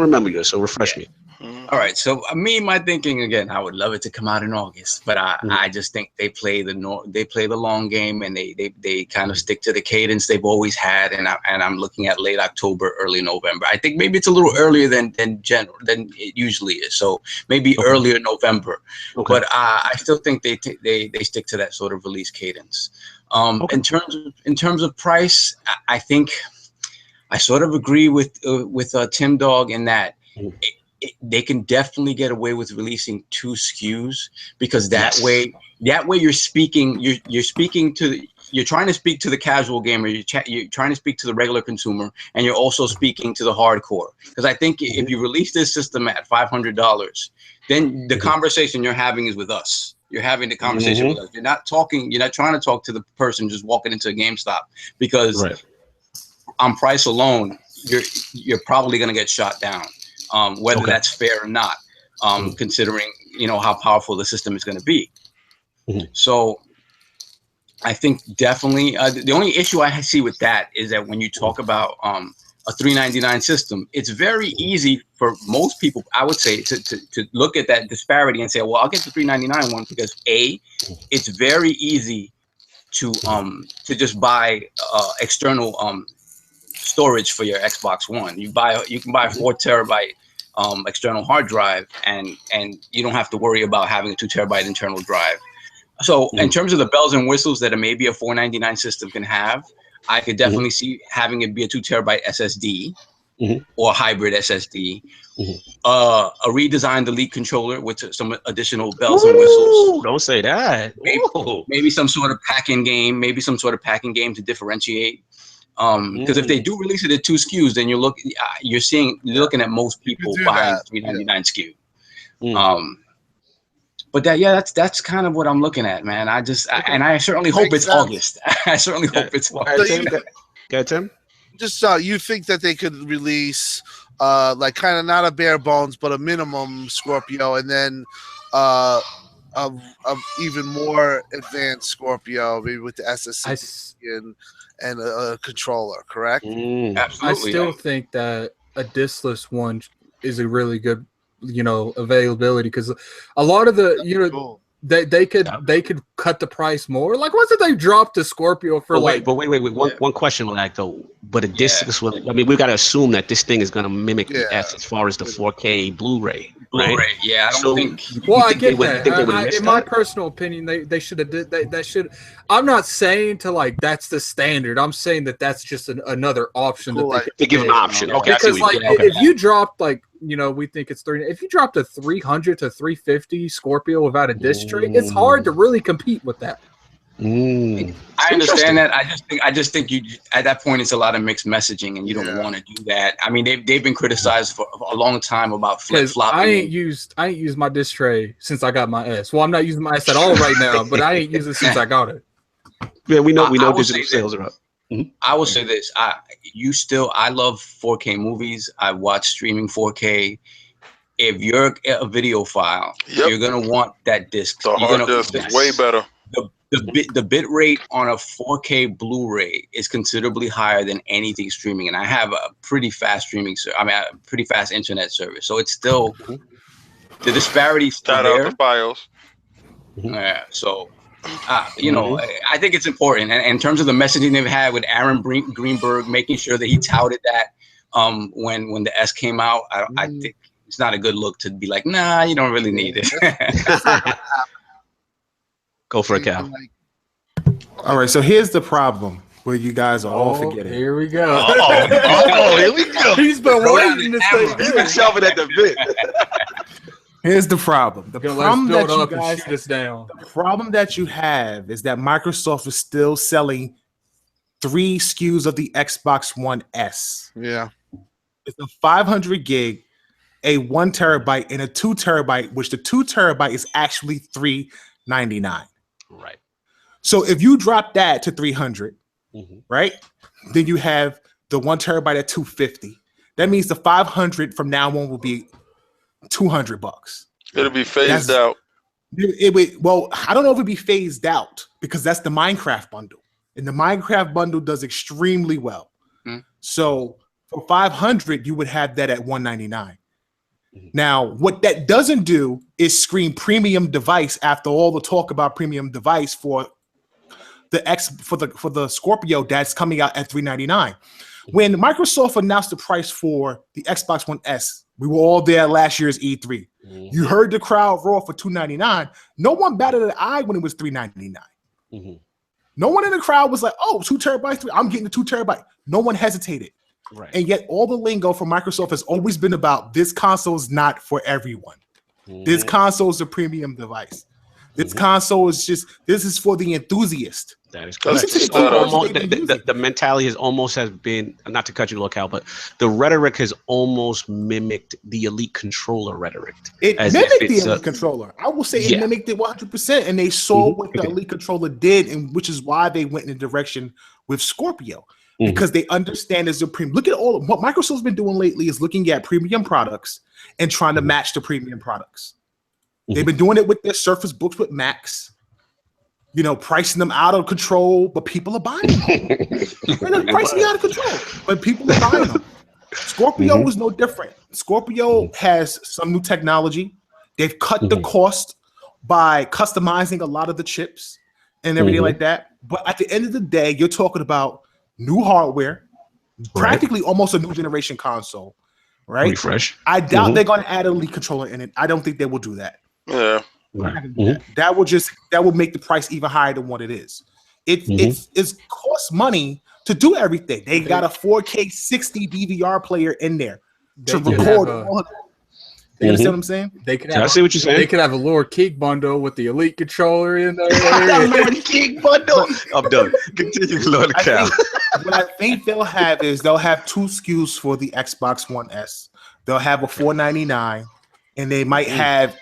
remember yours. So refresh me. All right. So my thinking again, I would love it to come out in August, but I just think they play the long game, and they kind of stick to the cadence they've always had. And I'm looking at late October, early November. I think maybe it's a little earlier than it usually is. So maybe earlier November. Okay. But I still think they stick to that sort of release cadence. In terms of price, I think I sort of agree with Tim Dog in that they can definitely get away with releasing 2 SKUs, because that way you're trying to speak to the casual gamer, you're trying to speak to the regular consumer, and you're also speaking to the hardcore. Because I think if you release this system at $500, then the conversation you're having is with us. You're having the conversation with us. You're not trying to talk to the person just walking into a GameStop, because on price alone, you're probably going to get shot down, whether that's fair or not, considering, how powerful the system is going to be. So I think definitely the only issue I see with that is that when you talk about a $399 system, it's very easy for most people, I would say, to look at that disparity and say, well, I'll get the $399 one because it's very easy to just buy external storage for your Xbox One. You can buy a 4 terabyte external hard drive, and you don't have to worry about having a 2 terabyte internal drive. So in terms of the bells and whistles that maybe a $499 system can have, I could definitely see having it be a 2 terabyte SSD or a hybrid SSD, a redesigned Elite controller with some additional bells and whistles. Don't say that. Maybe some sort of packing game, to differentiate. Because if they do release it at 2 SKUs, then you're looking at most people buying $399 SKU. But that's kind of what I'm looking at, man. I certainly hope it's August. I certainly hope it's August. Go, Tim. Just you think that they could release like kind of not a bare bones, but a minimum Scorpio, and then a even more advanced Scorpio, maybe with the SSD and a controller, correct? Absolutely. I still think that a diskless one is a really good availability, because a lot of the they could cut the price more. Like, wasn't they dropped the Scorpio for wait. One question on that though. But a disc, I mean, we got to assume that this thing is going to mimic the S as far as the 4K Blu-ray. Right? Blu-ray, yeah. I don't think. Well, I get that. In my personal opinion, they should have did that. Should. I'm not saying to that's the standard. I'm saying that's just another option that they give an option. Okay, because if you dropped we think it's 3. If you dropped a 300 to 350 Scorpio without a disc tray, it's hard to really compete with that. I understand that. I just think you at that point it's a lot of mixed messaging, and you don't want to do that. I mean, they've been criticized for a long time about flip-flopping. I ain't used my disc tray since I got my S. Well, I'm not using my S at all right now, but I ain't used it since I got it. Yeah, we know digital sales are up. I will say this: I love 4K movies. I watch streaming 4K. If you're a video file, you're gonna want that disc. The hard disk is way better. The bit rate on a 4K Blu-ray is considerably higher than anything streaming, and I have a pretty fast a pretty fast internet service. So it's still the disparities still there. Out the files. Yeah. So. I think it's important, and in terms of the messaging they've had with Aaron Greenberg, making sure that he touted that when the S came out, I think it's not a good look to be like, nah, you don't really need it. Go for it, Cal. All right, so here's the problem where you guys are all forgetting. Here we go. Here we go. He's been waiting to say. He's been shoving at the bit. Here's the problem. The problem that you have is that Microsoft is still selling 3 SKUs of the Xbox One S. Yeah. It's a 500 gig, a 1 terabyte, and a 2 terabyte, which the 2 terabyte is actually $399. Right. So if you drop that to 300, right, then you have the 1 terabyte at $250. That means the 500 from now on will be $200. It'll be phased out. Well, I don't know if it'll be phased out because that's the Minecraft bundle, and the Minecraft bundle does extremely well. So for 500, you would have that at $199. Now, what that doesn't do is scream premium device after all the talk about premium device for the Scorpio that's coming out at $399. When Microsoft announced the price for the Xbox One S, we were all there at last year's E3. You heard the crowd roar for $299. No one batted an eye when it was $399. No one in the crowd was like, "Oh, 2 terabytes, I'm getting the 2 terabyte." No one hesitated. Right. And yet all the lingo from Microsoft has always been about this console is not for everyone. This console is a premium device. This console is this is for the enthusiast. That is correct. The mentality has been, not to cut you, Cal, but the rhetoric has almost mimicked the Elite Controller rhetoric. It mimicked the Elite Controller. I will say it mimicked it 100%, and they saw what the Elite Controller did, and which is why they went in the direction with Scorpio, because they understand as a premium. Look at what Microsoft's been doing lately is looking at premium products and trying to match the premium products. They've been doing it with their Surface Books with Macs. You know, pricing them out of control, but people are buying them. They're pricing out of control, but people are buying them. Scorpio is no different. Scorpio has some new technology. They've cut the cost by customizing a lot of the chips and everything like that. But at the end of the day, you're talking about new hardware, practically almost a new generation console, right? Refresh. I doubt they're going to add a Elite controller in it. I don't think they will do that. Yeah. That will make the price even higher than what it is. It costs money to do everything. They got a 4K 60 DVR player in there to record all of that. You understand what I'm saying? I see what you're saying. They could have a lower Geek bundle with the Elite controller in there. Geek bundle. I'm done. Continue, Lord Cal. What I think they'll have is they'll have 2 SKUs for the Xbox One S. They'll have a $499. And they might have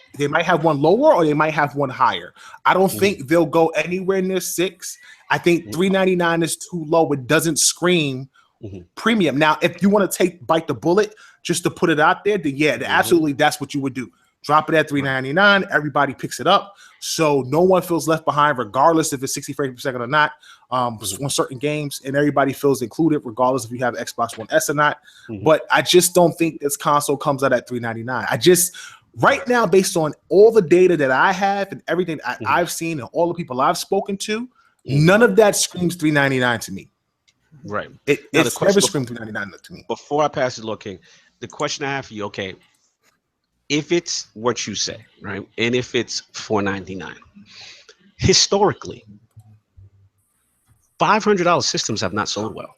one lower or they might have one higher. I don't think they'll go anywhere near 6. I think $399 is too low. It doesn't scream premium. Now, if you want to bite the bullet just to put it out there, then absolutely that's what you would do. Drop it at $399. Everybody picks it up, so no one feels left behind, regardless if it's 60 frames per second or not. On certain games, and everybody feels included, regardless if you have Xbox One S or not. But I just don't think this console comes out at $399. Right now, based on all the data that I have and everything I've seen and all the people I've spoken to, none of that screams $399 to me. Right. It's never screamed $399 to me. Before I pass it, looking, the question I have for you, okay, if it's what you say, right, and if it's $499, historically, $500 systems have not sold well.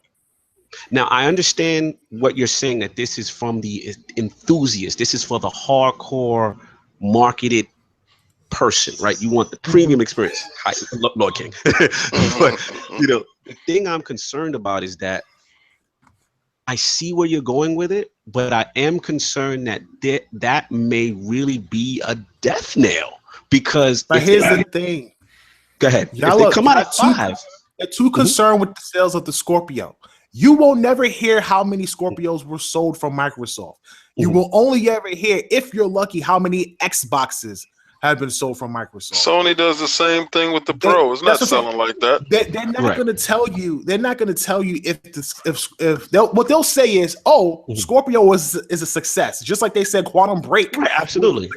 Now, I understand what you're saying, that this is from the enthusiast. This is for the hardcore marketed person, right? You want the premium experience. Hi, Lord King. But, the thing I'm concerned about is that I see where you're going with it, but I am concerned that that may really be a death nail, because here's the thing. Go ahead. If they come out at 5. They're too concerned with the sales of the Scorpio. You will never hear how many Scorpios were sold from Microsoft. You will only ever hear, if you're lucky, how many Xboxes have been sold from Microsoft. Sony does the same thing with the Pro. It's not selling like that. They're not going to tell you. They're not going to tell you what they'll say is, Scorpio is a success, just like they said Quantum Break. Right, absolutely.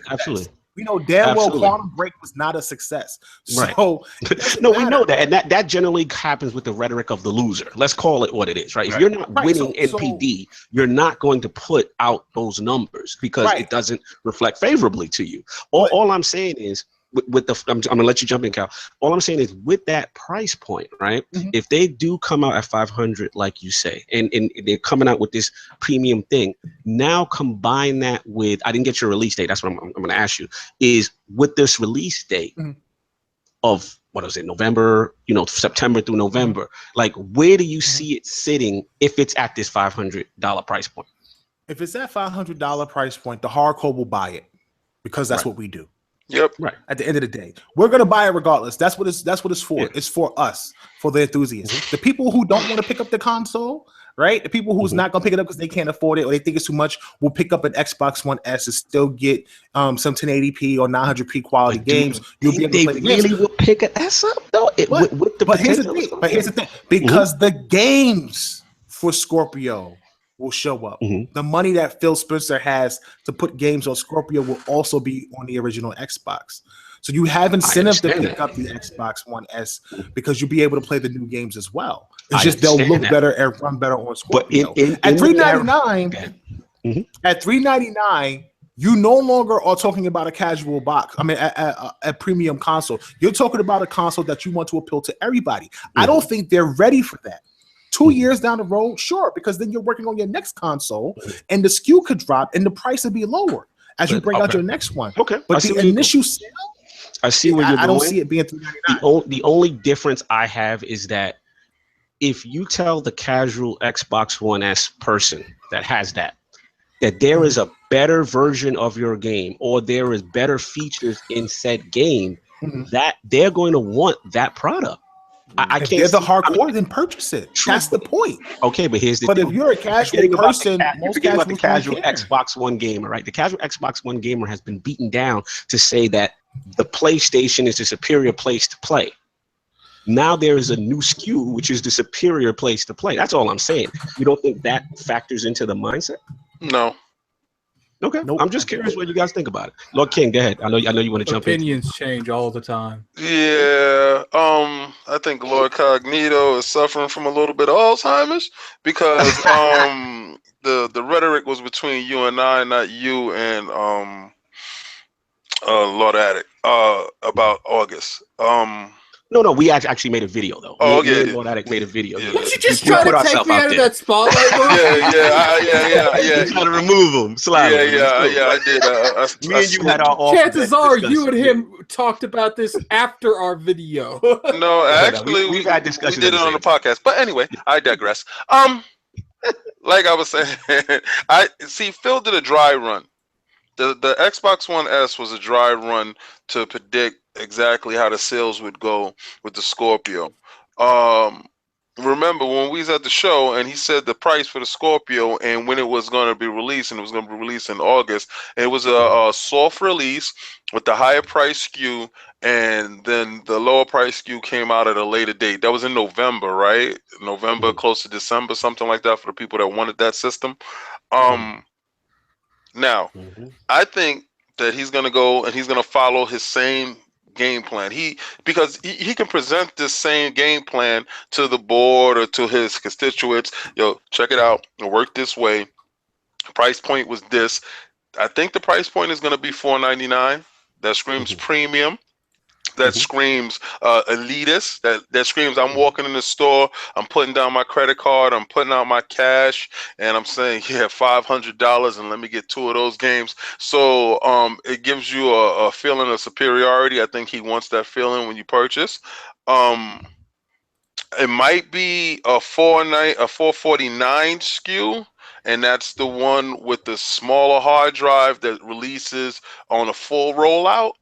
We know damn well Quantum Break was not a success. So no, we know that, and that generally happens with the rhetoric of the loser. Let's call it what it is, right? If you're not winning NPD, you're not going to put out those numbers because it doesn't reflect favorably to you. All I'm saying is, with the, I'm gonna let you jump in, Cal. All I'm saying is, with that price point, right? If they do come out at 500, like you say, and they're coming out with this premium thing, now combine that with, I didn't get your release date. That's what I'm gonna ask you. Is with this release date of what is it, November? September through November. Like, where do you see it sitting if it's at this $500 price point? If it's at $500 price point, the hardcore will buy it, because that's what we do. Yep. Right. At the end of the day, we're gonna buy it regardless. That's what it's for. Yeah. It's for us, for the enthusiasts. The people who don't want to pick up the console, right? The people who's not gonna pick it up because they can't afford it or they think it's too much, will pick up an Xbox One S and still get some 1080p or 900p quality games. You'll be able to play the games. Really will pick an S up though. But here's the thing. Because the games for Scorpio will show up. The money that Phil Spencer has to put games on Scorpio will also be on the original Xbox. So you have incentive to pick up the Xbox One S because you'll be able to play the new games as well. It's just they'll look better and run better on Scorpio. At $399, at $399, you no longer are talking about a casual box. I mean, a premium console. You're talking about a console that you want to appeal to everybody. I don't think they're ready for that. 2 years down the road, sure, because then you're working on your next console and the SKU could drop and the price would be lower as you bring out your next one. Okay. But the initial sale, I see where you're going. I don't see it being $399. The only difference I have is that if you tell the casual Xbox One S person that has that there is a better version of your game, or there is better features in said game, that they're going to want that product. I if can't. They're the hardcore, then purchase it. True. That's the point. Okay, but here's the. But if you're a casual person, most about the casual don't care. Xbox One gamer, right? The casual Xbox One gamer has been beaten down to say that the PlayStation is the superior place to play. Now there is a new SKU, which is the superior place to play. That's all I'm saying. You don't think that factors into the mindset? No. Okay. Nope. I'm just curious what you guys think about it. Lord King, go ahead. I know you want to jump in. Opinions change all the time. Yeah. I think Lord Cognito is suffering from a little bit of Alzheimer's because the rhetoric was between you and I, not you and Lord Addict about August. No, we actually made a video though. Oh, me and Lord Addict made a video. Yeah. Did you just try to take me out of that spotlight? Yeah. Trying to remove him. Slide. I did. Me and you had our chances are you and him talked about this after our video. No, actually, we've had discussions. We did it on the podcast. But anyway, I digress. Like I was saying, Phil did a dry run. The Xbox One S was a dry run to predict exactly how the sales would go with the Scorpio. Remember when we was at the show and he said the price for the Scorpio and when it was going to be released, and it was going to be released in August. It was a soft release with the higher price SKU, and then the lower price SKU came out at a later date. That was in November, right? November, close to December, something like that, for the people that wanted that system. Now, I think that he's going to go and he's going to follow his same game plan. Because he can present this same game plan to the board or to his constituents. Yo, check it out. It'll work this way. Price point was this. I think the price point is going to be $499. That screams premium. That screams elitist. That screams I'm walking in the store, I'm putting down my credit card, I'm putting out my cash, and I'm saying, yeah, $500, and let me get 2 of those games. So it gives you a feeling of superiority. I think he wants that feeling when you purchase. It might be a 449 SKU. And that's the one with the smaller hard drive that releases on a full rollout.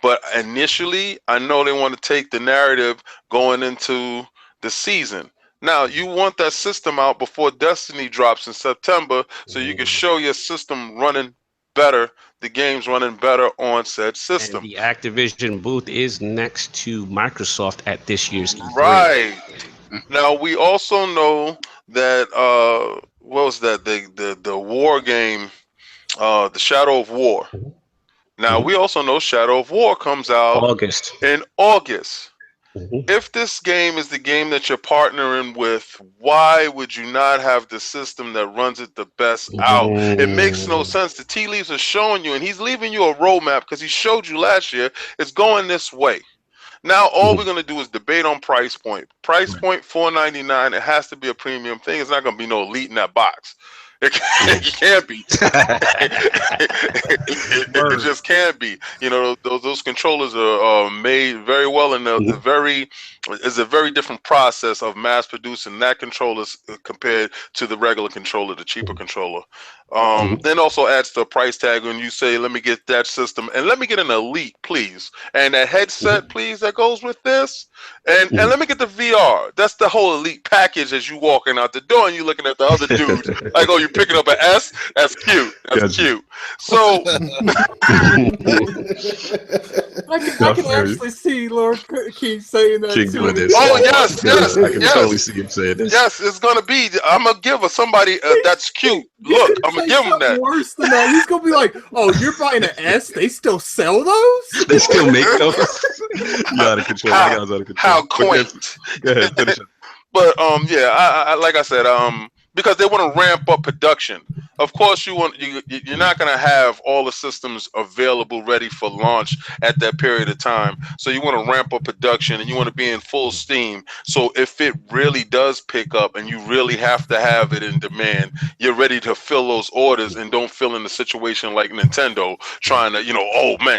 But initially, I know they want to take the narrative going into the season. Now, you want that system out before Destiny drops in September so you can show your system running better, the game's running better on said system. And the Activision booth is next to Microsoft at this year's E3. Right. Now, we also know that, what was that? The war game, the Shadow of War. Now, we also know Shadow of War comes out in August. If this game is the game that you're partnering with, why would you not have the system that runs it the best out? It makes no sense. The tea leaves are showing you, and he's leaving you a roadmap because he showed you last year, it's going this way. Now, all we're going to do is debate on price point. Price point, $499. It has to be a premium thing. It's not going to be no elite in that box. It can't be. It just can't be. You know, those controllers are made very well, and it's a very different process of mass producing that controller compared to the regular controller, the cheaper controller. Then also adds the price tag when you say, let me get that system and let me get an elite, please, and a headset, please, that goes with this, and let me get the VR. That's the whole elite package as you walking out the door and you looking at the other dudes like, oh, you picking up an S? That's cute. That's cute. So I can actually see Lord King saying that. King doing this. Oh yes, I can totally see him saying this. Yes, it's gonna be. I'm gonna give somebody that's cute. Look, I'm gonna give him that. Worse than that, he's gonna be like, "Oh, you're buying an S? They still sell those? They still make those? You're out of control. Out of control. How quaint." Go ahead, finish it. But yeah, I like I said, because they want to ramp up production. of course, you're not going to have all the systems available ready for launch at that period of time. So you want to ramp up production and you want to be in full steam. So if it really does pick up and you really have to have it in demand, you're ready to fill those orders and don't feel in the situation like Nintendo trying to,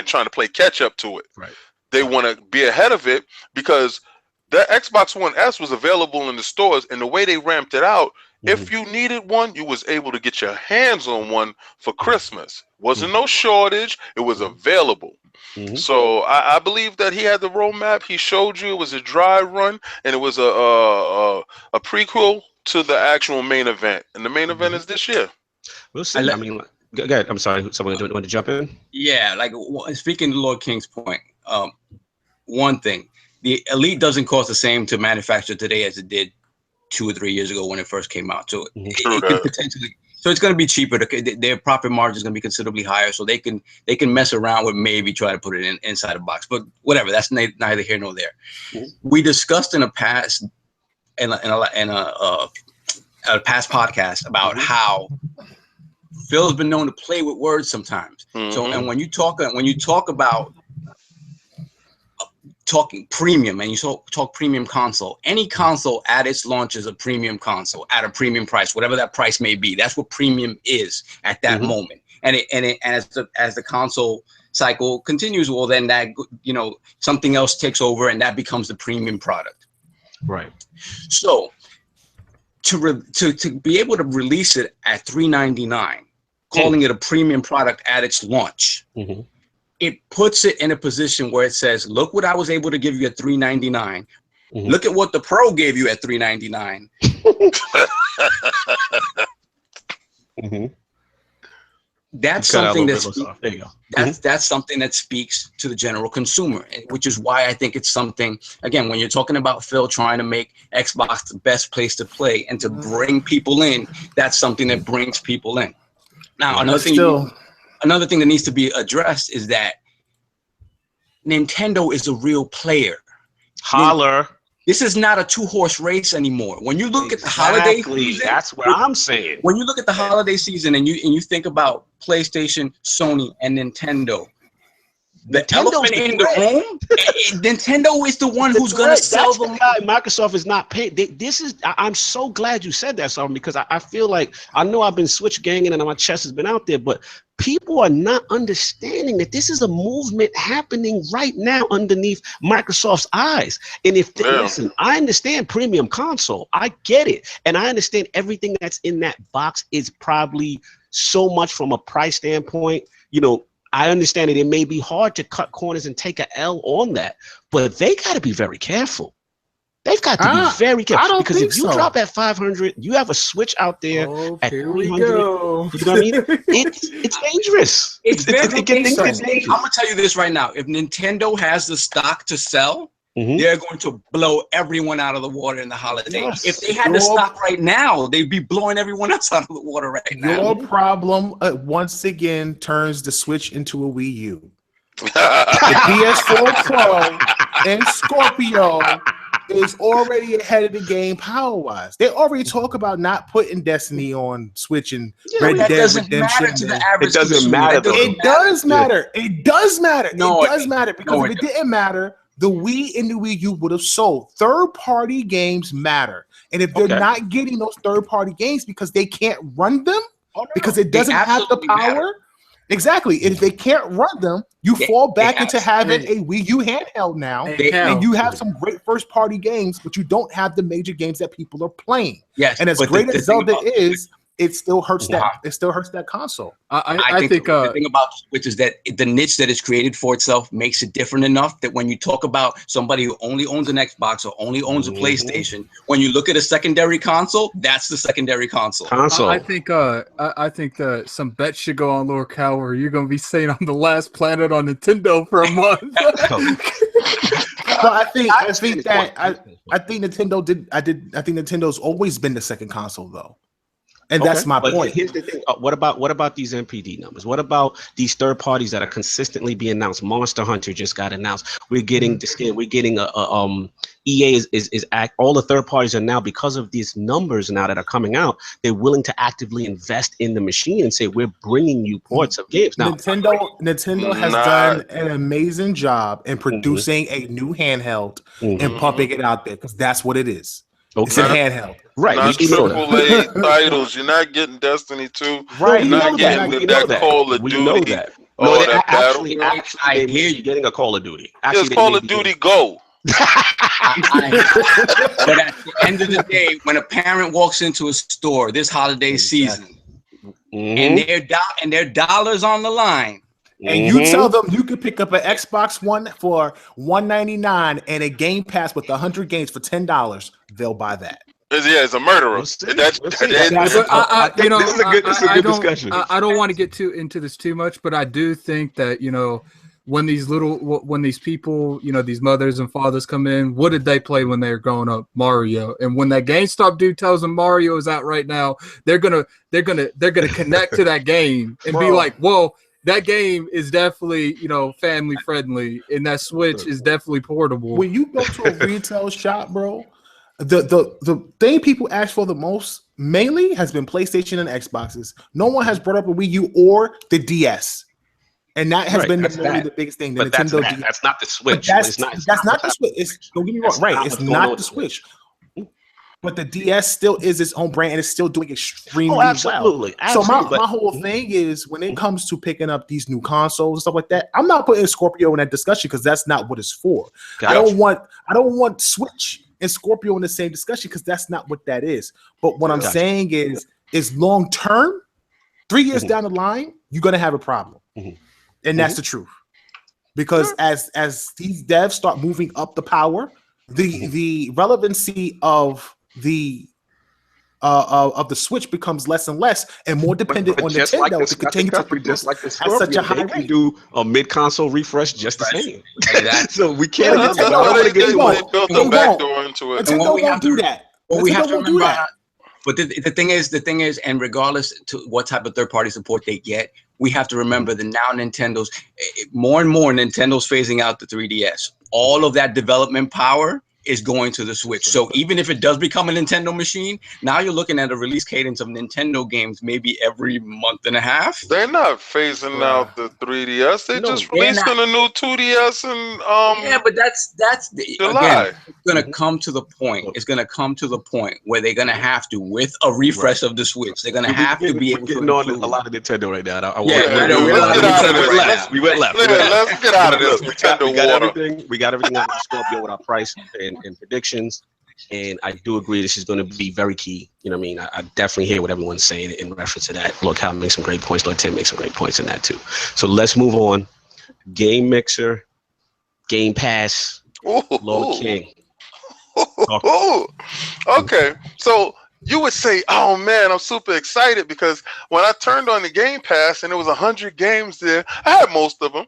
trying to play catch up to it. Right. They want to be ahead of it because the Xbox One S was available in the stores, and the way they ramped it out, if you needed one, you was able to get your hands on one for Christmas. Wasn't no shortage. It was available. So I believe that he had the roadmap. He showed you it was a dry run, and it was a prequel to the actual main event. And the main event is this year. We'll see. I mean, go ahead. I'm sorry. Someone want to jump in? Yeah, like speaking to Lord King's point, one thing, the Elite doesn't cost the same to manufacture today as it did 2 or 3 years ago when it first came out. So it could potentially, so it's going to be cheaper. Their profit margin is going to be considerably higher. So they can mess around with maybe try to put it inside a box. But whatever, that's neither here nor there. We discussed in a past a past podcast about how Phil's been known to play with words sometimes. So and when you talk about talking premium and you talk premium console, any console at its launch is a premium console at a premium price, whatever that price may be. That's what premium is at that moment. And as the console cycle continues, well, then that something else takes over and that becomes the premium product. Right. So to be able to release it at $399, calling it a premium product at its launch. It puts it in a position where it says, look what I was able to give you at $399. Look at what the Pro gave you at $399. That's something that's something that speaks to the general consumer, which is why I think it's something, again, when you're talking about Phil trying to make Xbox the best place to play and to bring people in, that's something that brings people in. Now, another thing that needs to be addressed is that Nintendo is a real player. Holler. This is not a 2-horse race anymore. When you look at the holiday season, that's what I'm saying. When you look at the holiday season and you think about PlayStation, Sony, and Nintendo, the elephant in the room, Nintendo is the one who's going to sell them. Microsoft is not paying. I'm so glad you said that, Simon, because I feel like, I know I've been switch ganging and my chest has been out there, but people are not understanding that this is a movement happening right now underneath Microsoft's eyes. And listen, I understand premium console. I get it. And I understand everything that's in that box is probably so much from a price standpoint. I understand that it may be hard to cut corners and take a L on that, but they got to be very careful. They've got to be very careful, because if you drop at 500, you have a Switch out there at 300. You know what I mean? It's dangerous. It's very dangerous. I'm gonna tell you this right now: if Nintendo has the stock to sell, they're going to blow everyone out of the water in the holiday. Yes. If they had the stock right now, they'd be blowing everyone else out of the water right now. Your problem once again turns the Switch into a Wii U. The PS4 Pro and Scorpio is already ahead of the game power-wise. They already talk about not putting Destiny on Switch and Red Dead Redemption. It doesn't matter. It does matter. It does matter. No, it does matter, because if it didn't matter, the Wii and the Wii U would have sold. Third-party games matter. And if they're not getting those third-party games because they can't run them, because it doesn't have the power, exactly. If they can't run them, you fall back into having a Wii U handheld now, and you have some great first-party games, but you don't have the major games that people are playing. Yes, and as great as Zelda is, it still hurts that. It still hurts that console. I think the thing about Switch is that the niche that it's created for itself makes it different enough that when you talk about somebody who only owns an Xbox or only owns a PlayStation, when you look at a secondary console, that's the secondary console. I think that some bets should go on Lord Cal, where you're gonna be staying on the last planet on Nintendo for a month. I think Nintendo I think Nintendo's always been the second console though. And that's my point. Here's the thing. What about these MPD numbers? What about these third parties that are consistently being announced? Monster Hunter just got announced. We're getting We're getting EA is all the third parties are now, because of these numbers now that are coming out, they're willing to actively invest in the machine and say we're bringing you ports of games. Now Nintendo has done an amazing job in producing a new handheld and pumping it out there, because that's what it is. Okay. It's a handheld. Right. Not AAA titles. You're not getting Destiny 2. Right. You're not getting that Call of Duty. We know that. No, that actually, I hear you getting a Call of Duty. It's Call of Duty Go. But at the end of the day, when a parent walks into a store this holiday season and their dollars on the line, and you tell them you could pick up an Xbox One for $199 and a Game Pass with 100 games for $10, they'll buy that. Yeah, it's a murderer. This is a good discussion. I don't want to get into this too much, but I do think that, when these people, these mothers and fathers come in, what did they play when they were growing up? Mario. And when that GameStop dude tells them Mario is out right now, they're gonna connect to that game and be like, whoa, that game is definitely, family friendly, and that Switch is definitely portable. When you go to a retail shop, bro, the thing people ask for the most mainly has been PlayStation and Xboxes. No one has brought up a Wii U or the DS. And that has been the biggest thing. The Nintendo DS. That's not the Switch. That's not the Switch. Don't get me wrong. Right. It's not the Switch. But the DS still is its own brand and it's still doing extremely well. Absolutely. So my whole thing is, when it comes to picking up these new consoles and stuff like that, I'm not putting Scorpio in that discussion because that's not what it's for. I don't want Switch and Scorpio in the same discussion because that's not what that is. But what I'm saying is long term, 3 years down the line, you're gonna have a problem. And that's the truth. Because as these devs start moving up the power, the relevancy of the Switch becomes less and less, and more dependent on Nintendo to continue to produce at such a high rate. Do a mid-console refresh just the same. So we can't. Built a backdoor into it. Nintendo won't do that. We have to remember. But the thing is, and regardless to what type of third-party support they get, we have to remember that now more and more Nintendo's phasing out the 3DS. All of that development power is going to the Switch. So even if it does become a Nintendo machine, now you're looking at a release cadence of Nintendo games maybe every month and a half. They're not phasing out the 3DS. They're just releasing a new 2DS and yeah, but that's again, it's gonna come to the point. It's gonna come to the point where they're gonna have to, with a refresh of the Switch, they're gonna have to be able to on a lot of Nintendo right now. We went left. Let's get out of this Nintendo water. We got everything on Scorpio with our price and predictions, and I do agree this is going to be very key. You know what I mean? I definitely hear what everyone's saying in reference to that. Lord Cal makes some great points. Lord Tim makes some great points in that too. So let's move on. Game Mixer, Game Pass, Lord King. Okay, so you would say, "Oh man, I'm super excited," because when I turned on the Game Pass and there was 100 games there, I had most of them,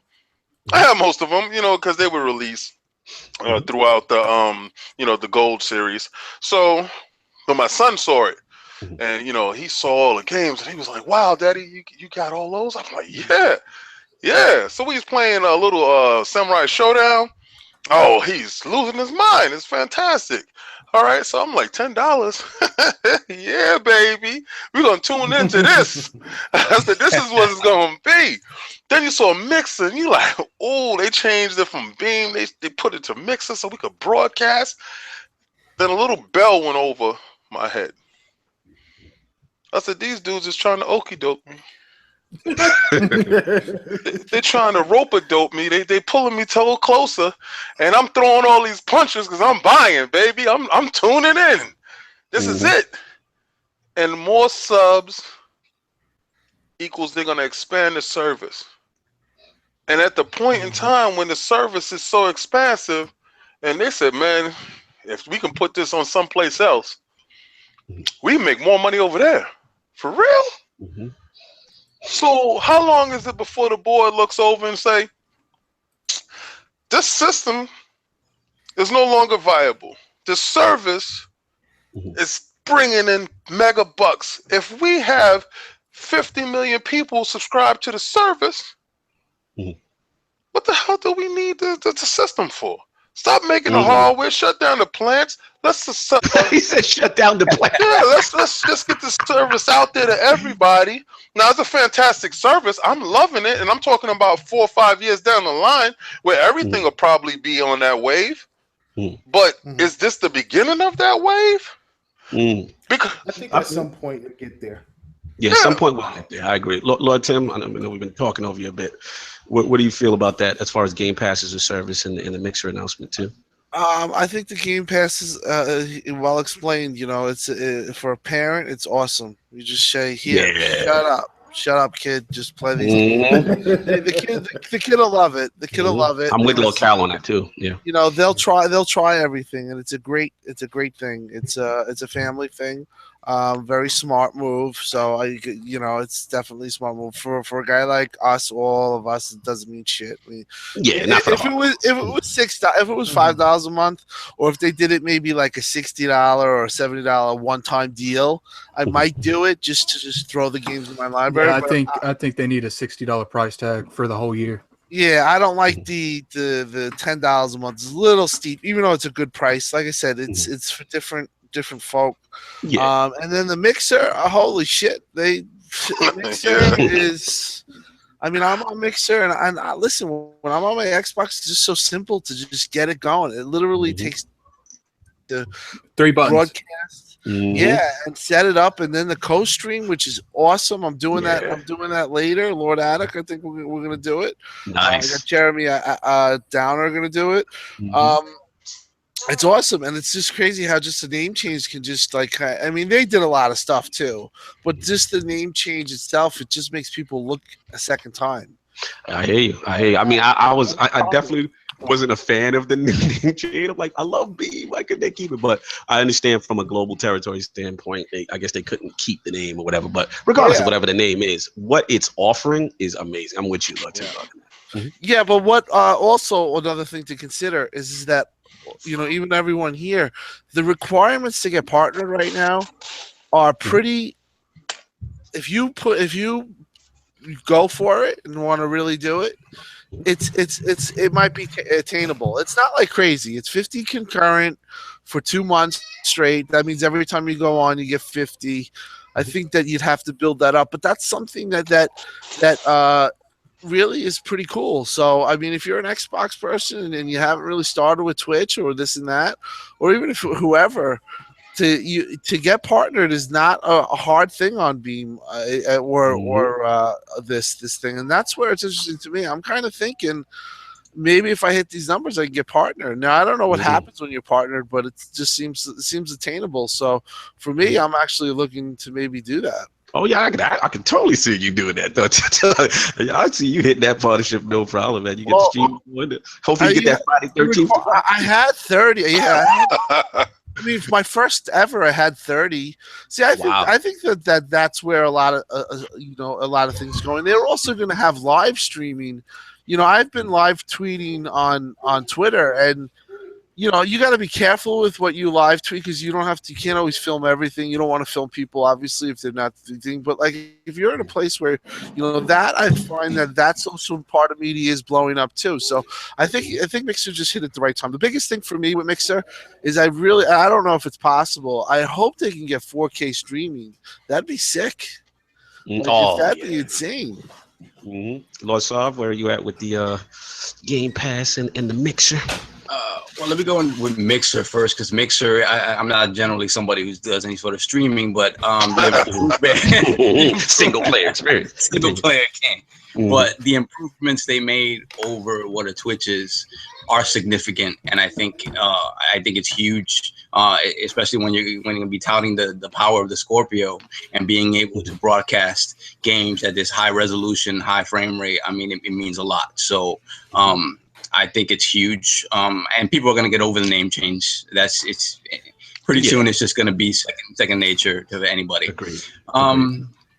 because they were released throughout the the Gold series. So my son saw it, and he saw all the games, and he was like, "Wow, Daddy, you got all those?" I'm like, "Yeah." So we was playing a little Samurai Showdown. Oh, he's losing his mind. It's fantastic. All right, so I'm like, $10. Yeah, baby, we're gonna tune into this. I said, this is what it's gonna be. Then you saw Mixer, and you like, oh, they changed it from Beam. They put it to Mixer so we could broadcast. Then a little bell went over my head. I said, these dudes is trying to okie doke me. They're trying to rope-a-dope me. They pulling me toe closer, and I'm throwing all these punches because I'm buying, baby. I'm tuning in. This is it. And more subs equals they're gonna expand the service. And at the point in time when the service is so expansive, and they said, man, if we can put this on someplace else, we make more money over there. For real? So how long is it before the board looks over and say, this system is no longer viable. The service is bringing in mega bucks. If we have 50 million people subscribe to the service, what the hell do we need the system for? Stop making the hardware, shut down the plants. Let's just, he said shut down the plant. Yeah, let's just get this service out there to everybody. Now, it's a fantastic service. I'm loving it, and I'm talking about 4 or 5 years down the line where everything will probably be on that wave. But is this the beginning of that wave? Because I think at some point you'll get there. Yeah, at some point we'll get there. I agree. Lord Tim, I know we've been talking over you a bit. What do you feel about that as far as Game Pass as a service and the Mixer announcement too? I think the Game Pass is well explained. You know, it's for a parent, it's awesome. You just say, "Here, shut up, kid. Just play these." The kid will love it. The kid will love it. I'm with Lil Cal on that too. Yeah. You know, they'll try everything, and it's a great thing. It's a family thing. Very smart move. So it's definitely a smart move for a guy like us. All of us, it doesn't mean shit. Not for if it was $6, if it was $5 a month, or if they did it maybe like a $60 or $70 one-time deal, I might do it just to throw the games in my library. Yeah, I think they need a $60 price tag for the whole year. Yeah, I don't like the $10 a month. It's a little steep, even though it's a good price. Like I said, it's for different folk. Yeah. And then the Mixer, holy shit, Mixer is. I mean, I'm on Mixer, and I listen, when I'm on my Xbox, it's just so simple to just get it going. It literally takes the 3 buttons. Broadcast. Yeah, and set it up, and then the co-stream, which is awesome. I'm doing that. I'm doing that later. Lord Attic, I think we're gonna do it. Nice. I got Jeremy Downer gonna do it. It's awesome, and it's just crazy how just the name change can just I mean, they did a lot of stuff too, but just the name change itself, it just makes people look a second time. I hear you. I mean, I definitely wasn't a fan of the name change. I'm like, I love Beam. Why couldn't they keep it? But I understand from a global territory standpoint, I guess they couldn't keep the name or whatever. But regardless of whatever the name is, what it's offering is amazing. I'm with you, Yeah, but what also another thing to consider is that, you know, even everyone here, the requirements to get partnered right now are pretty. If you go for it and want to really do it, it might be attainable. It's not like crazy. It's 50 concurrent for 2 months straight. That means every time you go on, you get 50. I think that you'd have to build that up, but that's something that really is pretty cool. So, I mean, if you're an Xbox person and you haven't really started with Twitch or this and that, or even if whoever, to get partnered is not a hard thing on Beam or this thing, and that's where it's interesting to me. I'm kind of thinking maybe if I hit these numbers, I can get partnered. Now, I don't know what happens when you're partnered, but it just seems attainable. So for me, I'm actually looking to maybe do that. Oh yeah, I can totally see you doing that. I see you hitting that partnership, no problem, man. You get the stream. Hopefully, you get that Friday 13th. I had 30. Yeah. I mean, my first ever, I had 30. See, I think that's where a lot of a lot of things going. They're also going to have live streaming. You know, I've been live tweeting on Twitter, and you know, you got to be careful with what you live tweet because you can't always film everything. You don't want to film people, obviously, if they're not doing. But like, if you're in a place where, you know, that I find that's also part of media is blowing up too. So I think Mixer just hit at the right time. The biggest thing for me with Mixer is I don't know if it's possible. I hope they can get 4K streaming. That'd be sick. That'd be insane. Lord Sav, where are you at with the Game Pass and the Mixer? Well, let me go in with Mixer first, because Mixer, I'm not generally somebody who does any sort of streaming, but single player experience, single player game. But the improvements they made over what a Twitch is are significant, and I think it's huge, especially when you're going to be touting the power of the Scorpio and being able to broadcast games at this high resolution, high frame rate. I mean, it means a lot. So. I think it's huge, and people are going to get over the name change. It's pretty soon. It's just going to be second nature to anybody. Agreed.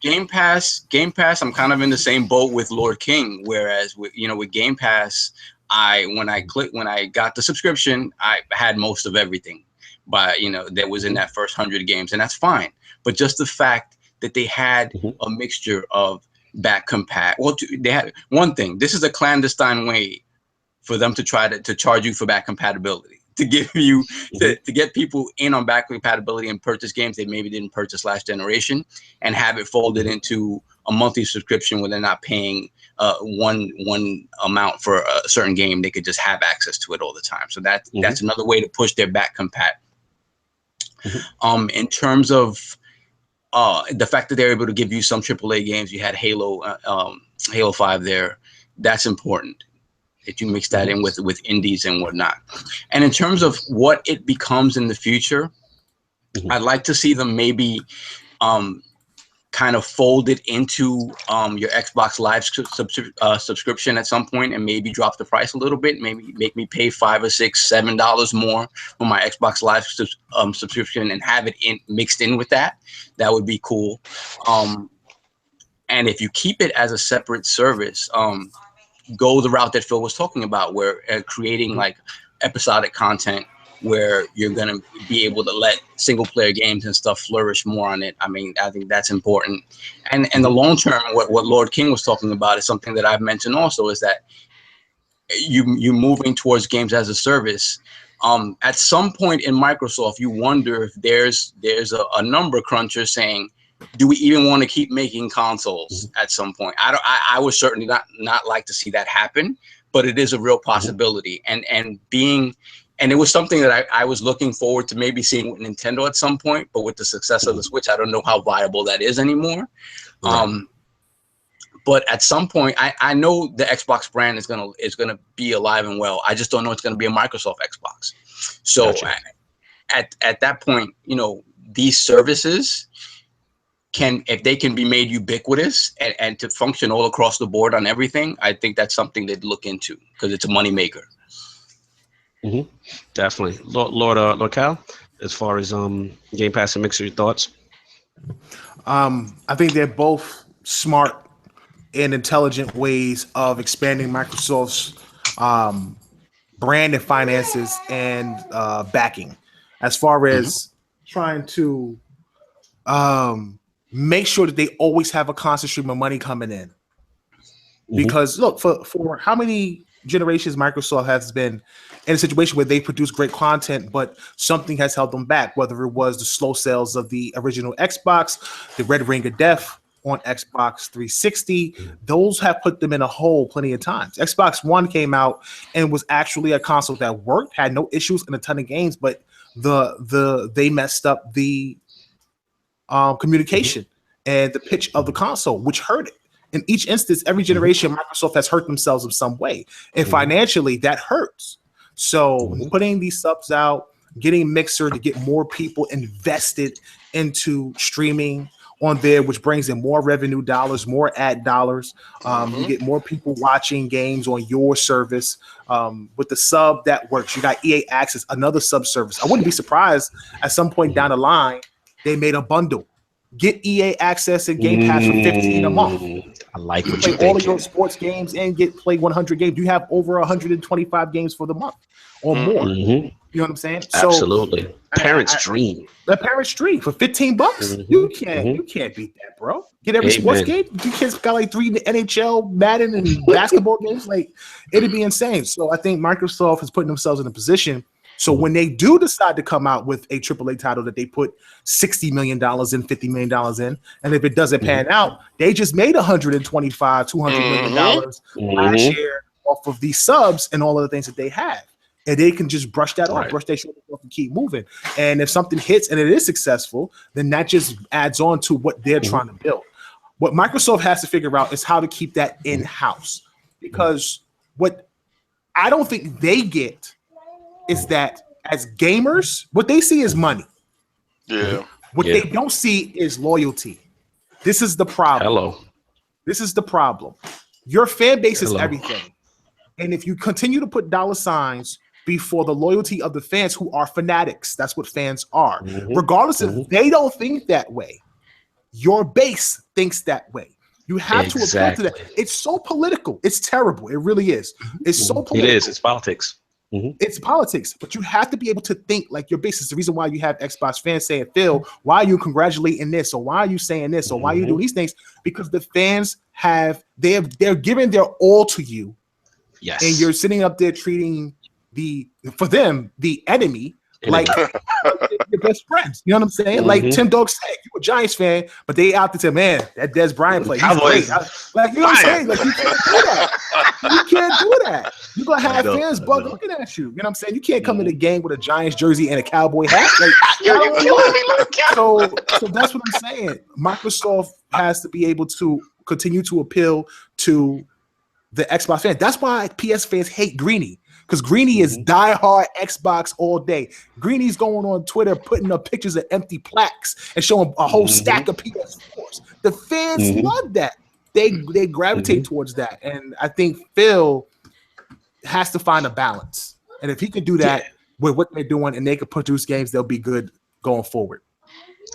Game Pass. I'm kind of in the same boat with Lord King. Whereas with Game Pass, when I got the subscription, I had most of everything. by that was in that first 100 games, and that's fine. But just the fact that they had a mixture of back compat. Well, they had one thing. This is a clandestine way for them to try to charge you for back compatibility, to give you to get people in on back compatibility and purchase games they maybe didn't purchase last generation, and have it folded into a monthly subscription where they're not paying one amount for a certain game. They could just have access to it all the time. So that's another way to push their back compat. In terms of the fact that they're able to give you some AAA games, you had Halo 5 there. That's important that you mix that in with indies and whatnot. And in terms of what it becomes in the future, I'd like to see them maybe kind of fold it into your Xbox Live subscription at some point, and maybe drop the price a little bit. Maybe make me pay $5 or $6, $7 more for my Xbox Live subscription, and have it mixed in with that. That would be cool. And if you keep it as a separate service, go the route that Phil was talking about, where creating like episodic content, where you're going to be able to let single player games and stuff flourish more on it. I mean, I think that's important. And the long term, what Lord King was talking about is something that I've mentioned also, is that you moving towards games as a service. At some point in Microsoft, you wonder if there's a number cruncher saying, do we even want to keep making consoles at some point? I would certainly not like to see that happen, but it is a real possibility. And it was something that I was looking forward to maybe seeing with Nintendo at some point, but with the success of the Switch, I don't know how viable that is anymore. But at some point, I know the Xbox brand is gonna be alive and well. I just don't know it's gonna be a Microsoft Xbox. So at that point, these services if they can be made ubiquitous and to function all across the board on everything, I think that's something they'd look into, because it's a moneymaker. Definitely. Lord Cal, as far as Game Pass and Mixer, your thoughts? I think they're both smart and intelligent ways of expanding Microsoft's brand and finances and backing, as far as trying to make sure that they always have a constant stream of money coming in. Because look, for how many generations Microsoft has been in a situation where they produce great content, but something has held them back, whether it was the slow sales of the original Xbox, the Red Ring of Death on Xbox 360, those have put them in a hole plenty of times. Xbox One came out and was actually a console that worked, had no issues in a ton of games, but they messed up the communication and the pitch of the console, which hurt it. In each instance, every generation, Microsoft has hurt themselves in some way, and financially that hurts. So putting these subs out, getting Mixer to get more people invested into streaming on there, which brings in more revenue dollars, more ad dollars. You get more people watching games on your service. With the sub, that works. You got EA Access, another sub service. I wouldn't be surprised at some point down the line they made a bundle. Get EA Access and Game Pass for $15 a month. I like what you you're play all thinking. of your sports games and play 100 games. You have over 125 games for the month or more. You know what I'm saying? Absolutely. So, parents' dream. The parents' dream for $15. You can't beat that, bro. Get every sports game. You kids got like 3 NHL, Madden, and basketball games. Like, it'd be insane. So I think Microsoft is putting themselves in a position. So when they do decide to come out with a AAA title that they put $60 million in, $50 million in, and if it doesn't pan out, they just made $125, $200 million last year off of these subs and all of the things that they have. And they can just brush that off, brush their shoulders off and keep moving. And if something hits and it is successful, then that just adds on to what they're trying to build. What Microsoft has to figure out is how to keep that in-house. Because what I don't think they get is that as gamers, what they see is money. What they don't see is loyalty. This is the problem. This is the problem. Your fan base is everything. And if you continue to put dollar signs before the loyalty of the fans, who are fanatics, that's what fans are. Regardless if they don't think that way, your base thinks that way. You have to appeal to that. It's so political. It's terrible. It really is. It's so political. It is. It's politics. It's politics, but you have to be able to think like your base. Is the reason why you have Xbox fans saying, Phil, why are you congratulating this? Or why are you saying this? Or why are you doing these things? Because the fans they're giving their all to you. Yes. And you're sitting up there treating for them, the enemy, like your best friends. You know what I'm saying? Like Tim Dog said, you a Giants fan, but they out to say, man, that Des Bryant play, he's great. Like, you know what I'm saying? Like, you can't do that. You can't do that. You're going to have fans bug looking at you. You know what I'm saying? You can't come in the game with a Giants jersey and a Cowboy hat. Like, you're killing me, so that's what I'm saying. Microsoft has to be able to continue to appeal to the Xbox fan. That's why PS fans hate Greeny. Because Greeny is diehard Xbox all day. Greeny's going on Twitter putting up pictures of empty plaques and showing a whole stack of PS4s. The fans love that. They gravitate towards that. And I think Phil has to find a balance. And if he can do that with what they're doing and they can produce games, they'll be good going forward.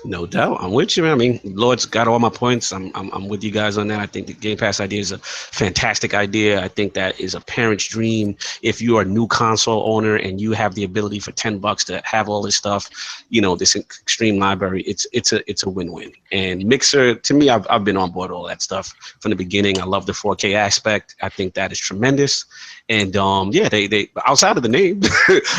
No doubt. I'm with you, man. I mean, Lord's got all my points. I'm with you guys on that. I think the Game Pass idea is a fantastic idea. I think that is a parent's dream. If you are a new console owner and you have the ability for $10 to have all this stuff, you know, this extreme library, it's a win-win. And Mixer, to me, I've been on board all that stuff from the beginning. I love the 4K aspect. I think that is tremendous. And they outside of the name,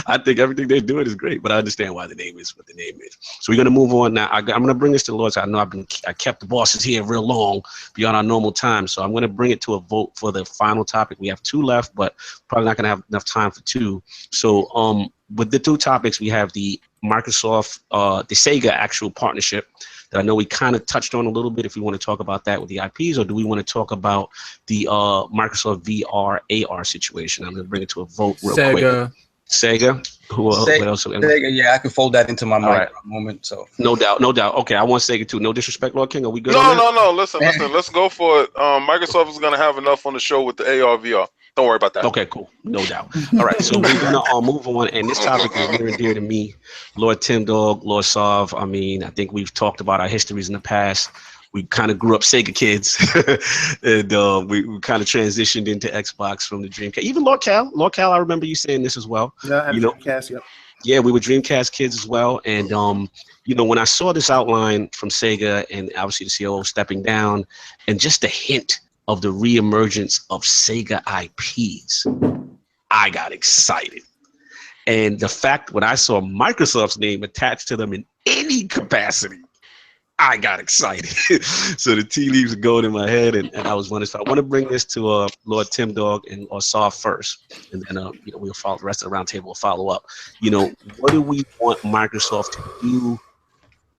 I think everything they're doing is great. But I understand why the name is what the name is. So we're gonna move on now. I'm gonna bring this to the Lord. I know I kept the bosses here real long beyond our normal time. So I'm gonna bring it to a vote for the final topic. We have 2 left, but probably not gonna have enough time for 2. So with the 2 topics, we have the Microsoft, the Sega actual partnership that I know we kind of touched on a little bit. If we want to talk about that with the IPs, or do we want to talk about the Microsoft VR AR situation? I'm going to bring it to a vote real quick. Sega. What else? Sega, yeah, I can fold that into my mind for a moment. So no doubt. Okay, I want Sega too. No disrespect, Lord King. Are we good? No. Listen. Let's go for it. Microsoft is going to have enough on the show with the AR VR. Don't worry about that. Okay, cool. No doubt. All right, so we're gonna move on, and this topic is near and dear to me, Lord Tim Dog, Lord Sov. I mean, I think we've talked about our histories in the past. We kind of grew up Sega kids, and we kind of transitioned into Xbox from the Dreamcast. Even Lord Cal, I remember you saying this as well. Yeah, Dreamcast. Yep. Yeah, we were Dreamcast kids as well, and when I saw this outline from Sega, and obviously the COO stepping down, and just a hint of the reemergence of Sega IPs, I got excited. And the fact when I saw Microsoft's name attached to them in any capacity, I got excited. So the tea leaves are going in my head, and I was wondering. So I want to bring this to Lord Tim Dog or Saw first, and then we'll follow the rest of the roundtable. Will follow up. What do we want Microsoft to do?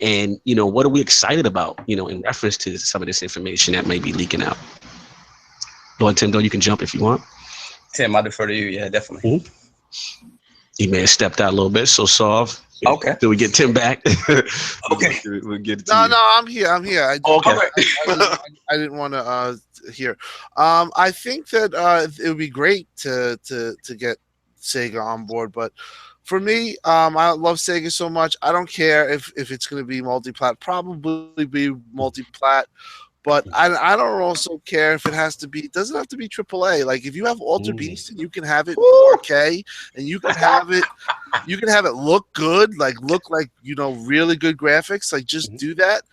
And what are we excited about? In reference to some of this information that may be leaking out. Lord Tim, though, you can jump if you want. Tim, I defer to you. Yeah, definitely. He may have stepped out a little bit, so Sov. Okay. So we get Tim back. Okay. We'll get it. No, I'm here. I didn't want to hear. I think that it would be great to get Sega on board, but for me, I love Sega so much. I don't care if it's going to be multi-plat. Probably be multi-plat. But I don't also care if it doesn't have to be AAA. Like if you have Alter Beast and you can have it 4K and you can have it look good, look like really good graphics, like just do that.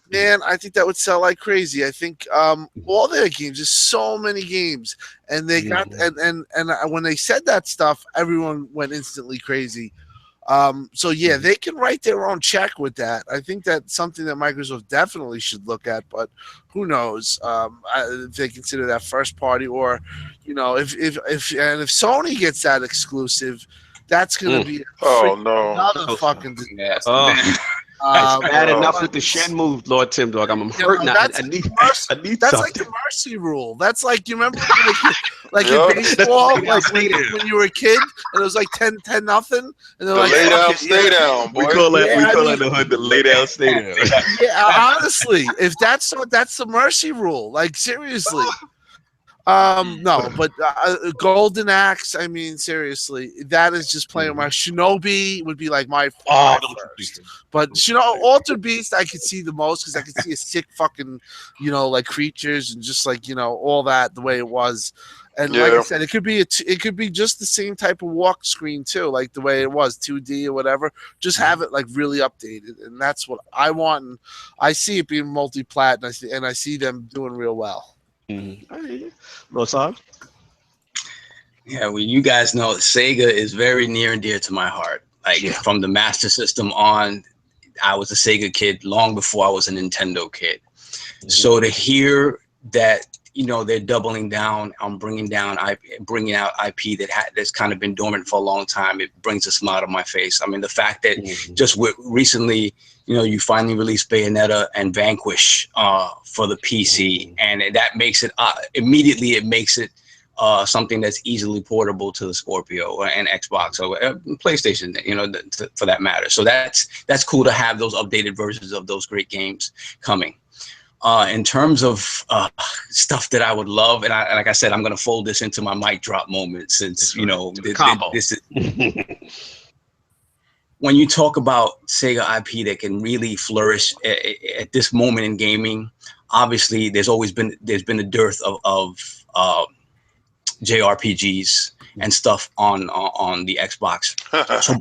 Man, I think that would sell like crazy. I think all their games, there's so many games, and they got and when they said that stuff, everyone went instantly crazy. So yeah, they can write their own check with that. I think that's something that Microsoft definitely should look at, but who knows if they consider that first party, or if Sony gets that exclusive, that's gonna be another fucking disaster. That's bad enough with the Shenmue, Lord Tim Dog. I'm hurt now. I need that's something. like the mercy rule. That's like, you remember like in baseball, like when you were a kid and it was like 10-0, and they're like, lay down, stay down, boy. We call that in the hood the lay down, stay down. Yeah, honestly, if that's the mercy rule, like seriously. No, but Golden Axe. I mean, seriously, that is just playing my Shinobi would be like my first. But Altered Beast, I could see the most because I could see a sick fucking, like creatures and just like all that the way it was. And like I said, it could be it could be just the same type of walk screen too, like the way it was 2D or whatever. Just have it like really updated, and that's what I want. And I see it being multi-plat, and I see them doing real well. Rosar? Yeah, well, you guys know Sega is very near and dear to my heart. Like from the Master System on, I was a Sega kid long before I was a Nintendo kid. So to hear that, they're doubling down on bringing out IP that's kind of been dormant for a long time, it brings a smile to my face. I mean, the fact that just recently, you finally released Bayonetta and Vanquish for the PC, and that makes it immediately. It makes it something that's easily portable to the Scorpio and Xbox or PlayStation, for that matter. So that's cool to have those updated versions of those great games coming. In terms of stuff that I would love, and like I said, I'm going to fold this into my mic drop moment since, this is when you talk about Sega IP that can really flourish at this moment in gaming. Obviously, there's been a dearth of JRPGs and stuff on the Xbox. So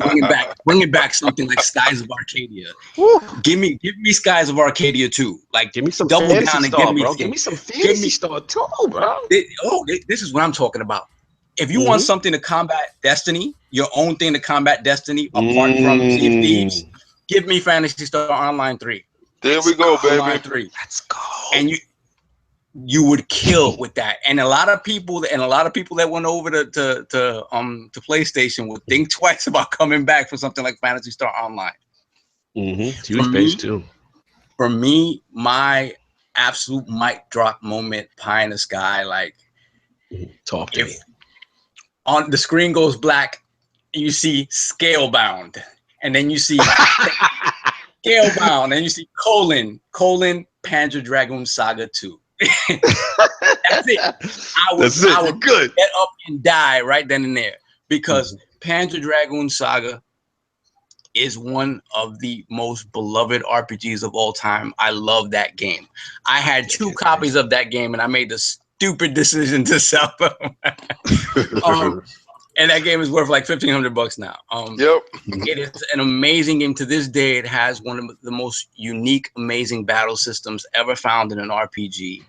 bringing back something like Skies of Arcadia. Woo. Give me Skies of Arcadia too. Like give me some double Fantasy down and Star, give me bro. Give me some Fantasy Star too, bro. This is what I'm talking about. If you want something to combat Destiny, your own thing to combat Destiny, apart from Sea of Thieves, give me Fantasy Star Online 3. There we go, baby. Online 3. Let's go. And you would kill with that. And a lot of people that went over to PlayStation would think twice about coming back for something like Phantasy Star Online. Huge page too. For me, my absolute mic drop moment, pie in the sky, like talk to me. On the screen goes black, you see Scalebound, and then you see Scalebound, and you see colon Panzer Dragoon Saga 2. That's it. I would get up and die right then and there because Panzer Dragoon Saga is one of the most beloved RPGs of all time. I love that game. I had 2 copies of that game, and I made the stupid decision to sell them. And that game is worth like $1,500 now. It is an amazing game. To this day, it has one of the most unique, amazing battle systems ever found in an RPG.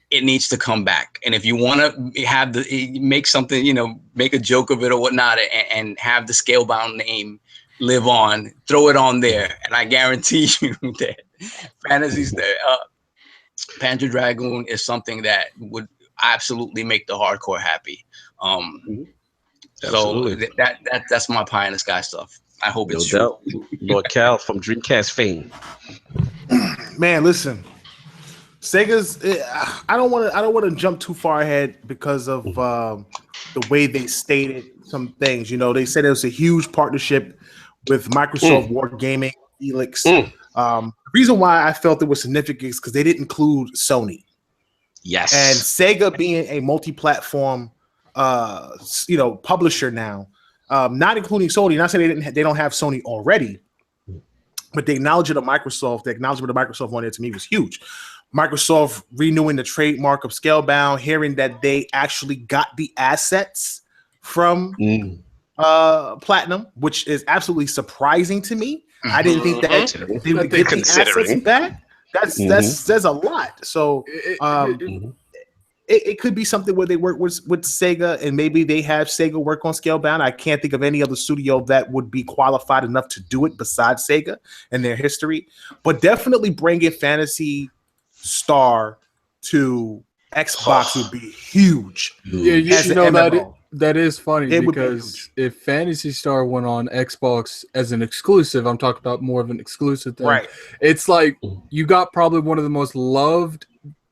It needs to come back. And if you want to have make something, make a joke of it or whatnot, and have the Scalebound name live on, throw it on there, and I guarantee you that Panzer Dragoon is something that would absolutely make the hardcore happy. So that's my pie in the sky stuff. I hope it's true. Lord Cal from Dreamcast fame. Man, listen, Sega's. I don't want to jump too far ahead because of the way they stated some things. They said it was a huge partnership with Microsoft Wargaming, Elix. The reason why I felt it was significant is because they didn't include Sony. Yes. And Sega being a multi-platform, publisher now, not including Sony. Not saying they don't have Sony already, but the acknowledgement of Microsoft on it to me was huge. Microsoft renewing the trademark of Scalebound, hearing that they actually got the assets from Platinum, which is absolutely surprising to me. I didn't think that they would get the assets back. That says a lot. So it could be something where they work with Sega, and maybe they have Sega work on Scalebound. I can't think of any other studio that would be qualified enough to do it besides Sega and their history. But definitely bringing Phantasy Star to Xbox would be huge. Yeah, that is funny because if Phantasy Star went on Xbox as an exclusive, I'm talking about more of an exclusive thing. Right. It's like you got probably one of the most loved,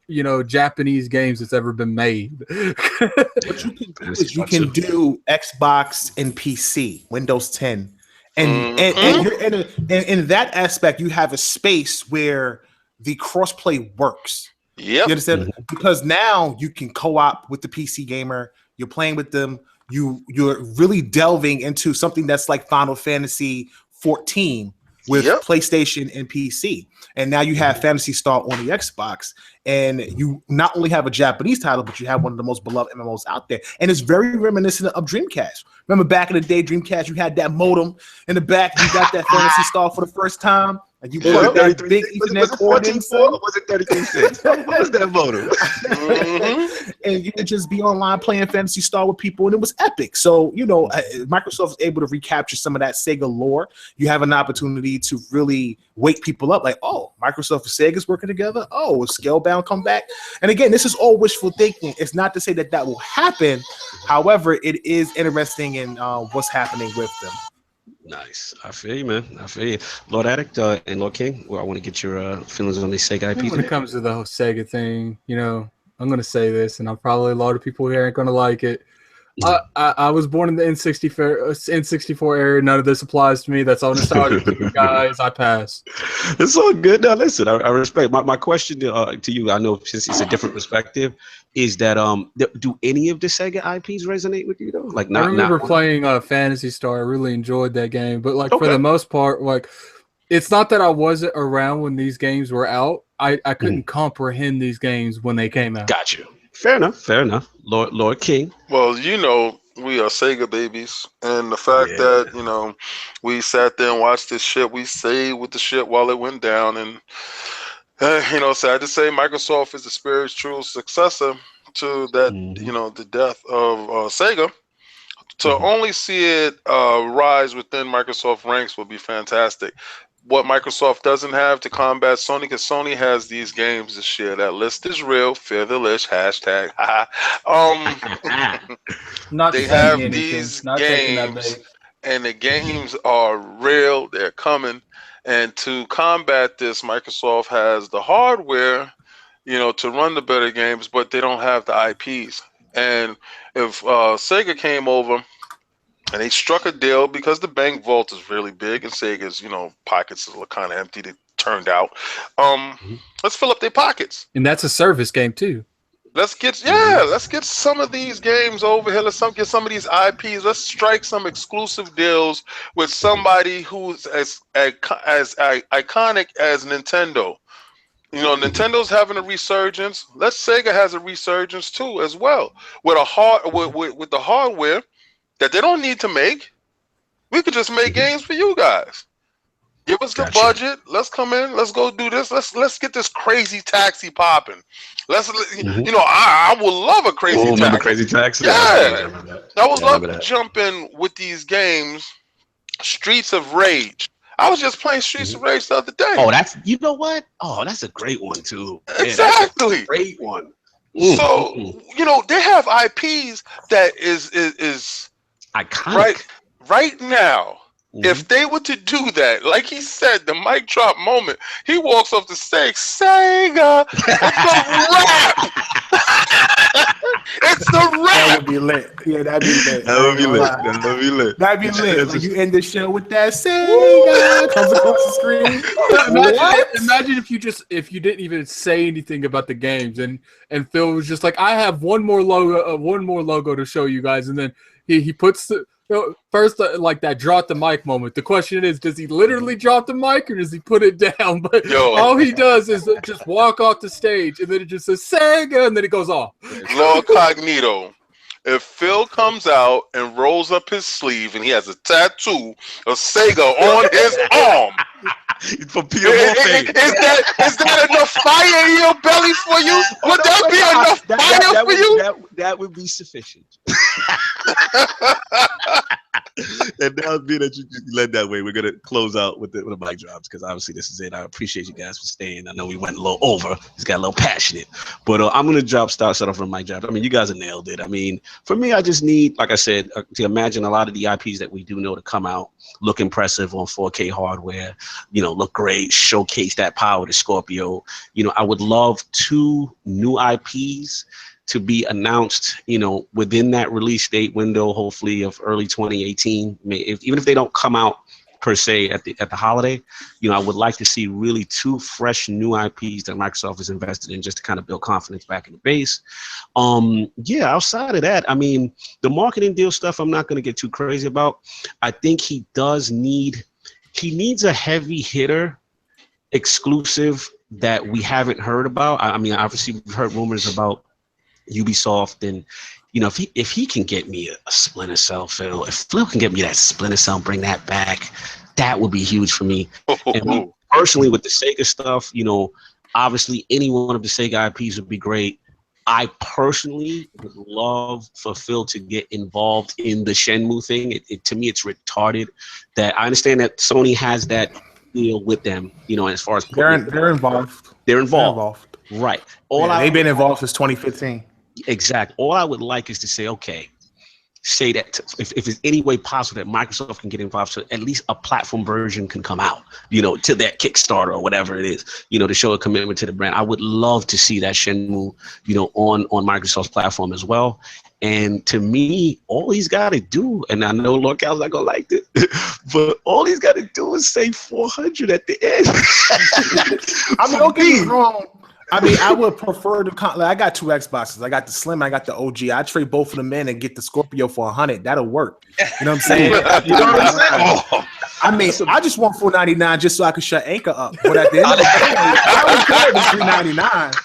Japanese games that's ever been made. What you can do is you can do Xbox and PC, Windows 10, and you're in that aspect, you have a space where the crossplay works. Yep. You understand? Because now you can co-op with the PC gamer. You're playing with them. You're really delving into something that's like Final Fantasy 14 with PlayStation and PC. And now you have Phantasy Star on the Xbox. And you not only have a Japanese title, but you have one of the most beloved MMOs out there. And it's very reminiscent of Dreamcast. Remember back in the day, Dreamcast, you had that modem in the back. You got that Phantasy Star for the first time. And you put that big Ethernet cord in. Was it 33 What was that modem? And you could just be online playing Phantasy Star with people, and it was epic. So, you know, Microsoft is able to recapture some of that Sega lore. You have an opportunity to really wake people up like, oh, Microsoft and Sega's working together. Oh, will Scalebound come back? And again, this is all wishful thinking. It's not to say that that will happen. However, it is interesting in what's happening with them. Nice. I feel you, man. I feel you. Lord Addict and Lord King, well, I want to get your feelings on these Sega IPs. When it comes to the whole Sega thing, you know, I'm going to say this, and I'm probably a lot of people here aren't going to like it. I was born in the N64 era. None of this applies to me. That's all nostalgic to you guys. I pass. It's all good. Now, listen, I respect. My question to you, I know since it's a different perspective, is that do any of the Sega IPs resonate with you though? Like, I remember playing Phantasy Star. I really enjoyed that game, but like for the most part, like it's not that I wasn't around when these games were out. I couldn't comprehend these games when they came out. Got you. Fair enough. Fair enough. Lord King. Well, you know, we are Sega babies, and the fact that, you know, we sat there and watched this shit, we stayed with the shit while it went down, and you know, sad to say, Microsoft is the spiritual successor to that, you know, the death of Sega. To only see it rise within Microsoft ranks would be fantastic. What Microsoft doesn't have to combat Sony, because Sony has these games this year. That list is real. Fear the list. Hashtag. They have these games, and the games are real. They're coming. And to combat this, Microsoft has the hardware, you know, to run the better games, but they don't have the IPs. And if Sega came over and they struck a deal, because the bank vault is really big and Sega's, you know, pockets are kind of empty, they turned out. Let's fill up their pockets. And that's a service game too. Let's get some of these games over here. Let's get some of these IPs. Let's strike some exclusive deals with somebody who's as iconic as Nintendo. You know, Nintendo's having a resurgence. Sega has a resurgence too, as well. With with the hardware that they don't need to make, we could just make games for you guys. Give us the budget. Let's come in. Let's go do this. Let's get this crazy taxi popping. You know, I would love a crazy taxi. Remember Crazy Taxi? Yeah. I would love to jump in with these games. Streets of Rage. I was just playing Streets of Rage the other day. Oh, you know what? Oh, that's a great one too. Exactly. That's a great one. So, you know, they have IPs that is iconic. Right now. If they were to do that, like he said, the mic drop moment, he walks off the stage, Sega, it's a rap. It's the rap. That would be lit. Yeah, that'd be lit. That'd be lit. That'd be lit. Like you end the show with that Sega comes across the screen. Imagine if you didn't even say anything about the games, and Phil was just like, I have one more logo to show you guys, and then he puts the. First, like that drop the mic moment. The question is, does he literally drop the mic or does he put it down? But all he does is just walk off the stage, and then it just says Sega, and then it goes off. Law Cognito. If Phil comes out and rolls up his sleeve and he has a tattoo of Sega on his arm, for pure warfare. Is that enough fire in your belly for you? Would that be enough fire for you? That would be sufficient. And now being that you led that way, we're gonna close out with the mic drops, because obviously this is it. I appreciate you guys for staying. I know we went a little over. It's got a little passionate, but I'm gonna start off with a mic drop. I mean, you guys have nailed it. I mean, for me, I just need, like I said, to imagine a lot of the IPs that we do know to come out, look impressive on 4K hardware, you know, look great, showcase that power to Scorpio. You know, I would love 2 new IPs to be announced, you know, within that release date window, hopefully of early 2018. Even if they don't come out per se at the holiday. You know, I would like to see really 2 fresh new IPs that Microsoft is invested in just to kind of build confidence back in the base. Yeah, outside of that, I mean, the marketing deal stuff I'm not going to get too crazy about. I think he needs a heavy hitter exclusive that we haven't heard about. I mean, obviously we've heard rumors about Ubisoft, and you know, if he can get me a Splinter Cell, Phil, if Phil can get me that Splinter Cell, bring that back, that would be huge for me. And personally, with the Sega stuff, you know, obviously any one of the Sega IPs would be great. I personally would love for Phil to get involved in the Shenmue thing. To me, it's retarded. That I understand that Sony has that deal with them, you know, as far as they're involved. They're involved. Right. They've been involved since 2015. Exact. All I would like is to say, okay, say that if there's any way possible that Microsoft can get involved, so at least a platform version can come out, you know, to that Kickstarter or whatever it is, you know, to show a commitment to the brand. I would love to see that Shenmue, you know, on Microsoft's platform as well. And to me, all he's got to do, and I know Lord Cal's not going to like it, but all he's got to do is say 400 at the end. I mean, don't get me wrong. I mean, I would prefer I got 2 Xboxes. I got the Slim, I got the OG. I trade both of them in and get the Scorpio for 100. That'll work. You know what I'm saying? You know what I'm saying? Oh. I mean, I just want $499 just so I can shut Anchor up. But at the end of the day, I don't care if it's $399.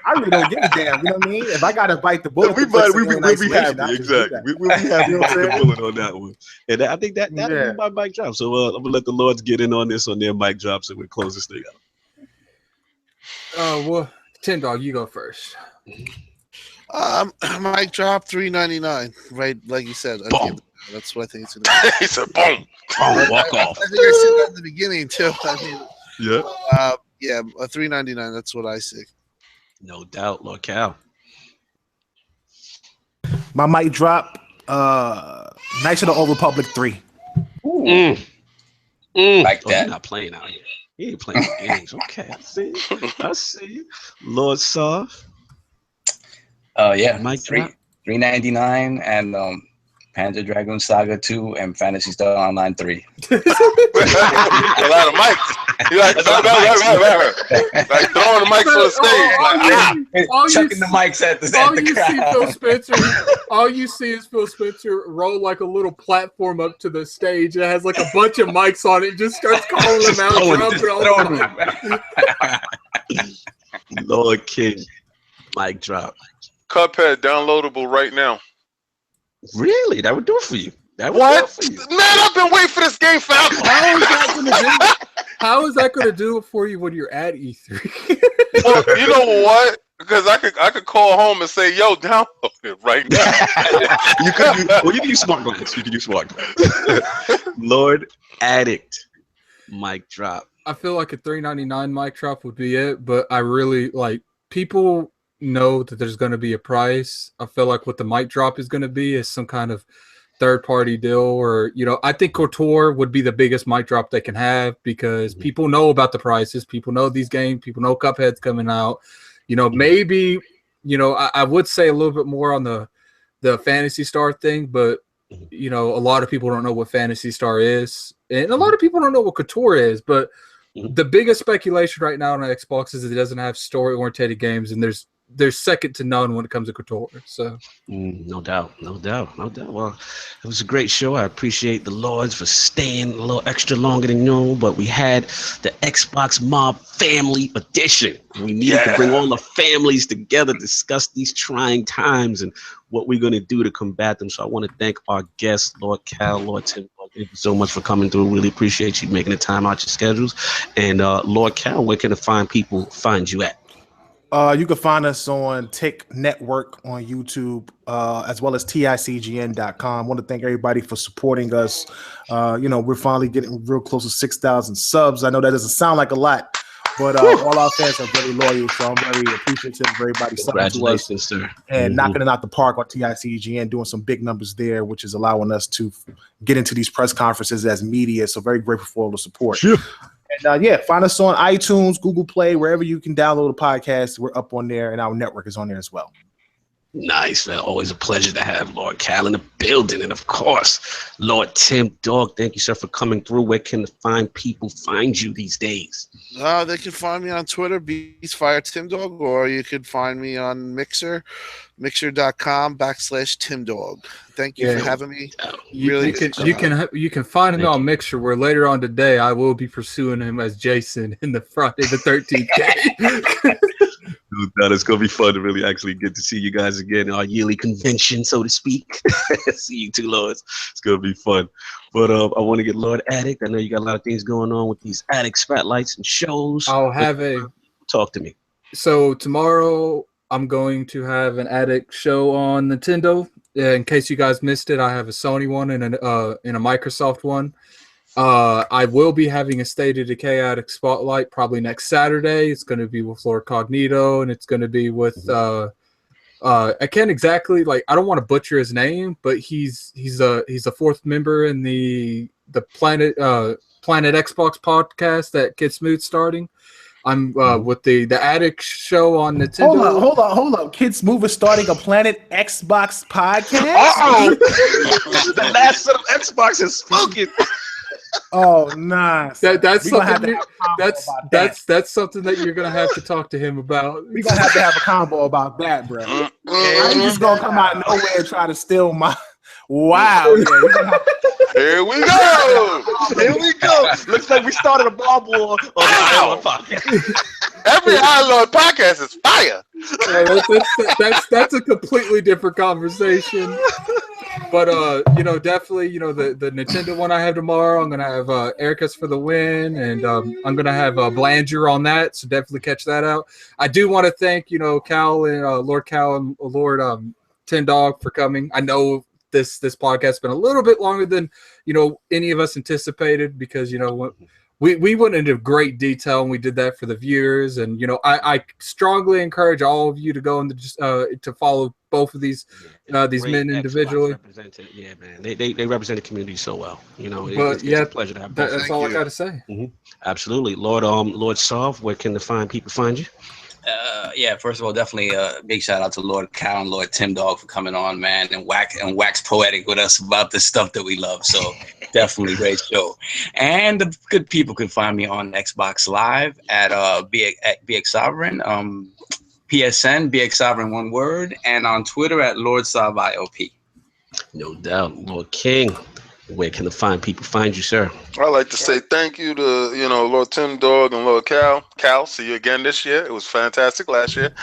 I really don't give a damn. You know what I mean? If I gotta bite the bullet, we'll be happy. Exactly. We'll be happy to bite the bullet on that one. And I think that'll be my mic drop. So I'm gonna let the Lords get in on this on their mic drops, and we'll close this thing out. Well, Tin Dog, you go first. Mic drop $3.99, right? Like you said. That's what I think it's gonna be. He said, "Boom, boom, walk off." I think I said that at the beginning too. I mean, yeah, a $3.99. That's what I see. No doubt, Lord Cal. My mic drop. Knights of the Old Republic 3. Like that. You're not playing out here. He ain't playing games. Okay, I see you. Lord Soft. Yeah. $3.99 and Panzer Dragoon Saga 2 and Phantasy Star Online 3. A lot of mics. You like throwing the mics on the stage. Chucking the mics at the crowd. All you see is Phil Spencer roll like a little platform up to the stage. It has like a bunch of mics on it. Just starts calling them out. Lord King, mic drop. Cuphead downloadable right now. Really? That would do it for you. What? Man, I've been waiting for this game forever. How is that going to do it for you when you're at E3? Well, you know what? Because I could call home and say, "Yo, download it right now." You can use smart glass. You can use smart glass. Lord Addict, mic drop. I feel like a $3.99 mic drop would be it, but I really like people know that there's going to be a price. I feel like what the mic drop is going to be is some kind of third-party deal, or I think KOTOR would be the biggest mic drop they can have because people know about the prices, people know these games, people know Cuphead's coming out. Maybe I would say a little bit more on the Phantasy Star thing, but a lot of people don't know what Phantasy Star is, and a lot of people don't know what KOTOR is. But the biggest speculation right now on Xbox is it doesn't have story-oriented games, and there's second to none when it comes to KOTOR. So no doubt. Well, it was a great show. I appreciate the Lords for staying a little extra longer than normal, but we had the Xbox Mobb Family Edition. We needed to bring all the families together, discuss these trying times and what we're going to do to combat them. So I want to thank our guests, Lord Cal, Lord Tim. Thank you so much for coming through. Really appreciate you making the time out your schedules. And Lord Cal, where can the people find you at? You can find us on Tick Network on YouTube, as well as TICGN.com. I want to thank everybody for supporting us. We're finally getting real close to 6,000 subs. I know that doesn't sound like a lot, but all our fans are very loyal, so I'm very appreciative of everybody subbing to us sir. And knocking it out the park on TICGN, doing some big numbers there, which is allowing us to get into these press conferences as media. So very grateful for all the support. Sure. And find us on iTunes, Google Play, wherever you can download a podcast. We're up on there, and our network is on there as well. Nice, man. Always a pleasure to have Lord Cal in the building. And of course, Lord Tim Dog. Thank you, sir, for coming through. Where can the fine people find you these days? They can find me on Twitter, Beastfire Tim Dog, or you could find me on Mixer, mixer.com/Tim Dog. Thank you for having me. You can find him on Mixer, where later on today I will be pursuing him as Jason in the Friday the 13th game. It's gonna be fun to really actually get to see you guys again in our yearly convention, so to speak. See you two lords. It's gonna be fun. But I want to get Lord Addict. I know you got a lot of things going on with these Addict spotlights and shows. Talk to me. So tomorrow I'm going to have an Addict show on Nintendo. In case you guys missed it, I have a Sony one and a Microsoft one. I will be having a State of Decay Addict Spotlight probably next Saturday. It's going to be with Lord Cognito, and it's going to be with I can't exactly I don't want to butcher his name, but he's a fourth member in the Planet Xbox podcast that Kid Smooth starting. I'm with the Addict show on Nintendo. Hold on. Kid Smooth is starting a Planet Xbox podcast. The last set of Xbox has spoken. Oh, nice. That's something. That's something that you're gonna have to talk to him about. We're gonna have to have a combo about that, bro. I ain't just gonna come out of nowhere and try to steal my. Wow. Here we go. Here we go. Looks like we started a ball war on the ILP podcast. Every ILP podcast is fire. That's a completely different conversation. But definitely, the Nintendo one I have tomorrow. I'm gonna have Ericus for the win, and I'm gonna have Blanger on that. So definitely catch that out. I do want to thank Cal and Lord Cal and Lord Tin Dog for coming. I know this podcast has been a little bit longer than any of us anticipated, because we went into great detail and we did that for the viewers. And I strongly encourage all of you to go and to follow both of these men individually. Yeah, man, they represent the community so well. It's a pleasure to have both. That's all I got to say. Mm-hmm. Absolutely, Lord Sov, where can the fine people find you? First of all, definitely a big shout out to Lord Cal and Lord Tim Dog for coming on, man, and wax poetic with us about the stuff that we love. So definitely great show. And the good people can find me on Xbox Live at BX Sovereign, PSN BX Sovereign one word, and on Twitter at Lord Sov ILP. No doubt, Lord King. Where can the fine people find you, sir? I'd like to say thank you to Lord Tim Dog and Lord Cal. Cal, see you again this year. It was fantastic last year.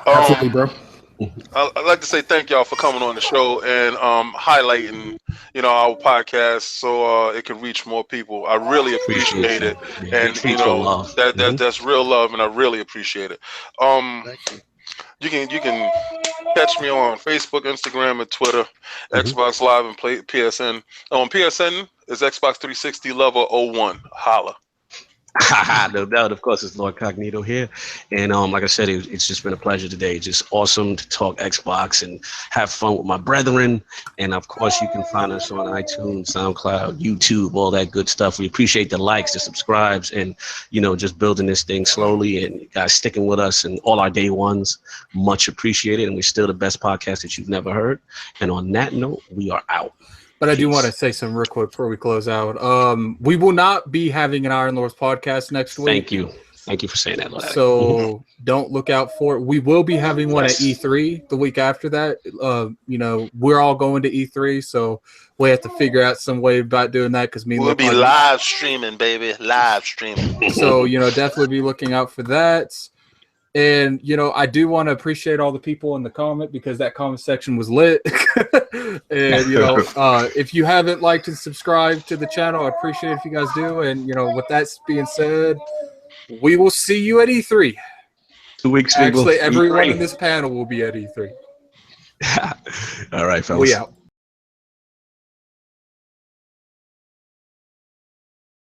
Absolutely, bro. I'd like to say thank y'all for coming on the show and highlighting our podcast so it can reach more people. I really appreciate it, and that's real love, and I really appreciate it. You can catch me on Facebook, Instagram, and Twitter, Xbox Live, and PSN. On PSN is Xbox 360 Lover 01. Holla. No doubt. Of course, it's Lord Cognito here. And like I said, it's just been a pleasure today. Just awesome to talk Xbox and have fun with my brethren. And of course, you can find us on iTunes, SoundCloud, YouTube, all that good stuff. We appreciate the likes, the subscribes, and just building this thing slowly, and you guys sticking with us and all our day ones. Much appreciated. And we're still the best podcast that you've never heard. And on that note, we are out. But I do want to say something real quick before we close out. We will not be having an Iron Lords podcast next week. Thank you. Thank you for saying that, Lord. So don't look out for it. We will be having one at E3 the week after that. We're all going to E3, so we have to figure out some way about doing that, because we'll be live streaming, baby. Live streaming. So, definitely be looking out for that. And, I do want to appreciate all the people in the comment, because that comment section was lit. And, if you haven't liked and subscribed to the channel, I appreciate it if you guys do. And, with that being said, we will see you at E3. 2 weeks. Actually, everyone in this panel will be at E3. All right, fellas. We out.